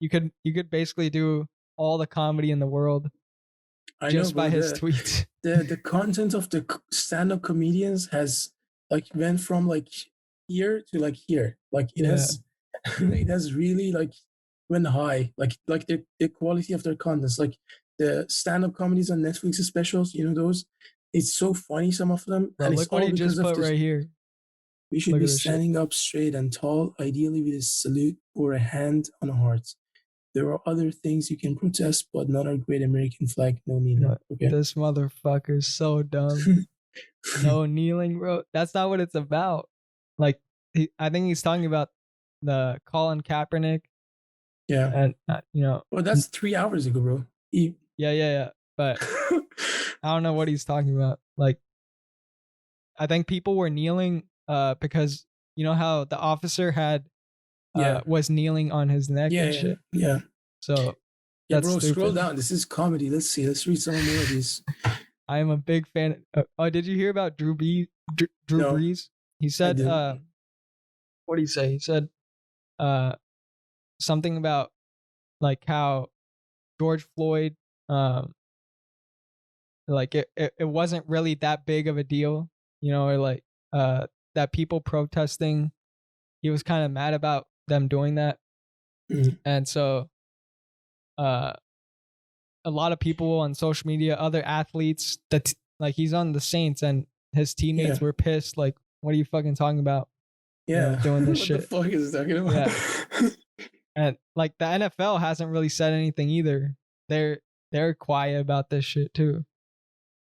Speaker 1: you could basically do all the comedy in the world just by his tweets.
Speaker 2: The content of the stand-up comedians has like went from like here to like here. Like it has really like went high. Like the quality of their contents. Like the stand-up comedies on Netflix specials, you know those? It's so funny, some of them.
Speaker 1: Bro, and look what he just put right here.
Speaker 2: We should be standing up straight and tall, ideally with a salute or a hand on a heart. There are other things you can protest, but not our great American flag. No kneeling. Okay?
Speaker 1: This motherfucker's so dumb. No kneeling, bro. That's not what it's about. Like, I think he's talking about the Colin Kaepernick.
Speaker 2: Yeah.
Speaker 1: And
Speaker 2: well, that's 3 hours ago, bro.
Speaker 1: Yeah. But I don't know what he's talking about. Like, I think people were kneeling because you know how the officer had was kneeling on his neck and shit.
Speaker 2: Yeah.
Speaker 1: So
Speaker 2: yeah, bro, stupid. Scroll down. This is comedy. Let's see. Let's read some more of these.
Speaker 1: I am a big fan. Did you hear about Drew Brees? He said, what did he say? He said something about like how George Floyd, like it wasn't really that big of a deal, you know, or like that people protesting, he was kind of mad about them doing that. And so a lot of people on social media, other athletes that like he's on the Saints and his teammates were pissed, like, what are you fucking talking about? Doing this shit.
Speaker 2: What the fuck is he talking about?
Speaker 1: Yeah. And like the NFL hasn't really said anything either. They're quiet about this shit too.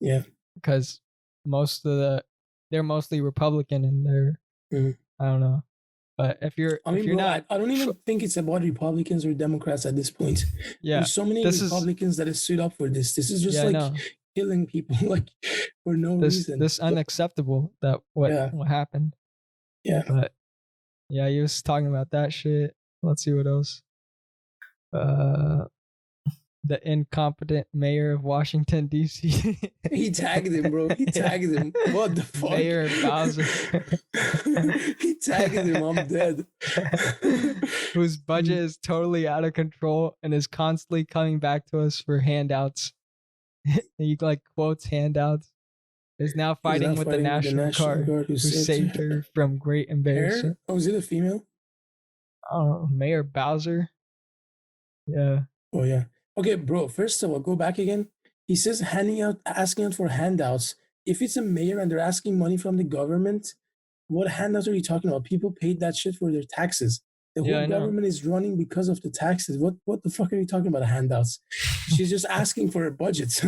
Speaker 2: Yeah.
Speaker 1: Because they're mostly Republican and they're I don't know. But if you're not,
Speaker 2: I don't even think it's about Republicans or Democrats at this point.
Speaker 1: Yeah.
Speaker 2: There's so many Republicans that have stood up for this. This is just killing people like for no reason.
Speaker 1: This unacceptable that what happened.
Speaker 2: Yeah.
Speaker 1: But yeah, he was talking about that shit. Let's see what else. The incompetent mayor of Washington, D.C.
Speaker 2: He tagged him, bro. He tagged him. What the fuck?
Speaker 1: Mayor Bowser.
Speaker 2: He tagged him. I'm dead.
Speaker 1: Whose budget is totally out of control and is constantly coming back to us for handouts. He like quotes handouts. Is now fighting with the National Guard who saved her from great embarrassment.
Speaker 2: Oh, is it a female?
Speaker 1: Oh, Mayor Bowser. Yeah.
Speaker 2: Oh, yeah. Okay, bro, first of all, go back again. He says asking out for handouts. If it's a mayor and they're asking money from the government, what handouts are you talking about? People paid that shit for their taxes. The whole government is running because of the taxes. What the fuck are you talking about, handouts? She's just asking for a budget.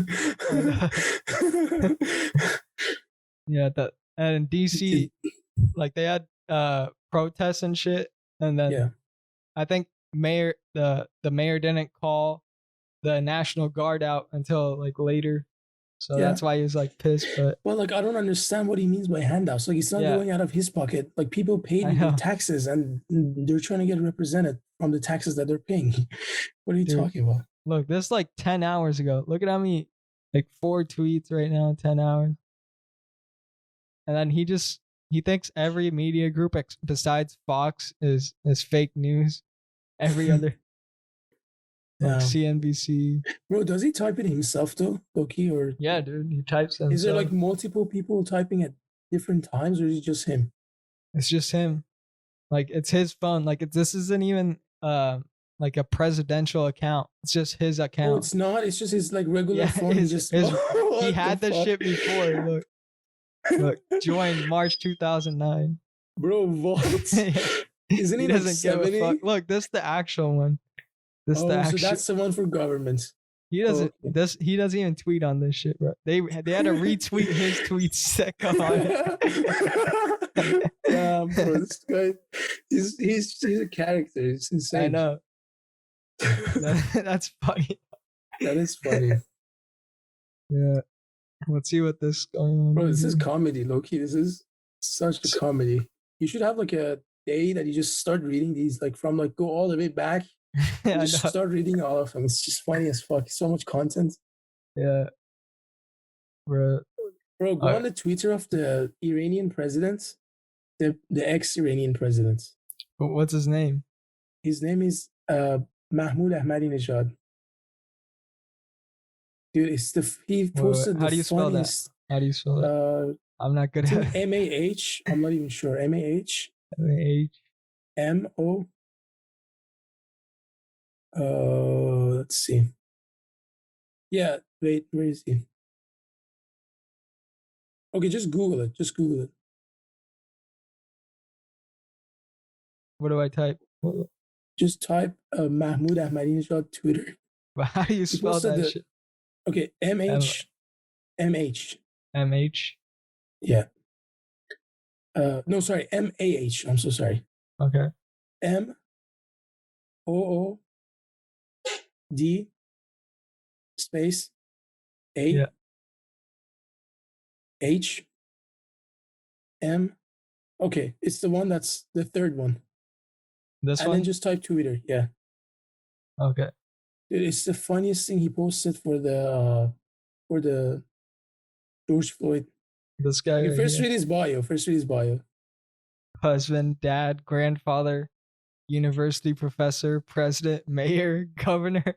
Speaker 1: Yeah, and in DC, like they had protests and shit, and then I think the mayor didn't call the National Guard out until like later, so that's why he was like pissed. But
Speaker 2: well, like I don't understand what he means by handouts. Like it's not going out of his pocket. Like people paid their taxes and they're trying to get represented from the taxes that they're paying. What are you talking about?
Speaker 1: Look, this is like 10 hours ago. Look at how many, like 4 tweets right now, 10 hours. And then he thinks every media group besides Fox is fake news. Every other. Like CNBC.
Speaker 2: Bro, does he type it himself though, Loki? Or
Speaker 1: yeah, dude, he types it himself.
Speaker 2: Is there like multiple people typing at different times, or is it just him?
Speaker 1: It's just him. Like it's his phone. Like this isn't even like a presidential account. It's just his account.
Speaker 2: Oh, it's not. It's just his like regular phone.
Speaker 1: He had this shit before. Look, joined March 2009.
Speaker 2: Bro, what? Isn't he like 70?
Speaker 1: Look, this is the actual one.
Speaker 2: So that's the one for government.
Speaker 1: He doesn't. He doesn't even tweet on this shit, bro. They had to retweet his tweets that come on.
Speaker 2: Yeah, bro, this guy, he's a character. It's insane.
Speaker 1: I know. That's funny.
Speaker 2: That is funny.
Speaker 1: Yeah. Let's see what this is going on.
Speaker 2: Bro, this is comedy, Loki. This is such a comedy. You should have like a day that you just start reading these, like from like go all the way back. Just start reading all of them. It's just funny as fuck. So much content.
Speaker 1: Yeah. Bro,
Speaker 2: go on the Twitter of the Iranian president, the ex-Iranian president.
Speaker 1: What's his name?
Speaker 2: His name is Mahmoud Ahmadinejad. Dude, he posted
Speaker 1: how do you spell that? How do you spell it? I'm not good at it.
Speaker 2: MAH. I'm not even sure. MAH. MO. Let's see. Yeah, wait, where is he? Okay, just Google it.
Speaker 1: What do I type?
Speaker 2: Just type Mahmoud Ahmadinejad Twitter.
Speaker 1: But how do you spell that shit?
Speaker 2: Okay, MH.
Speaker 1: MH?
Speaker 2: Yeah. No, sorry, MAH. I'm so sorry.
Speaker 1: Okay.
Speaker 2: MOOD space A
Speaker 1: Yeah.
Speaker 2: H M. Okay, it's the one that's the third one.
Speaker 1: This
Speaker 2: and
Speaker 1: one?
Speaker 2: then just type Twitter. Yeah.
Speaker 1: Okay.
Speaker 2: Dude, it's the funniest thing he posted for the George Floyd.
Speaker 1: This guy.
Speaker 2: Okay,
Speaker 1: right
Speaker 2: first
Speaker 1: here.
Speaker 2: read his bio.
Speaker 1: Husband, dad, grandfather, university professor, president, mayor, governor,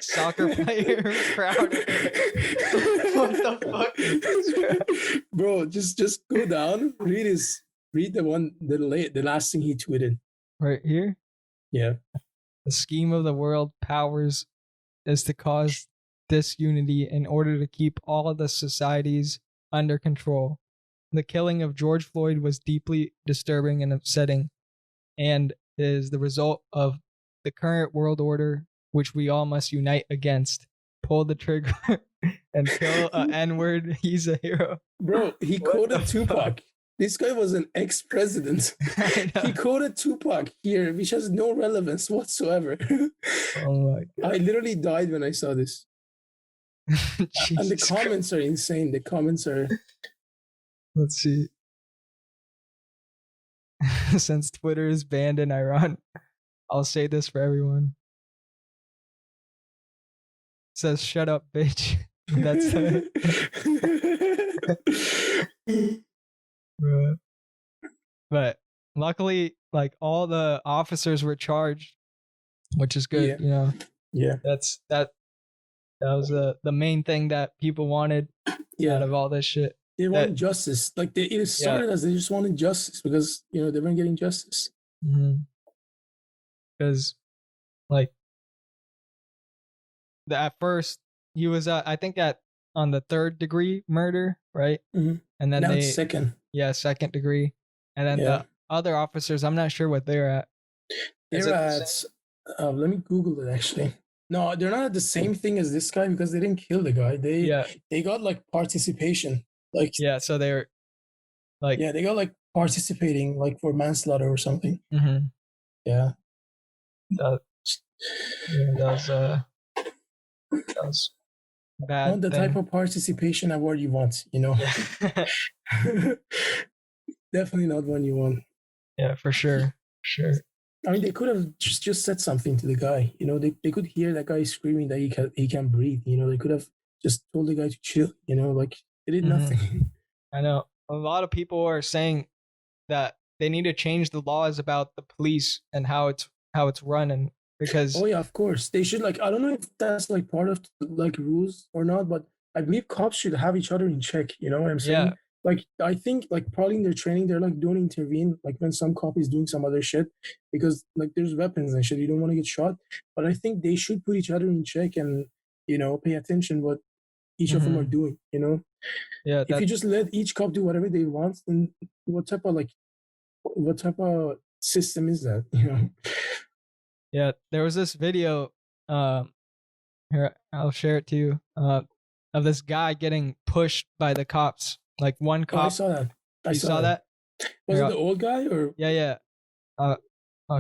Speaker 1: soccer player, proud. What the fuck is this,
Speaker 2: bro? Just go down. Read the last thing he tweeted.
Speaker 1: Right here?
Speaker 2: Yeah.
Speaker 1: The scheme of the world powers is to cause disunity in order to keep all of the societies under control. The killing of George Floyd was deeply disturbing and upsetting, and is the result of the current world order, which we all must unite against. Pull the trigger and kill an N-word. He's a hero.
Speaker 2: Bro, he quoted Tupac. Fuck? This guy was an ex-president. He quoted Tupac here, which has no relevance whatsoever.
Speaker 1: Oh my God.
Speaker 2: I literally died when I saw this. And the comments are insane. The comments are...
Speaker 1: Let's see. Since Twitter is banned in Iran, I'll say this for everyone. It says, shut up, bitch. That's it. But luckily, like, all the officers were charged, which is good.
Speaker 2: Yeah.
Speaker 1: You know.
Speaker 2: Yeah.
Speaker 1: That was the main thing that people wanted out of all this shit.
Speaker 2: They wanted justice. Like, it started as they just wanted justice because, you know, they weren't getting justice.
Speaker 1: Because, like, at first he was, I think, on the 3rd degree murder, right?
Speaker 2: Mm-hmm.
Speaker 1: And then
Speaker 2: now it's second.
Speaker 1: Yeah, 2nd degree. And then the other officers, I'm not sure what they're at.
Speaker 2: They're at. Let me Google it actually. No, they're not at the same thing as this guy because they didn't kill the guy. They got like participation. Like,
Speaker 1: so they're like,
Speaker 2: they got like participating like for manslaughter or something.
Speaker 1: Mm-hmm.
Speaker 2: Yeah.
Speaker 1: That was bad.
Speaker 2: Not the type of participation award you want, you know. Definitely not one you want.
Speaker 1: Yeah, for sure.
Speaker 2: I mean, they could have just said something to the guy. You know, they could hear that guy screaming that he can't breathe. You know, they could have just told the guy to chill. You know, like they did nothing.
Speaker 1: I know a lot of people are saying that they need to change the laws about the police and how it's run, and because
Speaker 2: oh yeah, of course they should. Like, I don't know if that's like part of like rules or not, but I believe cops should have each other in check. You know what I'm saying? Yeah. Like, I think like probably in their training they're like don't intervene like when some cop is doing some other shit because like there's weapons and shit, you don't want to get shot. But I think they should put each other in check and, you know, pay attention what each of them are doing, you know. Yeah, if you just let each cop do whatever they want, then what type of system is that, you know?
Speaker 1: Yeah, there was this video, here, I'll share it to you, of this guy getting pushed by the cops. Like, one cop.
Speaker 2: I saw that.
Speaker 1: You saw that?
Speaker 2: Was it the old guy or?
Speaker 1: Yeah. I'll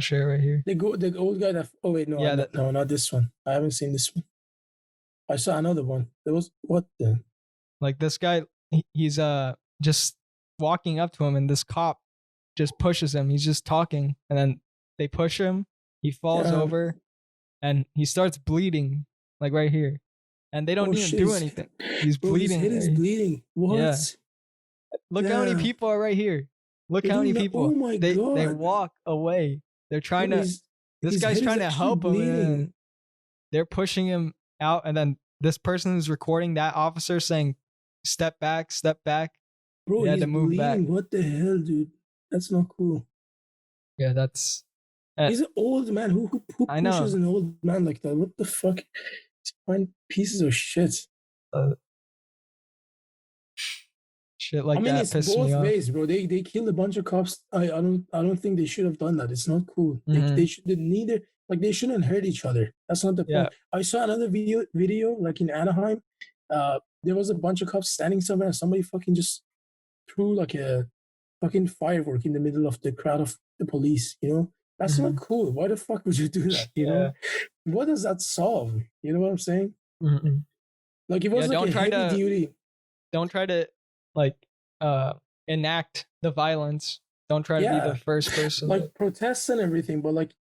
Speaker 1: share it right here.
Speaker 2: The old guy that. Oh wait, no, no, not this one. I haven't seen this one. I saw another one. There was what the?
Speaker 1: Like, this guy, he's just walking up to him, and this cop just pushes him. He's just talking, and then they push him. He falls over, and he starts bleeding, like right here. And they don't even do anything. He's bleeding.
Speaker 2: His head is bleeding. What?
Speaker 1: Yeah. Look how many people are right here. Look how many people.
Speaker 2: Oh my God.
Speaker 1: They walk away. They're trying to. This guy's trying to help him. And they're pushing him out, and then this person who's recording that officer saying, "Step back, step back."
Speaker 2: Bro, he's to move bleeding. Back. What the hell, dude? That's not cool.
Speaker 1: Yeah, that's.
Speaker 2: He's an old man. Who pushes an old man like that? What the fuck? Find pieces of shit.
Speaker 1: Shit like that.
Speaker 2: It's both ways, bro. They killed a bunch of cops. I don't think they should have done that. It's not cool. Mm-hmm. They should neither. Like, they shouldn't hurt each other. That's not the point. I saw another video like in Anaheim. There was a bunch of cops standing somewhere, and somebody fucking just threw like a fucking firework in the middle of the crowd of the police. That's not cool. Why the fuck would you do that? What does that solve? You know what I'm saying? Like, it was like a heavy duty.
Speaker 1: Don't try to like enact the violence. Don't try to be the first person.
Speaker 2: Like protests and everything, but like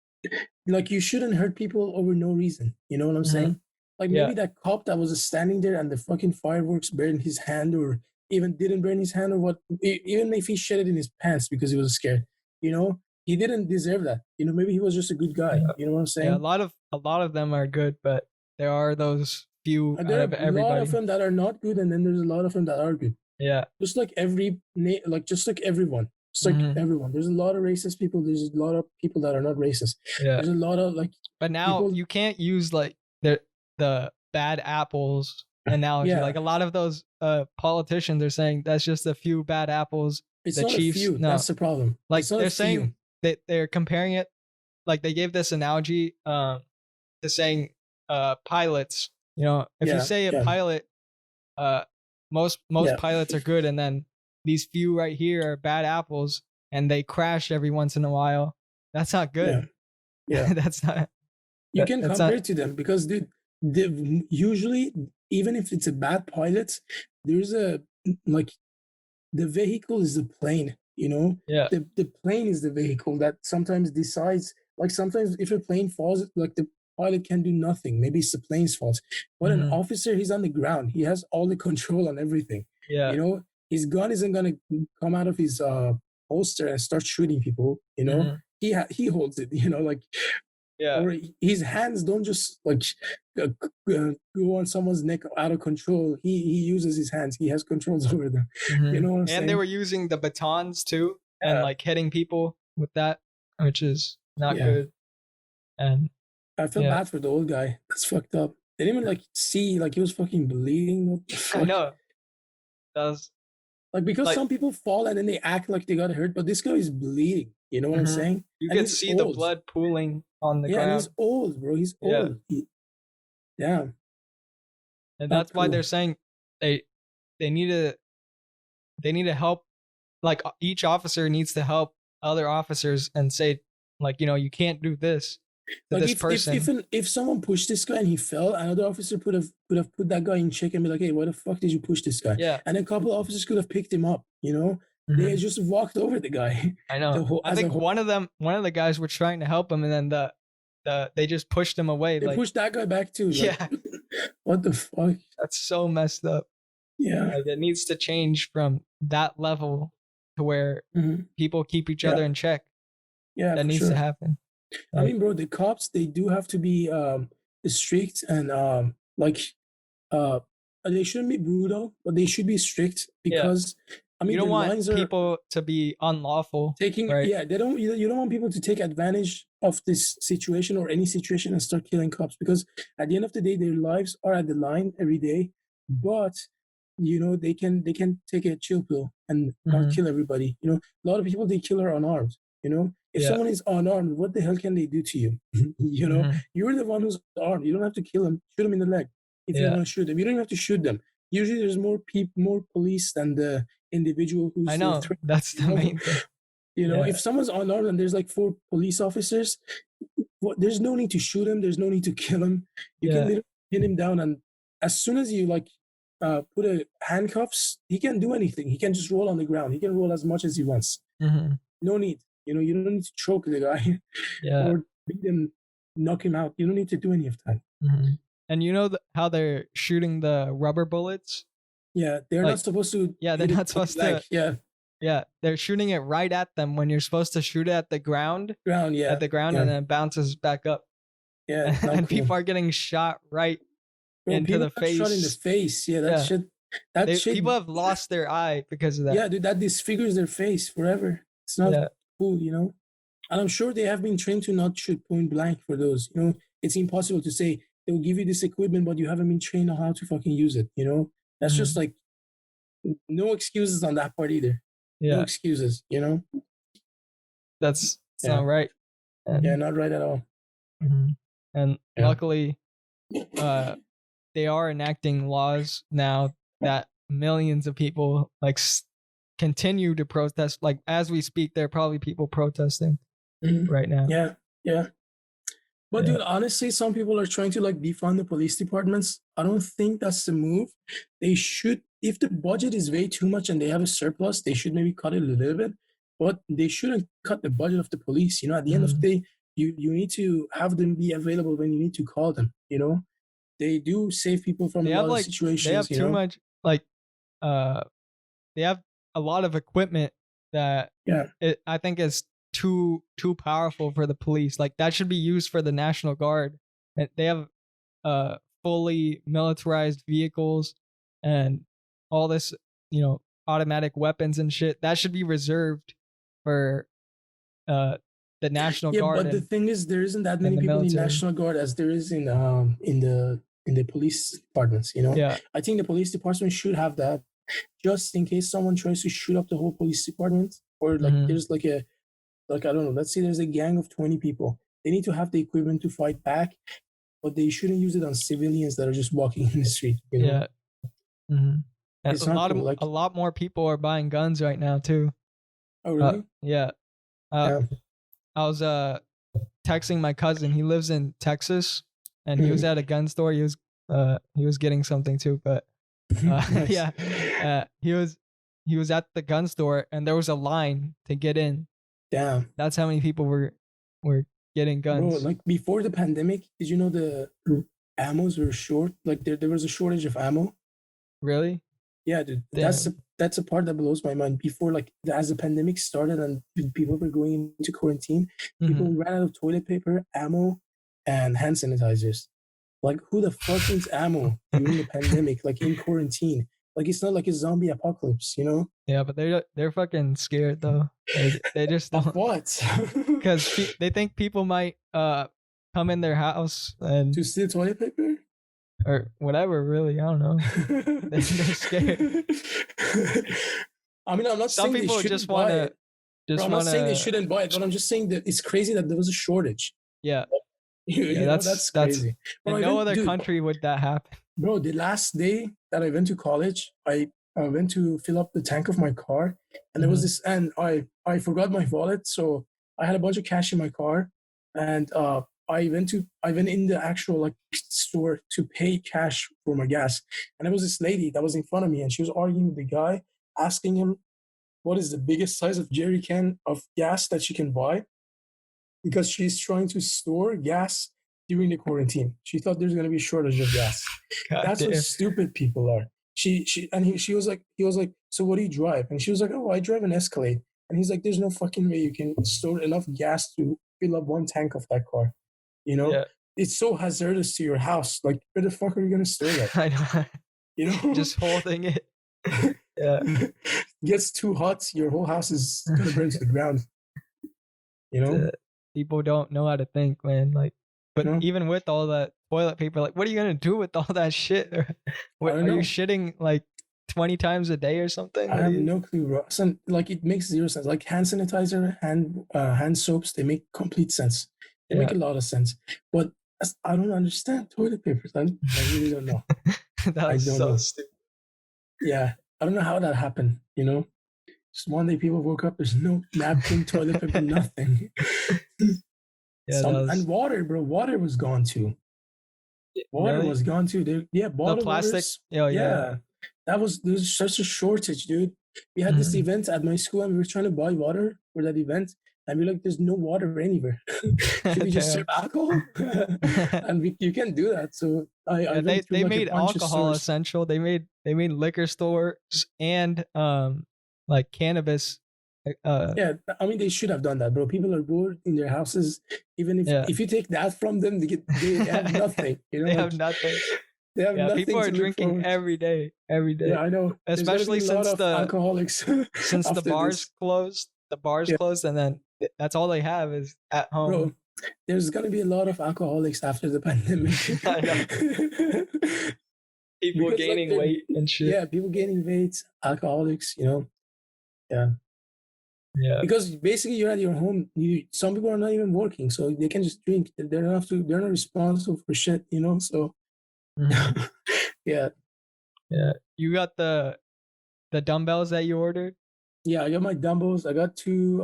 Speaker 2: you shouldn't hurt people over no reason. You know what I'm saying? Like maybe that cop that was standing there and the fucking fireworks burned his hand, or even didn't burn his hand, or what, even if he shed it in his pants because he was scared, he didn't deserve that. Maybe he was just a good guy. You know what I'm saying?
Speaker 1: Yeah, a lot of them are good, but there are those few
Speaker 2: there
Speaker 1: out of everybody.
Speaker 2: A lot of them that are not good, and then there's a lot of them that are good.
Speaker 1: Yeah.
Speaker 2: Just like everyone. Just like everyone. There's a lot of racist people. There's a lot of people that are not racist.
Speaker 1: Yeah.
Speaker 2: There's a lot of
Speaker 1: But now you can't use like the bad apples analogy. Like a lot of those politicians are saying that's just a few bad apples.
Speaker 2: It's
Speaker 1: the
Speaker 2: not
Speaker 1: Chiefs,
Speaker 2: a few. No. That's the problem.
Speaker 1: Like they're saying that they're comparing it. Like they gave this analogy to saying pilots. If you say a pilot, most pilots are good, and then these few right here are bad apples, and they crash every once in a while. That's not good.
Speaker 2: Yeah.
Speaker 1: That's not.
Speaker 2: You can compare it to them because usually, even if it's a bad pilot, there's the vehicle is the plane.
Speaker 1: Yeah.
Speaker 2: The plane is the vehicle that sometimes decides. Like sometimes if a plane falls, like the pilot can do nothing. Maybe it's the plane's fault. But an officer, he's on the ground. He has all the control on everything.
Speaker 1: Yeah.
Speaker 2: His gun isn't gonna come out of his holster and start shooting people. He holds it. Or his hands don't just go on someone's neck out of control. He uses his hands. He has controls over them. You know what I'm saying?
Speaker 1: They were using the batons too, and like hitting people with that, which is not good. And
Speaker 2: I feel bad for the old guy. That's fucked up. They didn't even see he was fucking bleeding. What the fuck?
Speaker 1: I know. That was
Speaker 2: because some people fall and then they act like they got hurt, but this guy is bleeding. You know what I'm saying?
Speaker 1: You can see the blood pooling on the ground.
Speaker 2: And he's old, bro. He's old. Yeah.
Speaker 1: And that's why they're saying they need to help. Like each officer needs to help other officers and say, like, you can't do this to this person.
Speaker 2: If someone pushed this guy and he fell, another officer could have put that guy in check and be like, hey, why the fuck did you push this guy?
Speaker 1: Yeah.
Speaker 2: And a couple of officers could have picked him up. They just walked over the guy.
Speaker 1: I know. I think one of the guys were trying to help him, and then they just pushed him away.
Speaker 2: They pushed that guy back too.
Speaker 1: Yeah.
Speaker 2: What the fuck?
Speaker 1: That's so messed up.
Speaker 2: Yeah.
Speaker 1: Like, it needs to change from that level to where people keep each other in check.
Speaker 2: Yeah,
Speaker 1: that needs to happen.
Speaker 2: I mean, bro, the cops, they do have to be strict and they shouldn't be brutal, but they should be strict because I mean,
Speaker 1: you don't want people to be unlawful. Right?
Speaker 2: Yeah, you don't want people to take advantage of this situation or any situation and start killing cops, because at the end of the day, their lives are at the line every day. But they can take a chill pill and not kill everybody. A lot of people, they kill her unarmed. If someone is unarmed, what the hell can they do to you? You're the one who's armed. You don't have to kill them. Shoot them in the leg if you want to shoot them. You don't have to shoot them. Usually, there's more police than the individual who's.
Speaker 1: I know that's the main thing.
Speaker 2: If someone's unarmed and there's like 4 police officers, there's no need to shoot him. There's no need to kill him. You can literally pin him down, and as soon as you put a handcuffs, he can't do anything. He can just roll on the ground. He can roll as much as he wants. No need. You don't need to choke the guy or beat him, knock him out. You don't need to do any of that.
Speaker 1: And how they're shooting the rubber bullets?
Speaker 2: Yeah, they're not supposed to.
Speaker 1: Yeah, they're not supposed to. Yeah, they're shooting it right at them when you're supposed to shoot it at the ground. At the ground, and then it bounces back up.
Speaker 2: Yeah,
Speaker 1: and people are getting shot right into the face.
Speaker 2: Shot in the face. Yeah, that shit.
Speaker 1: People have lost their eye because of that.
Speaker 2: Yeah, dude, that disfigures their face forever. It's not cool, And I'm sure they have been trained to not shoot point blank for those. It's impossible to say they'll give you this equipment, but you haven't been trained on how to fucking use it. That's just like no excuses on that part either. No excuses.
Speaker 1: That's not right.
Speaker 2: And, not right at all.
Speaker 1: And luckily, they are enacting laws now that millions of people continue to protest. Like as we speak, there are probably people protesting right now.
Speaker 2: Yeah. But dude, honestly, some people are trying to like defund the police departments. I don't think that's the move. They should, if the budget is way too much and they have a surplus, they should maybe cut it a little bit. But they shouldn't cut the budget of the police. You know, at the end of the day, you need to have them be available when you need to call them. You know, they do save people from a lot of situations.
Speaker 1: They have too much they have a lot of equipment that I think is too powerful for the police. Like that should be used for the National Guard. And they have fully militarized vehicles and all this, automatic weapons and shit. That should be reserved for the National Guard.
Speaker 2: Yeah, but the thing is, there isn't that many people in National Guard as there is in the police departments. I think the police department should have that, just in case someone tries to shoot up the whole police department, or like there's like I don't know, let's say there's a gang of 20 people. They need to have the equipment to fight back, but they shouldn't use it on civilians that are just walking in the street.
Speaker 1: Yeah. Mm-hmm. It's a lot more people are buying guns right now too.
Speaker 2: Oh really?
Speaker 1: Yeah. I was texting my cousin. He lives in Texas, and he was at a gun store. He was getting something too, but he was at the gun store, and there was a line to get in.
Speaker 2: Damn.
Speaker 1: That's how many people were getting guns.
Speaker 2: Bro, like before the pandemic, did you know the ammos were short? Like there was a shortage of ammo.
Speaker 1: Really?
Speaker 2: Yeah, dude. That's a part that blows my mind. Before, like, as the pandemic started and people were going into quarantine, people ran out of toilet paper, ammo, and hand sanitizers. Like, who the fuck needs ammo during the pandemic? Like in quarantine. Like, it's not like a zombie apocalypse, you know?
Speaker 1: Yeah, but they're fucking scared though. They just don't.
Speaker 2: Of what?
Speaker 1: Because they think people might come in their house and
Speaker 2: to steal toilet paper
Speaker 1: or whatever. Really, I don't know. They're scared.
Speaker 2: I mean, I'm not
Speaker 1: Some
Speaker 2: saying
Speaker 1: people
Speaker 2: they
Speaker 1: just want to.
Speaker 2: I'm not saying they shouldn't buy it, but I'm just saying that it's crazy that there was a shortage.
Speaker 1: Yeah.
Speaker 2: That's crazy.
Speaker 1: In no other country would that happen.
Speaker 2: Bro, the last day that I went to college, I went to fill up the tank of my car, and there was this, and I forgot my wallet, so I had a bunch of cash in my car, and I went in the actual like store to pay cash for my gas, and there was this lady that was in front of me, and she was arguing with the guy, asking him what is the biggest size of jerry can of gas that she can buy, because she's trying to store gas during the quarantine. She thought there's going to be a shortage of gas. That's what stupid people are. He was like, so what do you drive? And she was like, oh, I drive an Escalade. And he's like, there's no fucking way you can store enough gas to fill up one tank of that car. You know? Yeah. It's so hazardous to your house. Like, where the fuck are you going to store that?
Speaker 1: I know.
Speaker 2: You know?
Speaker 1: Just holding it. Yeah.
Speaker 2: Gets too hot, your whole house is going to burn to the ground. You know?
Speaker 1: People don't know how to think, man. Like, but even with all that toilet paper, like, what are you gonna do with all that shit? Are you shitting like 20 times a day or something?
Speaker 2: I have no clue, bro. So, like, it makes zero sense. Like hand sanitizer, hand soaps, they make complete sense. They make a lot of sense. But I don't understand toilet papers. I really don't know.
Speaker 1: That's so stupid.
Speaker 2: Yeah, I don't know how that happened. You know, just one day people woke up. There's no napkin, toilet paper, nothing. And water, bro. Water was gone too. Water was gone too. Bottled
Speaker 1: the plastic.
Speaker 2: Yeah. There was such a shortage, dude. We had this event at my school, and we were trying to buy water for that event, and we're like, "There's no water anywhere. Should we just serve alcohol?" And you can't do that. So
Speaker 1: they made alcohol essential. They made liquor stores and like cannabis.
Speaker 2: Yeah, I mean, they should have done that, bro. People are bored in their houses. Even if you take that from them, they have nothing. You know,
Speaker 1: they have nothing.
Speaker 2: They have nothing.
Speaker 1: People are drinking every day.
Speaker 2: Yeah, I know.
Speaker 1: Especially since the
Speaker 2: alcoholics.
Speaker 1: Since the bars closed. The bars closed, and then that's all they have is at home.
Speaker 2: Bro, there's gonna be a lot of alcoholics after the pandemic.
Speaker 1: I know. People gaining weight and shit.
Speaker 2: Yeah, people gaining weight, alcoholics. You know. Yeah.
Speaker 1: Yeah.
Speaker 2: Because basically you're at your home. Some people are not even working, so they can just drink. They're not responsible for shit, you know. So yeah.
Speaker 1: You got the dumbbells that you ordered?
Speaker 2: Yeah, I got my dumbbells. I got two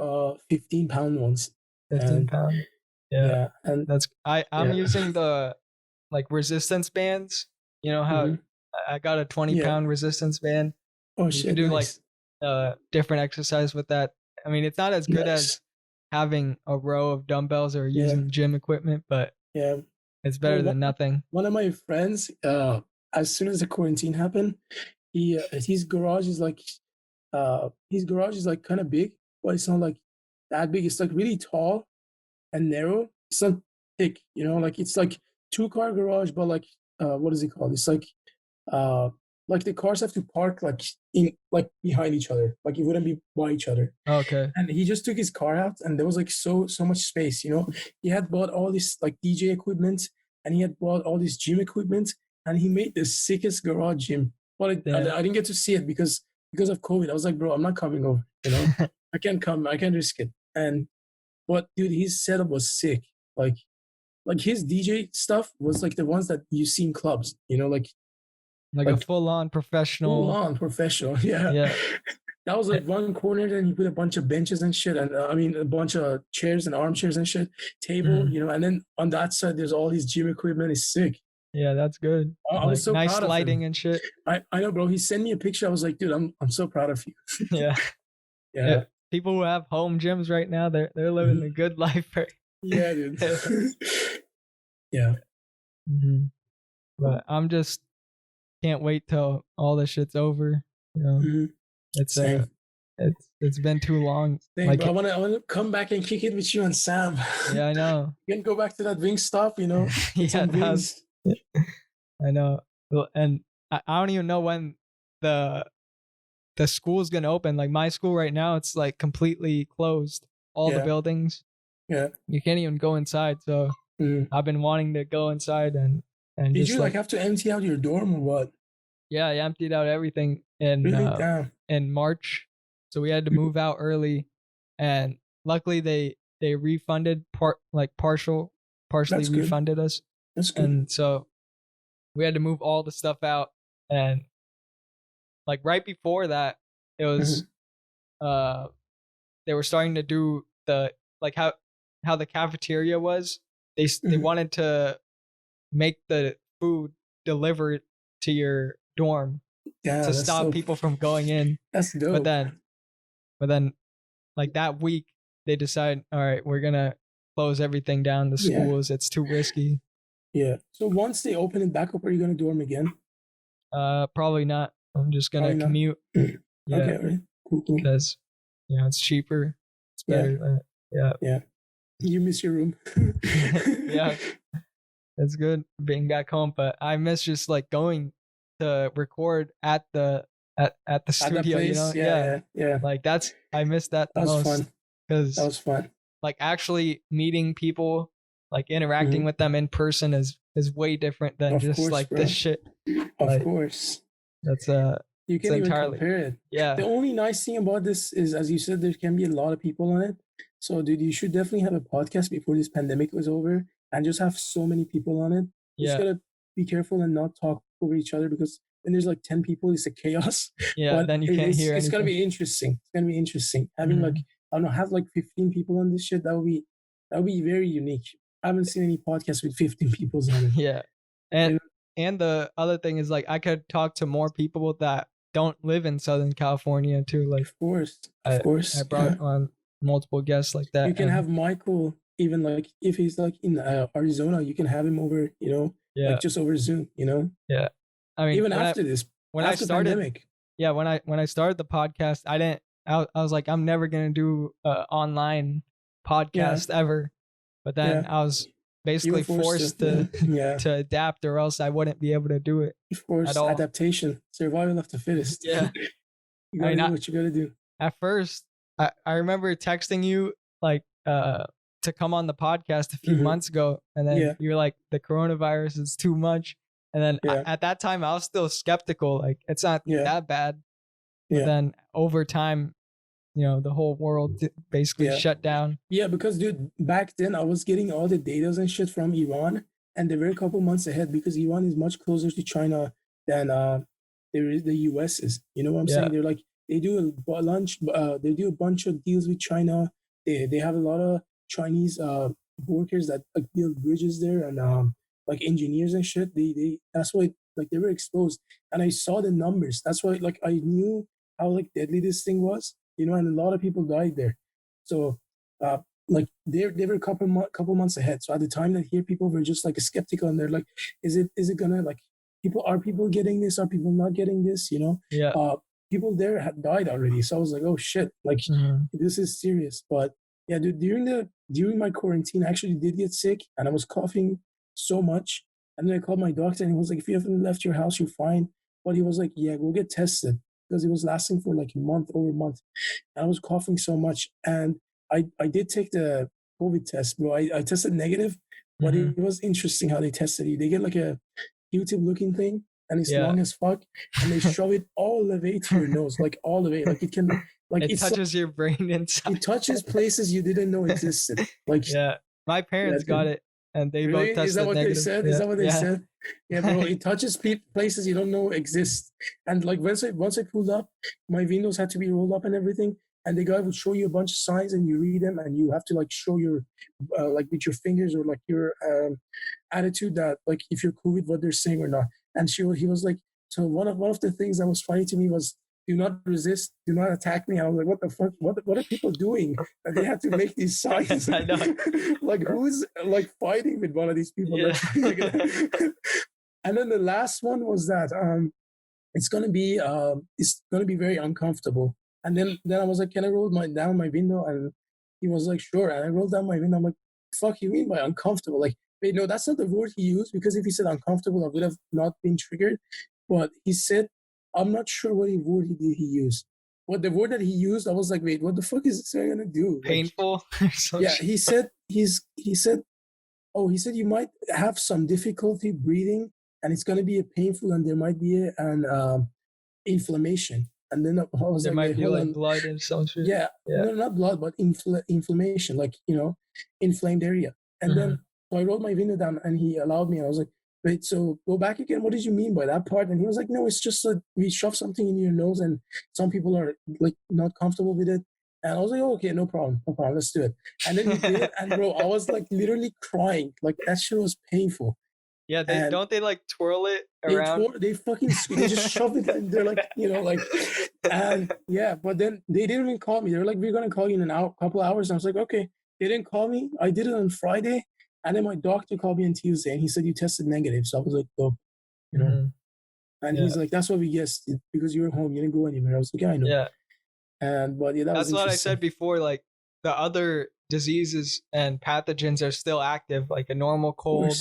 Speaker 2: 15-pound ones.
Speaker 1: 15-pound. Yeah.
Speaker 2: And
Speaker 1: I'm using the like resistance bands. You know how I got a 20-pound resistance band.
Speaker 2: Oh
Speaker 1: you
Speaker 2: shit!
Speaker 1: can do
Speaker 2: Nice.
Speaker 1: like different exercise with that. I mean, it's not as good as having a row of dumbbells or using gym equipment, but it's better than nothing.
Speaker 2: One of my friends, as soon as the quarantine happened, his garage is like kind of big, but it's not like that big. It's like really tall and narrow. It's not thick, you know, like it's like 2-car garage, but like what is it called? It's like the cars have to park like in like behind each other, like it wouldn't be by each other.
Speaker 1: Okay.
Speaker 2: And he just took his car out, and there was like so much space, you know. He had bought all this like DJ equipment, and he had bought all this gym equipment, and he made the sickest garage gym. But I didn't get to see it because of COVID. I was like, bro, I'm not coming over, you know. I can't come. I can't risk it. But dude, his setup was sick. Like his DJ stuff was like the ones that you see in clubs, you know, like
Speaker 1: a full-on professional.
Speaker 2: Yeah. That was like one corner, then he put a bunch of benches and shit, and I mean a bunch of chairs and armchairs and shit, table, you know, and then on that side there's all his gym equipment. It's sick.
Speaker 1: Yeah, that's good.
Speaker 2: I was so
Speaker 1: nice
Speaker 2: proud of
Speaker 1: lighting
Speaker 2: him.
Speaker 1: and shit.
Speaker 2: I know, bro. He sent me a picture. I was like, dude, I'm so proud of you.
Speaker 1: Yeah. People who have home gyms right now, they're living a good life. Right?
Speaker 2: Yeah, dude. Yeah.
Speaker 1: But I'm just can't wait till all this shit's over. You know, it's been too long.
Speaker 2: Like, I want to come back and kick it with you and Sam.
Speaker 1: Yeah, I know.
Speaker 2: You can go back to that wing stop, you know.
Speaker 1: I know. And I don't even know when the school's gonna open. Like my school right now, it's like completely closed. All the buildings.
Speaker 2: Yeah.
Speaker 1: You can't even go inside. So I've been wanting to go inside and
Speaker 2: did you like have to empty out your dorm or what?
Speaker 1: Yeah, I emptied out everything in March. So we had to move out early, and luckily they refunded partially refunded us.
Speaker 2: That's good.
Speaker 1: And so we had to move all the stuff out, and like right before that, it was they were starting to do the like how the cafeteria was. They wanted to make the food delivered to your dorm to stop people from going in.
Speaker 2: That's dope.
Speaker 1: But then like that week they decide, all right, we're gonna close everything down. The schools, it's too risky.
Speaker 2: Yeah. So once they open it back up, are you gonna dorm again?
Speaker 1: Probably not. I'm just gonna commute.
Speaker 2: Okay, right. Cool.
Speaker 1: Because it's cheaper. It's better.
Speaker 2: Yeah. You miss your room.
Speaker 1: Yeah. It's good being back home, but I miss just like going to record at the studio, you know?
Speaker 2: Yeah.
Speaker 1: Like I miss that the most.
Speaker 2: Fun.
Speaker 1: Because
Speaker 2: that was fun.
Speaker 1: Like actually meeting people, like interacting with them in person is way different than this shit.
Speaker 2: Of course.
Speaker 1: That's
Speaker 2: you can't even compare it.
Speaker 1: Yeah.
Speaker 2: The only nice thing about this is, as you said, there can be a lot of people on it. So, dude, you should definitely have a podcast before this pandemic was over and just have so many people on it. You just gotta be careful and not talk over each other, because when there's like 10 people, it's a chaos.
Speaker 1: Yeah, but then you can't hear anything.
Speaker 2: It's gonna be interesting. Having like, I don't know, have like 15 people on this shit, that would be very unique. I haven't seen any podcast with 15 people on it.
Speaker 1: Yeah. And the other thing is, like, I could talk to more people that don't live in Southern California too. Like,
Speaker 2: of course.
Speaker 1: I brought on multiple guests like that.
Speaker 2: You can have Michael, even like if he's like in Arizona, you can have him over, you know, like just over Zoom, you know.
Speaker 1: Yeah. I mean,
Speaker 2: even after I started pandemic.
Speaker 1: Yeah, when I started the podcast, I was like, I'm never gonna do an online podcast ever. But then I was basically forced to adapt, or else I wouldn't be able to do it.
Speaker 2: Of course, adaptation, survival of the fittest.
Speaker 1: Yeah.
Speaker 2: You gotta do what you gotta do.
Speaker 1: At first, I remember texting you like to come on the podcast a few months ago, and then you're like, the coronavirus is too much. And then at that time, I was still skeptical. Like, it's not that bad. But then over time, you know, the whole world basically shut down. Yeah,
Speaker 2: because dude, back then I was getting all the data and shit from Iran, and they were a couple months ahead because Iran is much closer to China than the US is. You know what I'm saying? They're like they do a lunch. They do a bunch of deals with China. They have a lot of Chinese workers that like build bridges there and like engineers and shit. They that's why like they were exposed, and I saw the numbers. That's why like I knew how like deadly this thing was, you know, and a lot of people died there. So like they were a couple months ahead. So at the time that here people were just like skeptical and they're like, is it gonna like people getting this? Are people not getting this? You know?
Speaker 1: Yeah.
Speaker 2: People there had died already. So I was like, oh shit, like this is serious. But yeah, dude, during my quarantine, I actually did get sick and I was coughing so much. And then I called my doctor and he was like, if you haven't left your house, you're fine. But he was like, yeah, go get tested because it was lasting for like over a month. And I was coughing so much. And I did take the COVID test, bro. I tested negative, but it was interesting how they tested you. They get like a Q-tip looking thing and it's long as fuck and they shove it all the way to your nose, like all the way. Like it can like
Speaker 1: it touches your brain inside.
Speaker 2: It touches places you didn't know existed. Like
Speaker 1: my parents got it and they both tested
Speaker 2: Is that what
Speaker 1: negative.
Speaker 2: they said? Is that what they said? Yeah, bro. It touches places you don't know exist. And like once I pulled up, my windows had to be rolled up and everything. And the guy would show you a bunch of signs and you read them and you have to like show your like with your fingers or like your attitude that like if you're cool with what they're saying or not. And he was like, so one of the things that was funny to me was do not resist, do not attack me. I was like, what the fuck? What are people doing? And they had to make these signs. I know. Like who's like fighting with one of these people? Yeah. And then the last one was that it's gonna be very uncomfortable. And then I was like, can I roll down my window? And he was like, sure. And I rolled down my window. I'm like, fuck you mean by uncomfortable? Like, wait, no, that's not the word he used, because if he said uncomfortable, I would have not been triggered. But he said, I'm not sure what word he used. What the word that he used, I was like, wait, what the fuck is this guy gonna do?
Speaker 1: Painful?
Speaker 2: Like, yeah, he said you might have some difficulty breathing and it's gonna be painful and there might be an inflammation. And then I was
Speaker 1: there might be like blood and something.
Speaker 2: Yeah, no, not blood, but inflammation, like, you know, inflamed area. And then so I rolled my window down and he allowed me. And I was like, wait, so go back again. What did you mean by that part? And he was like, no, it's just that we shove something in your nose and some people are like not comfortable with it. And I was like, oh, okay, no problem, let's do it. And then he did it, and bro, I was like literally crying. Like that shit was painful.
Speaker 1: Yeah, don't they like twirl it around?
Speaker 2: They just shove it and they're like, you know, like, and yeah, but then they didn't even call me. They were like, we're going to call you in a couple hours. And I was like, okay. They didn't call me. I did it on Friday. And then my doctor called me on Tuesday and he said, you tested negative. So I was like, oh, you know, and he's like, that's what we guessed because you were home. You didn't go anywhere. I was like, yeah, I know.
Speaker 1: Yeah.
Speaker 2: But yeah,
Speaker 1: that's what I said before. Like the other diseases and pathogens are still active, like a normal cold.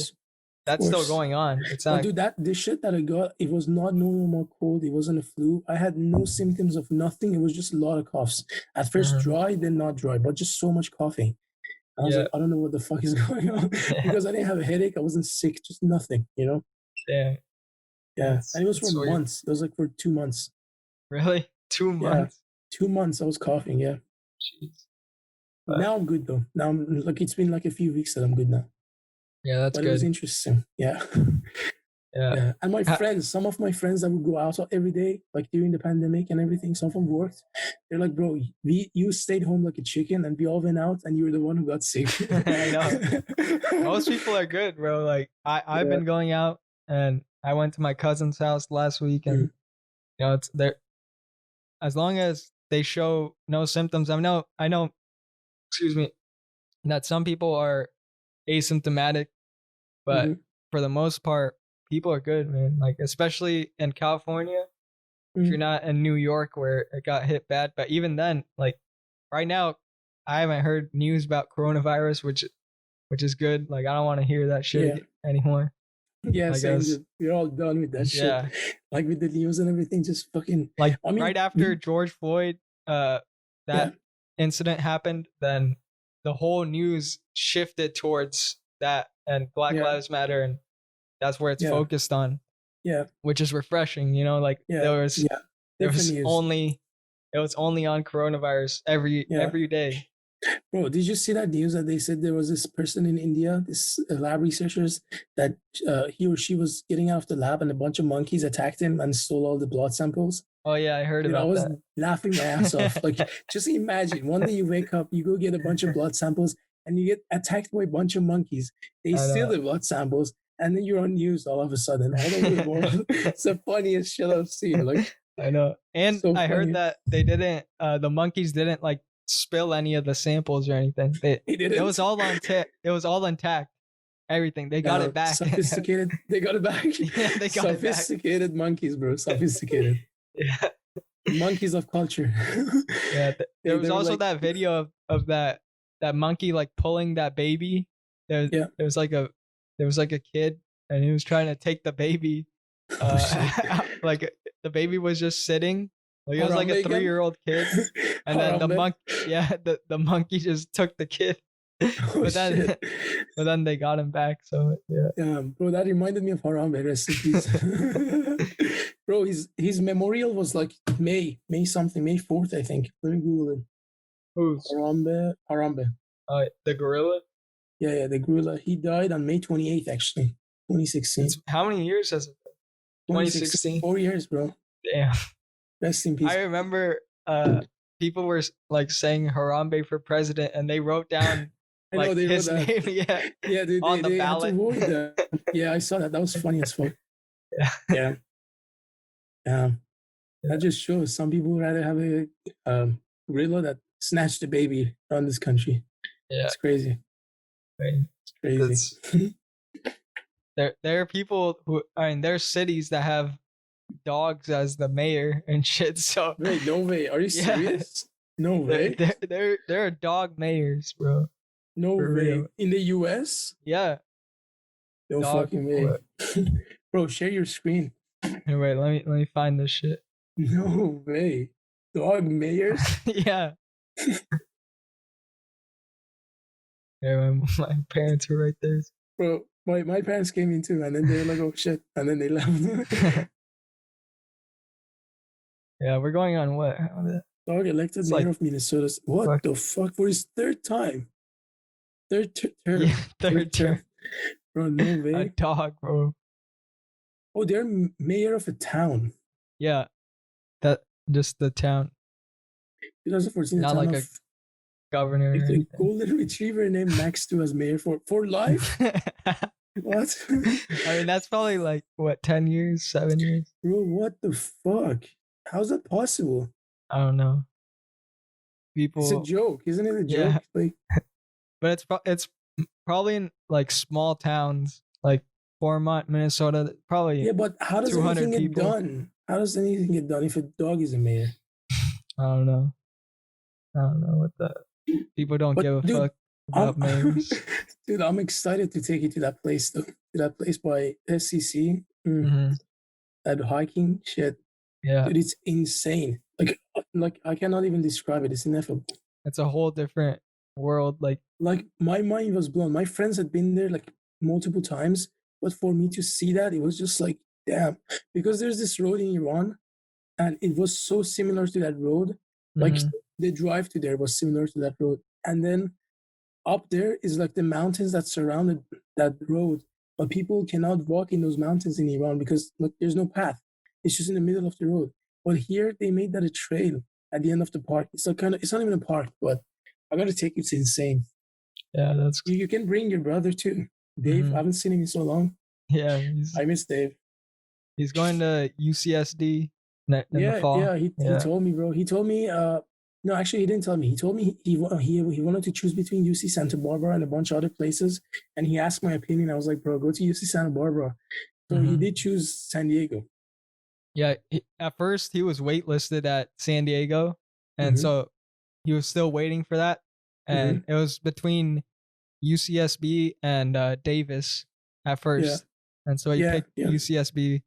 Speaker 1: That's still going on. It's not.
Speaker 2: Dude, the shit that I got, it was not normal cold. It wasn't a flu. I had no symptoms of nothing. It was just a lot of coughs. At first dry, then not dry, but just so much coughing. I was like, I don't know what the fuck is going on because I didn't have a headache. I wasn't sick, just nothing, you know?
Speaker 1: Damn.
Speaker 2: Yeah. And it was for months. It was like for 2 months.
Speaker 1: Really? 2 months?
Speaker 2: Yeah. 2 months I was coughing, yeah.
Speaker 1: Jeez.
Speaker 2: Now I'm good though. Now I'm like, it's been like a few weeks that I'm good now.
Speaker 1: Yeah, that's good.
Speaker 2: It was interesting. Yeah. Yeah. And my friends, some of my friends that would go out every day, like during the pandemic and everything, some of them worked. They're like, bro, you stayed home like a chicken and we all went out and you were the one who got sick.
Speaker 1: I know. Most people are good, bro. Like I've been going out and I went to my cousin's house last week and you know, it's there as long as they show no symptoms. I know, excuse me, that some people are asymptomatic, but for the most part, people are good, man. Like especially in California, if you're not in New York where it got hit bad. But even then, like right now, I haven't heard news about coronavirus, which is good. Like I don't want to hear that shit anymore.
Speaker 2: Yeah, we're all done with that shit. Yeah. Like with the news and everything, just fucking
Speaker 1: like right after George Floyd, that incident happened, then the whole news shifted towards that and Black Lives Matter, and that's where it's focused on. Yeah, which is refreshing, you know. Like it was only on coronavirus every day.
Speaker 2: Bro, did you see that news that they said there was this person in India, this lab researchers, that he or she was getting out of the lab and a bunch of monkeys attacked him and stole all the blood samples?
Speaker 1: Oh yeah, I heard about
Speaker 2: I was
Speaker 1: that.
Speaker 2: laughing my ass off. Like, just imagine one day you wake up, you go get a bunch of blood samples, and you get attacked by a bunch of monkeys. They steal the blood samples, and then you're on news all of a sudden, all over the world. It's the funniest shit I've seen. Like,
Speaker 1: I know. And
Speaker 2: so
Speaker 1: I heard
Speaker 2: funny.
Speaker 1: that they didn't, the monkeys didn't like spill any of the samples or anything. It was all on it was all intact. Everything. They got it back.
Speaker 2: Sophisticated. They got it back.
Speaker 1: Yeah, they got it back.
Speaker 2: Sophisticated monkeys, bro. Sophisticated.
Speaker 1: Yeah.
Speaker 2: Monkeys of culture.
Speaker 1: Yeah. There was also like, that video of that monkey like pulling that baby. There was like a kid and he was trying to take the baby. Like the baby was just sitting. Like it was like a 3-year-old kid, and then the monkey just took the kid. But then they got him back. So
Speaker 2: yeah, bro, that reminded me of Harambe recipes. Bro, his memorial was like May 4th, I think. Let me Google it.
Speaker 1: Who's
Speaker 2: Harambe.
Speaker 1: The gorilla.
Speaker 2: Yeah, the gorilla. He died on May 28th, actually, 2016.
Speaker 1: How many years has it been? 2016.
Speaker 2: 4 years, bro.
Speaker 1: Damn.
Speaker 2: Rest in peace.
Speaker 1: I remember people were like saying Harambe for president, and they wrote down like his name.
Speaker 2: Yeah, dude,
Speaker 1: on the ballot.
Speaker 2: Had to vote that. Yeah, I saw that. That was funny as fuck. Yeah. That just shows some people would rather have a gorilla that snatched a baby around this country.
Speaker 1: Yeah,
Speaker 2: it's crazy. It's crazy.
Speaker 1: There are people who, I mean, there's cities that have dogs as the mayor and shit. So
Speaker 2: wait, no way. Are you serious? No way.
Speaker 1: There are dog mayors, bro.
Speaker 2: No way. Real. In the US?
Speaker 1: Yeah.
Speaker 2: No fucking way. Bro, share your screen.
Speaker 1: Hey, wait, let me find this shit.
Speaker 2: No way. Dog mayors?
Speaker 1: Yeah. Yeah, my parents were right there.
Speaker 2: Bro, my parents came in too, and then they were like, oh shit, and then they left.
Speaker 1: Yeah, we're going on what?
Speaker 2: Dog elected mayor of Minnesota. What the fuck? For his third time. Third term.
Speaker 1: Yeah, third term.
Speaker 2: Bro, no way.
Speaker 1: A dog, bro.
Speaker 2: Oh, they're mayor of a town.
Speaker 1: Yeah. That just the town.
Speaker 2: 2014.
Speaker 1: Not like a governor.
Speaker 2: Like the golden retriever named Max 2 as mayor for life? What?
Speaker 1: I mean, that's probably like, what, 10 years, 7 years?
Speaker 2: Bro, what the fuck? How's that possible?
Speaker 1: I don't know. People.
Speaker 2: It's a joke, isn't it? A joke?
Speaker 1: Yeah.
Speaker 2: Like,
Speaker 1: but it's probably in like small towns, like Foremont, Minnesota. Probably.
Speaker 2: Yeah, but how does anything get done? How does anything get done if a dog is a mayor?
Speaker 1: I don't know what the people don't give a fuck about mayors.
Speaker 2: Dude, I'm excited to take you to that place though. To that place by SCC. That hiking shit.
Speaker 1: Yeah.
Speaker 2: Dude, it's insane. Like I cannot even describe it. It's ineffable.
Speaker 1: It's a whole different world. Like
Speaker 2: my mind was blown. My friends had been there like multiple times, but for me to see that, it was just like, damn. Because there's this road in Iran, and it was so similar to that road. Like the drive to there was similar to that road. And then up there is like the mountains that surrounded that road. But people cannot walk in those mountains in Iran because there's no path. It's just in the middle of the road. But here they made that a trail at the end of the park. It's like it's not even a park, but I gotta take you. It's insane.
Speaker 1: Yeah, that's.
Speaker 2: You can bring your brother too, Dave. I haven't seen him in so long.
Speaker 1: Yeah,
Speaker 2: I miss Dave.
Speaker 1: He's going to UCSD in the fall.
Speaker 2: Yeah, he told me, bro. He told me. No, actually, he didn't tell me. He told me he wanted to choose between UC Santa Barbara and a bunch of other places, and he asked my opinion. I was like, bro, go to UC Santa Barbara. So he did choose San Diego.
Speaker 1: Yeah, at first he was waitlisted at San Diego, and so he was still waiting for that. And it was between UCSB and Davis at first, and so he picked UCSB.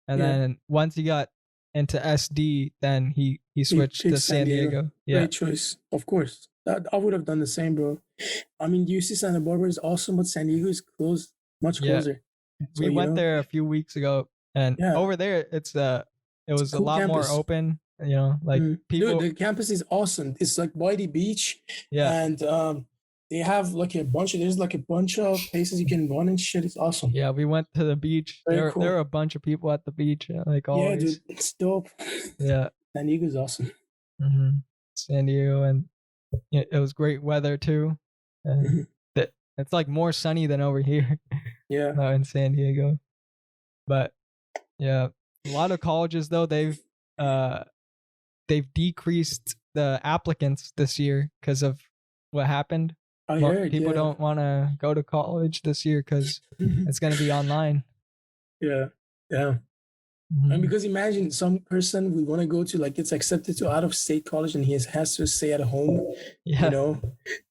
Speaker 1: And then once he got into SD, then he switched to San Diego. Yeah,
Speaker 2: great choice, of course. I would have done the same, bro. I mean, UC Santa Barbara is awesome, but San Diego is much closer.
Speaker 1: So, we went there a few weeks ago, and over there it was a lot more open. You know, like people.
Speaker 2: Dude, the campus is awesome. It's like by the beach, and they have like there's like a bunch of places you can run and shit. It's awesome.
Speaker 1: Yeah, we went to the beach. There were a bunch of people at the beach, like always.
Speaker 2: Yeah, dude, it's dope.
Speaker 1: Yeah.
Speaker 2: San Diego's awesome.
Speaker 1: San Diego, and it was great weather too. It's like more sunny than over here.
Speaker 2: Yeah.
Speaker 1: In San Diego. But yeah, a lot of colleges though, they've decreased the applicants this year because of what happened.
Speaker 2: I heard,
Speaker 1: people don't want to go to college this year because it's going to be online.
Speaker 2: Yeah. And because imagine some person would want to go to, like, gets accepted to out of state college and he has to stay at home.
Speaker 1: Yeah.
Speaker 2: You know,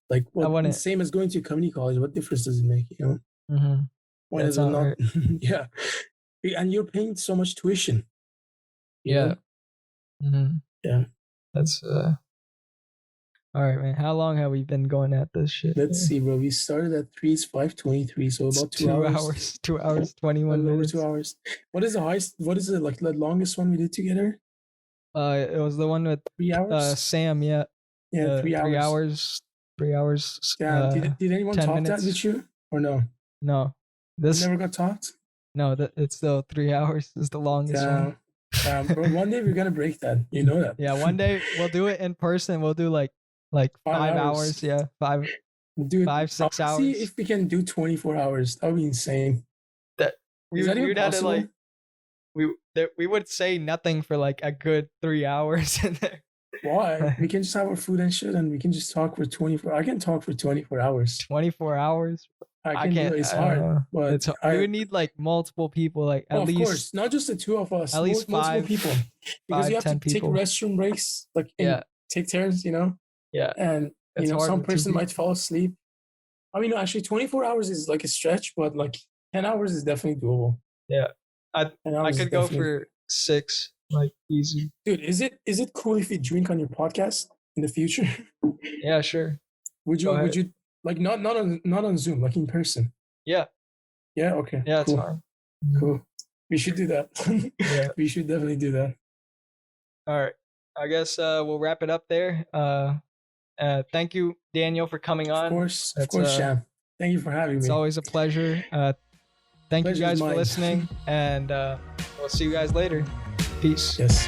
Speaker 2: like the same as going to community college. What difference does it make? You know, why does it not? Yeah, and you're paying so much tuition.
Speaker 1: Yeah.
Speaker 2: Yeah.
Speaker 1: That's all right, man. How long have we been going at this shit?
Speaker 2: Let's see, bro. We started at 3. It's 5:23, so about 2 hours.
Speaker 1: 2 hours, 21 minutes.
Speaker 2: Over 2 hours. What is the highest? What is it like the longest one we did together?
Speaker 1: It was the one with
Speaker 2: 3 hours.
Speaker 1: Sam. Yeah.
Speaker 2: Yeah, 3 hours.
Speaker 1: 3 hours.
Speaker 2: Yeah. Did anyone talk that with you or no?
Speaker 1: No. This
Speaker 2: never got talked.
Speaker 1: No, it's still 3 hours is the longest one.
Speaker 2: Bro, one day we're gonna break that. You know that.
Speaker 1: Yeah, one day we'll do it in person. We'll do like 5 hours. Yeah, 6 hours.
Speaker 2: See if we can do 24 hours. That would be insane.
Speaker 1: We would say nothing for like a good 3 hours in there.
Speaker 2: Why? We can just have our food and shit, and we can just talk for 24. I can talk for 24 hours.
Speaker 1: 24 hours.
Speaker 2: I can't. It's hard, but
Speaker 1: we would need like multiple people, like at least. Of course,
Speaker 2: not just the two of us.
Speaker 1: At least multiple
Speaker 2: people, because you have to take restroom breaks, like take turns. You know.
Speaker 1: Yeah.
Speaker 2: And some person might fall asleep. I mean, actually, 24 hours is like a stretch, but like 10 hours is definitely doable.
Speaker 1: Yeah, I could go for 6, like easy.
Speaker 2: Dude, is it cool if you drink on your podcast in the future?
Speaker 1: Yeah, sure.
Speaker 2: Would you like not on Zoom, like in person?
Speaker 1: Yeah.
Speaker 2: Yeah. Okay.
Speaker 1: Yeah,
Speaker 2: cool.
Speaker 1: It's fine.
Speaker 2: Cool. We should do that. Yeah. We should definitely do that.
Speaker 1: All right. I guess we'll wrap it up there. Thank you, Daniel, for coming on.
Speaker 2: Of course, Shyam. Thank you for having me.
Speaker 1: It's always a pleasure. Thank you guys for listening, and we'll see you guys later. Peace.
Speaker 2: Yes.